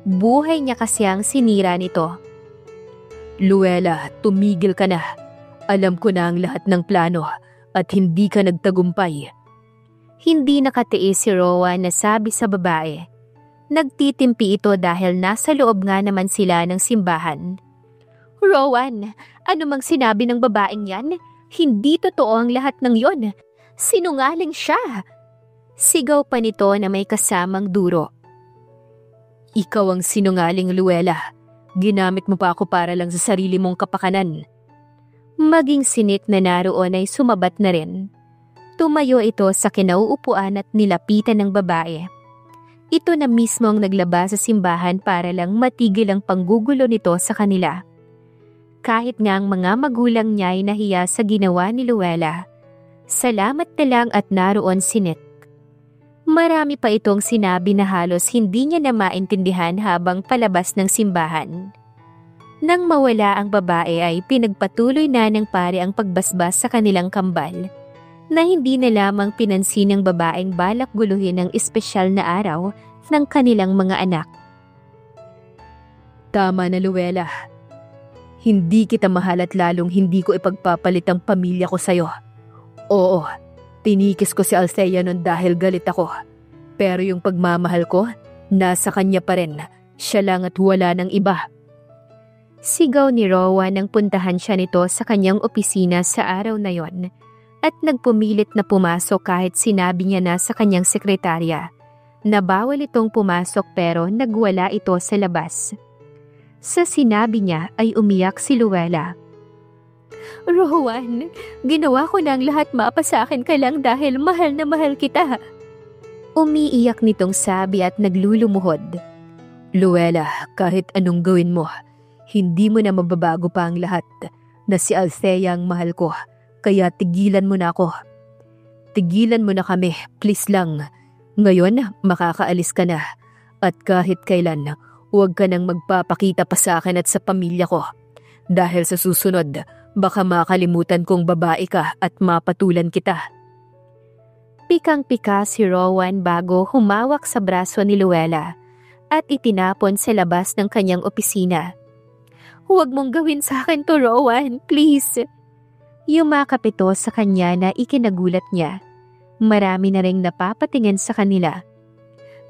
Buhay niya kasi ang sinira nito. Luella, tumigil ka na. Alam ko na ang lahat ng plano at hindi ka nagtagumpay. Hindi nakatiis si Rowan na sabi sa babae. Nagtitimpi ito dahil nasa loob nga naman sila ng simbahan. Rowan, ano mang sinabi ng babaeng yan? Hindi totoo ang lahat ng yon. Sinungaling siya. Sigaw pa nito na may kasamang duro. Ikaw ang sinungaling, Luella. Ginamit mo pa ako para lang sa sarili mong kapakanan. Maging sinik na naroon ay sumabat na rin. Tumayo ito sa kinauupuan at nilapitan ng babae. Ito na mismo ang naglaba sa simbahan para lang matigil ang panggugulo nito sa kanila. Kahit nga ang mga magulang niya ay nahiya sa ginawa ni Luella. Salamat na lang at naroon si Nick. Marami pa itong sinabi na halos hindi niya na maintindihan habang palabas ng simbahan. Nang mawala ang babae ay pinagpatuloy na ng pare ang pagbasbas sa kanilang kambal na hindi na lamang pinansin ng babaeng balak guluhin ang espesyal na araw ng kanilang mga anak. Tama na, Luella. Hindi kita mahal at lalong hindi ko ipagpapalit ang pamilya ko sa'yo. Oo, tinikis ko si Althea nun dahil galit ako. Pero yung pagmamahal ko, nasa kanya pa rin. Siya lang at wala ng iba. Sigaw ni Rowan nang puntahan siya nito sa kanyang opisina sa araw na yon at nagpumilit na pumasok kahit sinabi niya na sa kanyang sekretarya na bawal itong pumasok pero nagwala ito sa labas. Sa sinabi niya ay umiyak si Luella. Rowan, ginawa ko na ang lahat, mapasakin ka lang dahil mahal na mahal kita. Umiiyak nitong sabi at naglulumuhod. Luella, kahit anong gawin mo, hindi mo na mababago pa ang lahat na si Althea ang mahal ko, kaya tigilan mo na ako. Tigilan mo na kami, please lang. Ngayon, makakaalis ka na. At kahit kailan, huwag ka nang magpapakita pa sa akin at sa pamilya ko. Dahil sa susunod, baka makalimutan kong babae ka at mapatulan kita. Pikang-pika si Rowan bago humawak sa braso ni Luella at itinapon sa labas ng kanyang opisina. Huwag mong gawin sa akin to, Rowan, please. Yumakap ito sa kanya na ikinagulat niya. Marami na ring napapatingin sa kanila.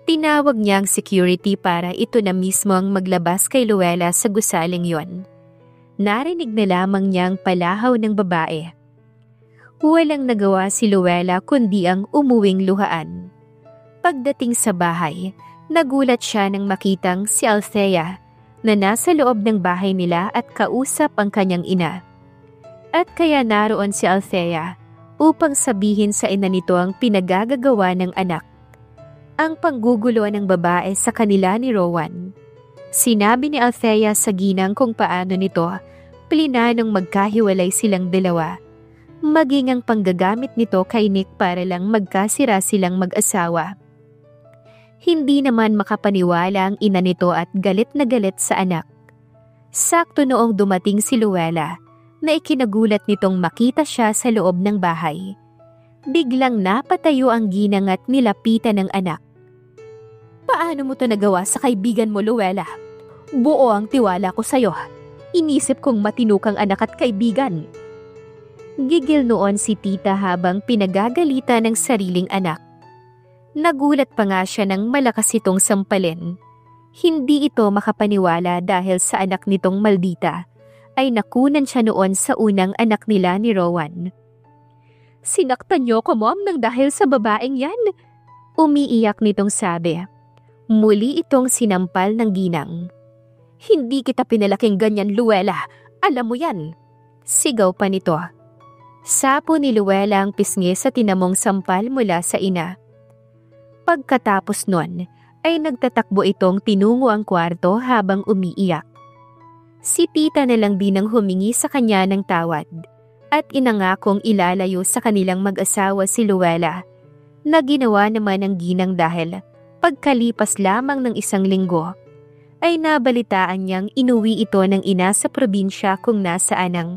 Tinawag niya ang security para ito na mismo ang maglabas kay Luella sa gusaling yon. Narinig na lamang niya ang palahaw ng babae. Walang nagawa si Luella kundi ang umuwing luhaan. Pagdating sa bahay, nagulat siya nang makitang si Althea na nasa loob ng bahay nila at kausap ang kanyang ina. At kaya naroon si Althea upang sabihin sa ina nito ang pinagagagawa ng anak. Ang panggugulo ng babae sa kanila ni Rowan. Sinabi ni Althea sa ginang kung paano nito plinanong magkahiwalay silang dalawa. Maging ang panggagamit nito kay Nick para lang magkasira silang mag-asawa. Hindi naman makapaniwala ang ina nito at galit na galit sa anak. Sakto noong dumating si Luella na ikinagulat nitong makita siya sa loob ng bahay. Biglang napatayo ang ginang at nilapitan ng anak. Paano mo to nagawa sa kaibigan mo, Luella? Buo ang tiwala ko sa'yo. Inisip kong matinukang anak at kaibigan. Gigil noon si tita habang pinagagalitan ng sariling anak. Nagulat pa nga siya nang malakas itong sampalin. Hindi ito makapaniwala dahil sa anak nitong maldita ay nakunan siya noon sa unang anak nila ni Rowan. Sinaktan niyo ko, Mom, nang dahil sa babaeng yan. Umiiyak nitong sabi. Muli itong sinampal ng ginang. Hindi kita pinalaking ganyan, Luella. Alam mo yan. Sigaw pa nito. Sapo ni Luella ang pisngi sa tinamong sampal mula sa ina. Pagkatapos nun, ay nagtatakbo itong tinungo ang kwarto habang umiiyak. Si tita na lang din ang humingi sa kanya ng tawad at inangakong ilalayo sa kanilang mag-asawa si Luella na ginawa naman ng ginang dahil pagkalipas lamang ng 1 linggo ay nabalitaan niyang inuwi ito ng ina sa probinsya kung nasaan ang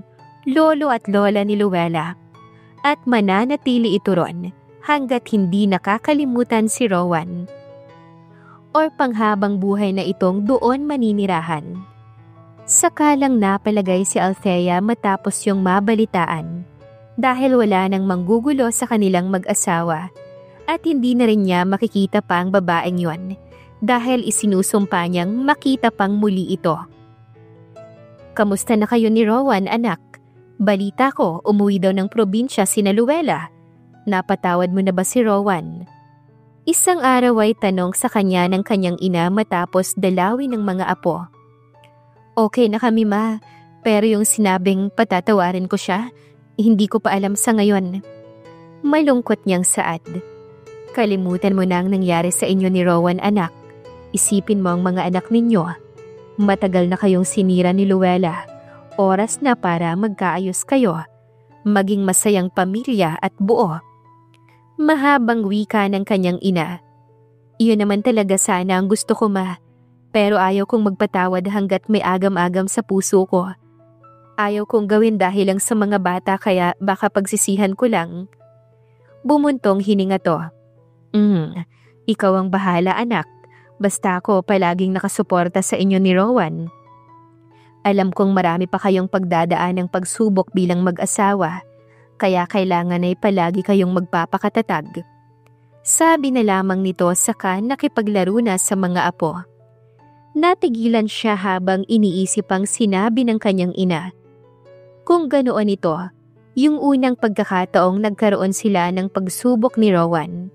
lolo at lola ni Luella at mananatili ito ron hanggat hindi nakakalimutan si Rowan. Or panghabang buhay na itong doon maninirahan. Sakalang napalagay si Althea matapos yung mabalitaan dahil wala nang manggugulo sa kanilang mag-asawa at hindi na rin niya makikita pa ang babaeng yon dahil isinusumpa niyang makita pang muli ito. "Kamusta na kayo ni Rowan, anak? Balita ko, umuwi daw ng probinsya si Luella. Napatawad mo na ba si Rowan?" Isang araw ay tanong sa kanya ng kanyang ina matapos dalawin ng mga apo. "Okay na kami, ma, pero yung sinabing patatawarin ko siya, hindi ko pa alam sa ngayon." Malungkot niyang saad. "Kalimutan mo na ang nangyari sa inyo ni Rowan, anak. Isipin mo ang mga anak ninyo. Matagal na kayong sinira ni Luella. Oras na para magkaayos kayo. Maging masayang pamilya at buo." Mahabang wika ng kanyang ina. "Iyon naman talaga sana ang gusto ko, ma. Pero ayaw kong magpatawad hanggat may agam-agam sa puso ko. Ayaw kong gawin dahil lang sa mga bata kaya baka pagsisihan ko lang." Bumuntong hininga to. Ikaw ang bahala, anak. Basta ako palaging nakasuporta sa inyo ni Rowan. Alam kong marami pa kayong pagdadaan ng pagsubok bilang mag-asawa. Kaya kailangan ay palagi kayong magpapakatatag. Sabi na lamang nito saka nakipaglaro na sa mga apo. Natigilan siya habang iniisip ang sinabi ng kanyang ina. Kung ganoon ito, yung unang pagkakataong nagkaroon sila ng pagsubok ni Rowan,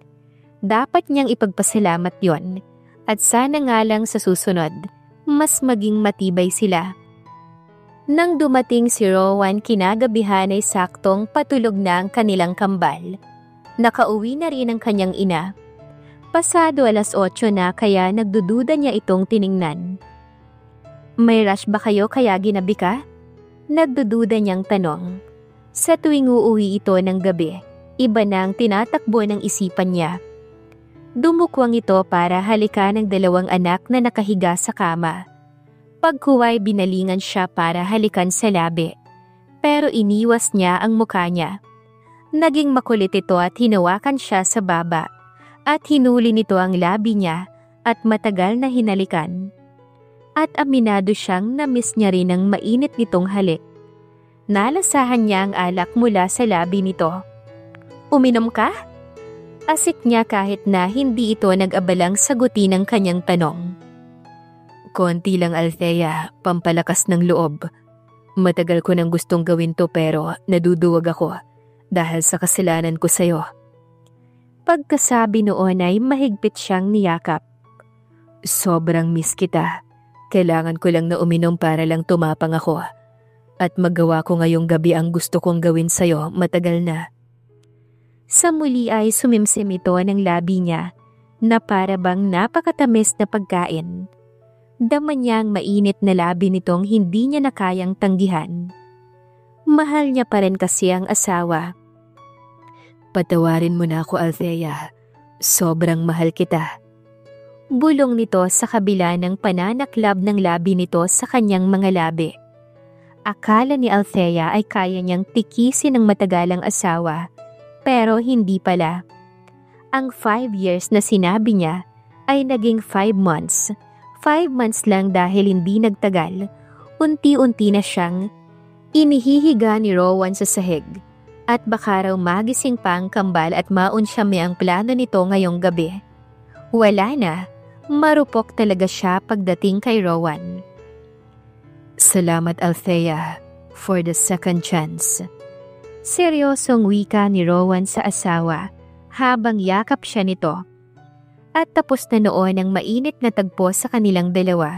dapat niyang ipagpasalamat yon at sana nga lang sa susunod, mas maging matibay sila. Nang dumating si Rowan kinagabihan ay saktong patulog na ang kanilang kambal. Nakauwi na rin ang kanyang ina. Pasado 8:00 na kaya nagdududa niya itong tiningnan. "May rush ba kayo kaya ginabi ka?" Nagdududa niyang tanong. Sa tuwing uuwi ito ng gabi, iba na ang tinatakbo ng isipan niya. Dumukwang ito para halikan ng dalawang anak na nakahiga sa kama. Pagkuway binalingan siya para halikan sa labi, pero iniwas niya ang mukha niya. Naging makulit ito at hinawakan siya sa baba, at hinuli nito ang labi niya at matagal na hinalikan. At aminado siyang na-miss niya rin ang mainit nitong halik. Nalasahan niya ang alak mula sa labi nito. "Uminom ka?" Asik niya kahit na hindi ito nag-abalang sagutin ang kanyang tanong. "Konti lang, Althea, pampalakas ng loob. Matagal ko nang gustong gawin to pero naduduwag ako dahil sa kasalanan ko sa'yo." Pagkasabi noon ay mahigpit siyang niyakap. "Sobrang miss kita. Kailangan ko lang na uminom para lang tumapang ako. At magawa ko ngayong gabi ang gusto kong gawin sa'yo matagal na." Sa muli ay sumimsim ito ng labi niya na para bang napakatamis na pagkain. Dama niya ang mainit na labi nitong hindi niya na kayang tanggihan. Mahal niya pa rin kasi ang asawa. "Patawarin mo na ako, Althea. Sobrang mahal kita." Bulong nito sa kabila ng pananaklab ng labi nito sa kanyang mga labi. Akala ni Althea ay kaya niyang tikisin ng matagalang asawa, pero hindi pala. Ang 5 years na sinabi niya ay naging 5 months. 5 months lang dahil hindi nagtagal, unti-unti na siyang inihihiga ni Rowan sa sahig at baka raw magising pa ang kambal at maunsyami ang plano nito ngayong gabi. Wala na, marupok talaga siya pagdating kay Rowan. "Salamat, Althea, for the second chance." Seryosong wika ni Rowan sa asawa habang yakap siya nito. At tapos na noon ang mainit na tagpo sa kanilang dalawa.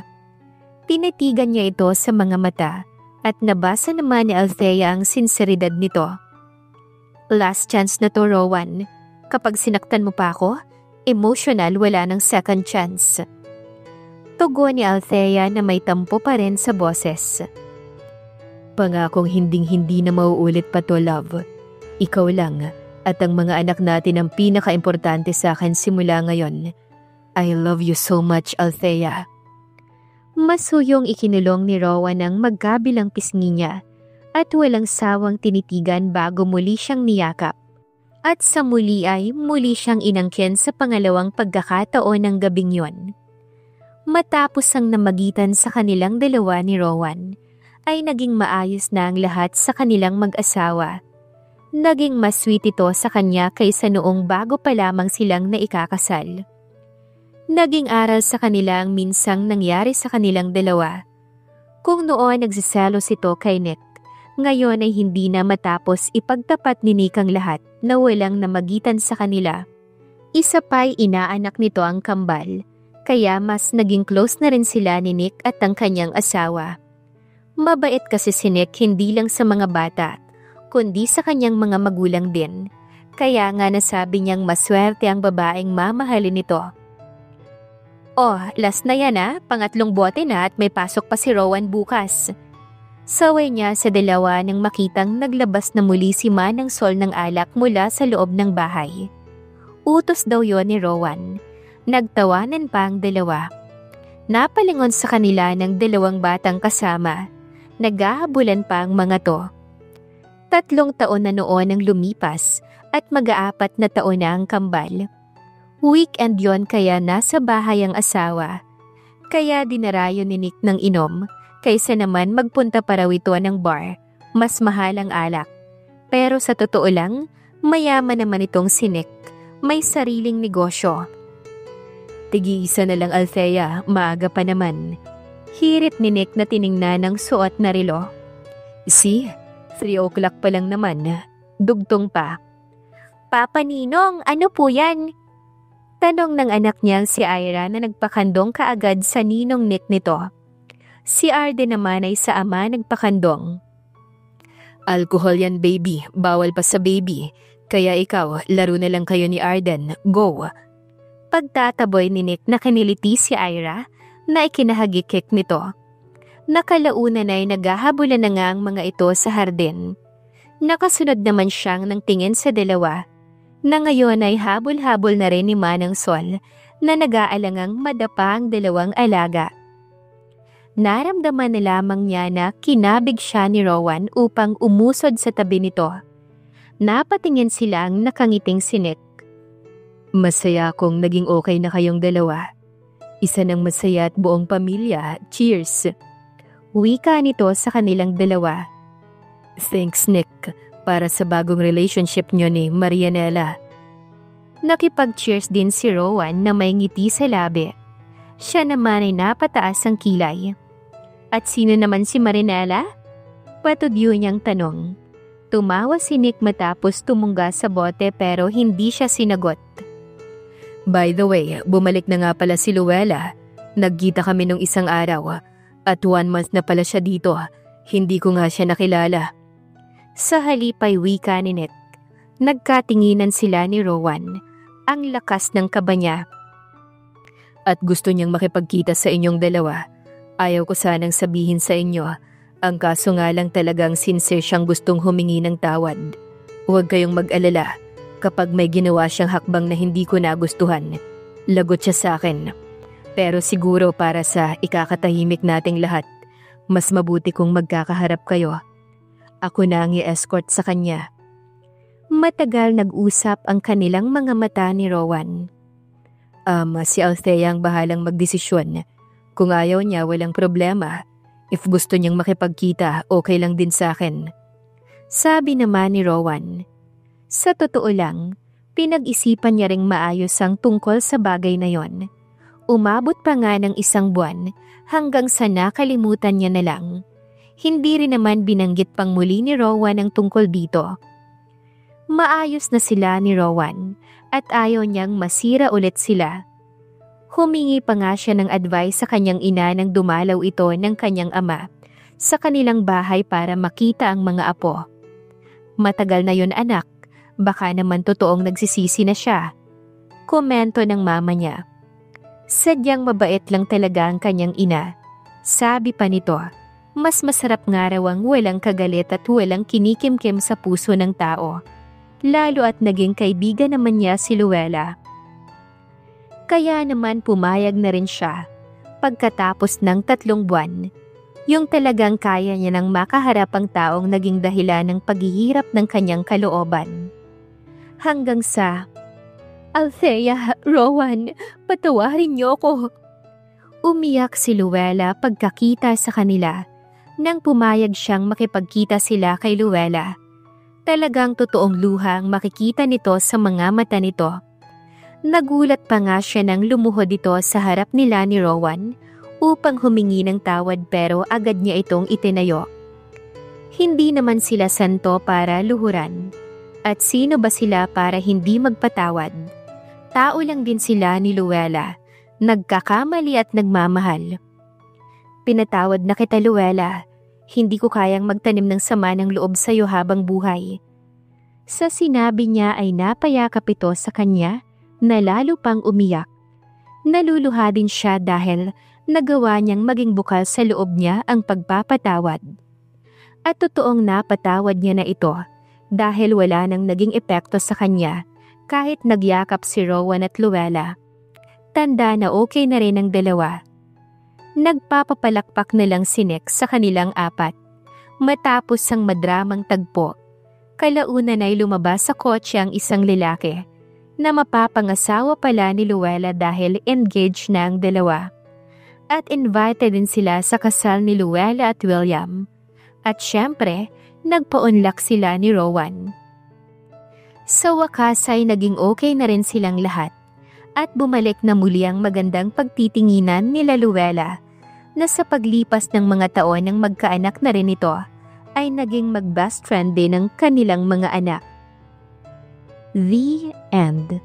Tinitigan niya ito sa mga mata at nabasa naman ni Althea ang sinseridad nito. "Last chance na to, Rowan. Kapag sinaktan mo pa ako, emotional, wala ng second chance." Tugon ni Althea na may tampo pa rin sa boses. "Pangakong hinding-hindi na mauulit pa to, love. Ikaw lang at ang mga anak natin ang pinaka-importante sa akin simula ngayon. I love you so much, Althea." Masuyong ikinulong ni Rowan ang magkabilang pisngi niya at walang sawang tinitigan bago muli siyang niyakap. At sa muli ay muli siyang inangkin sa pangalawang pagkakataon ng gabing yon. Matapos ang namagitan sa kanilang dalawa ni Rowan, ay naging maayos na ang lahat sa kanilang mag-asawa. Naging mas sweet ito sa kanya kaysa noong bago pa lamang silang naikakasal. Naging aral sa kanila ang minsang nangyari sa kanilang dalawa. Kung noon nagsiselos ito kay Nick, ngayon ay hindi na matapos ipagtapat ni Nick ang lahat na walang namagitan sa kanila. Isa pa'y inaanak nito ang kambal, kaya mas naging close na rin sila ni Nick at ang kanyang asawa. Mabait kasi si Nick hindi lang sa mga bata, kundi sa kanyang mga magulang din. Kaya nga nasabi niyang maswerte ang babaeng mamahalin nito. Oh, last na yan pangatlong bote na at may pasok pa si Rowan bukas. Saway niya sa dalawa nang makitang naglabas na muli si Manang Sol ng alak mula sa loob ng bahay. Utos daw yon ni Rowan. Nagtawanan pa ang dalawa. Napalingon sa kanila ng dalawang batang kasama. Naghahabulan pa ang mga to. 3 taon na noon ang lumipas at mag-4 na taon na ang kambal. Weekend yon kaya nasa bahay ang asawa. Kaya dinarayo ni Nick ng inom, kaysa naman magpunta pa raw ito ng bar, mas mahal ang alak. Pero sa totoo lang, mayaman naman itong si Nick, may sariling negosyo. Tig-iisa na lang Althea, maaga pa naman. Hirit ni Nick na tiningnan ng suot na relo. 3 o'clock pa lang naman, dugtong pa. Papa Ninong, ano po yan? Tanong ng anak niyang si Ira na nagpakandong kaagad sa ninong Nick nito. Si Arden naman ay sa ama nagpakandong. Alcohol yan baby, bawal pa sa baby. Kaya ikaw, laro na lang kayo ni Arden, go. Pagtataboy ni Nick na kiniliti si Ira na ikinahagikik nito. Nakalaunan ay naghahabulan na nga ang mga ito sa hardin. Nakasunod naman siyang ng tingin sa dalawa, na ngayon ay habol-habol na rin ni Manang Sol na nag-aalangang madapa ang dalawang alaga. Naramdaman na lamang niya na kinabig siya ni Rowan upang umusod sa tabi nito. Napatingin silang nakangiting si Nick. Masaya akong naging okay na kayong dalawa. Isa ng masaya at buong pamilya, cheers! Wika nito sa kanilang dalawa. Thanks Nick, para sa bagong relationship niyo ni Marianela. Nakipag-cheers din si Rowan na may ngiti sa labi. Siya naman ay napataas ang kilay. At sino naman si Marianela? Patudyo niyang tanong. Tumawa si Nick matapos tumungga sa bote pero hindi siya sinagot. By the way, bumalik na nga pala si Luella. Nagkita kami nung isang araw. At 1 month na pala siya dito. Hindi ko nga siya nakilala. Sa halipay wika ni Nick. Nagkatinginan sila ni Rowan. Ang lakas ng kaba niya. At gusto niyang makipagkita sa inyong dalawa. Ayaw ko sanang sabihin sa inyo. Ang kaso nga lang talagang sincere siyang gustong humingi ng tawad. Huwag kayong mag-alala. Kapag may ginawa siyang hakbang na hindi ko nagustuhan, lagot siya sa akin. Pero siguro para sa ikakatahimik nating lahat, mas mabuti kung magkakaharap kayo. Ako na ang i-escort sa kanya. Matagal nag-usap ang kanilang mga mata ni Rowan. Si Althea ang bahalang magdesisyon. Kung ayaw niya, walang problema. If gusto niyang makipagkita, okay lang din sa akin. Sabi naman ni Rowan. Sa totoo lang, pinag-isipan niya ring maayos ang tungkol sa bagay na yon. Umabot pa nga ng 1 buwan hanggang sa nakalimutan niya na lang. Hindi rin naman binanggit pang muli ni Rowan ang tungkol dito. Maayos na sila ni Rowan at ayaw niyang masira ulit sila. Humingi pa nga siya ng advice sa kanyang ina nang dumalaw ito ng kanyang ama sa kanilang bahay para makita ang mga apo. Matagal na yon anak, baka naman totoong nagsisisi na siya. Komento ng mama niya. Sadyang mabait lang talaga ang kanyang ina. Sabi pa nito, mas masarap nga raw ang walang kagalit at walang kinikimkim sa puso ng tao. Lalo at naging kaibigan naman niya si Luella. Kaya naman pumayag na rin siya. Pagkatapos ng 3 buwan, yung talagang kaya niya nang makaharap ang taong naging dahilan ng paghihirap ng kanyang kalooban. Hanggang sa, "Althea, Rowan, patawarin niyo ko." Umiyak si Luella pagkakita sa kanila nang pumayag siyang makipagkita sila kay Luella. Talagang totoong luhang makikita nito sa mga mata nito. Nagulat pa nga siya nang lumuhod ito sa harap nila ni Rowan upang humingi ng tawad pero agad niya itong itinayo. Hindi naman sila santo para luhuran. At sino ba sila para hindi magpatawad? Tao lang din sila ni Luella. Nagkakamali at nagmamahal. "Pinatawad na kita, Luella. Hindi ko kayang magtanim ng sama ng loob sa iyo habang buhay." Sa sinabi niya ay napayakap ito sa kanya na lalo pang umiyak. Naluluha din siya dahil nagawa niyang maging bukal sa loob niya ang pagpapatawad. At totoong napatawad niya na ito dahil wala nang naging epekto sa kanya kahit nagyakap si Rowan at Luella. Tanda na okay na rin ang dalawa. Nagpapapalakpak na lang si Nick sa kanilang apat. Matapos ang madramang tagpo, kalaunan ay lumabas sa kotse ang isang lalaki na mapapangasawa pala ni Luella dahil engaged na ang dalawa. At invited din sila sa kasal ni Luella at William. At syempre, nagpa-unlock sila ni Rowan. Sa wakas ay naging okay na rin silang lahat. At bumalik na muli ang magandang pagtitinginan nila Luella na sa paglipas ng mga taon ng magkaanak na rin ito ay naging mag-best friend din ng kanilang mga anak. The end.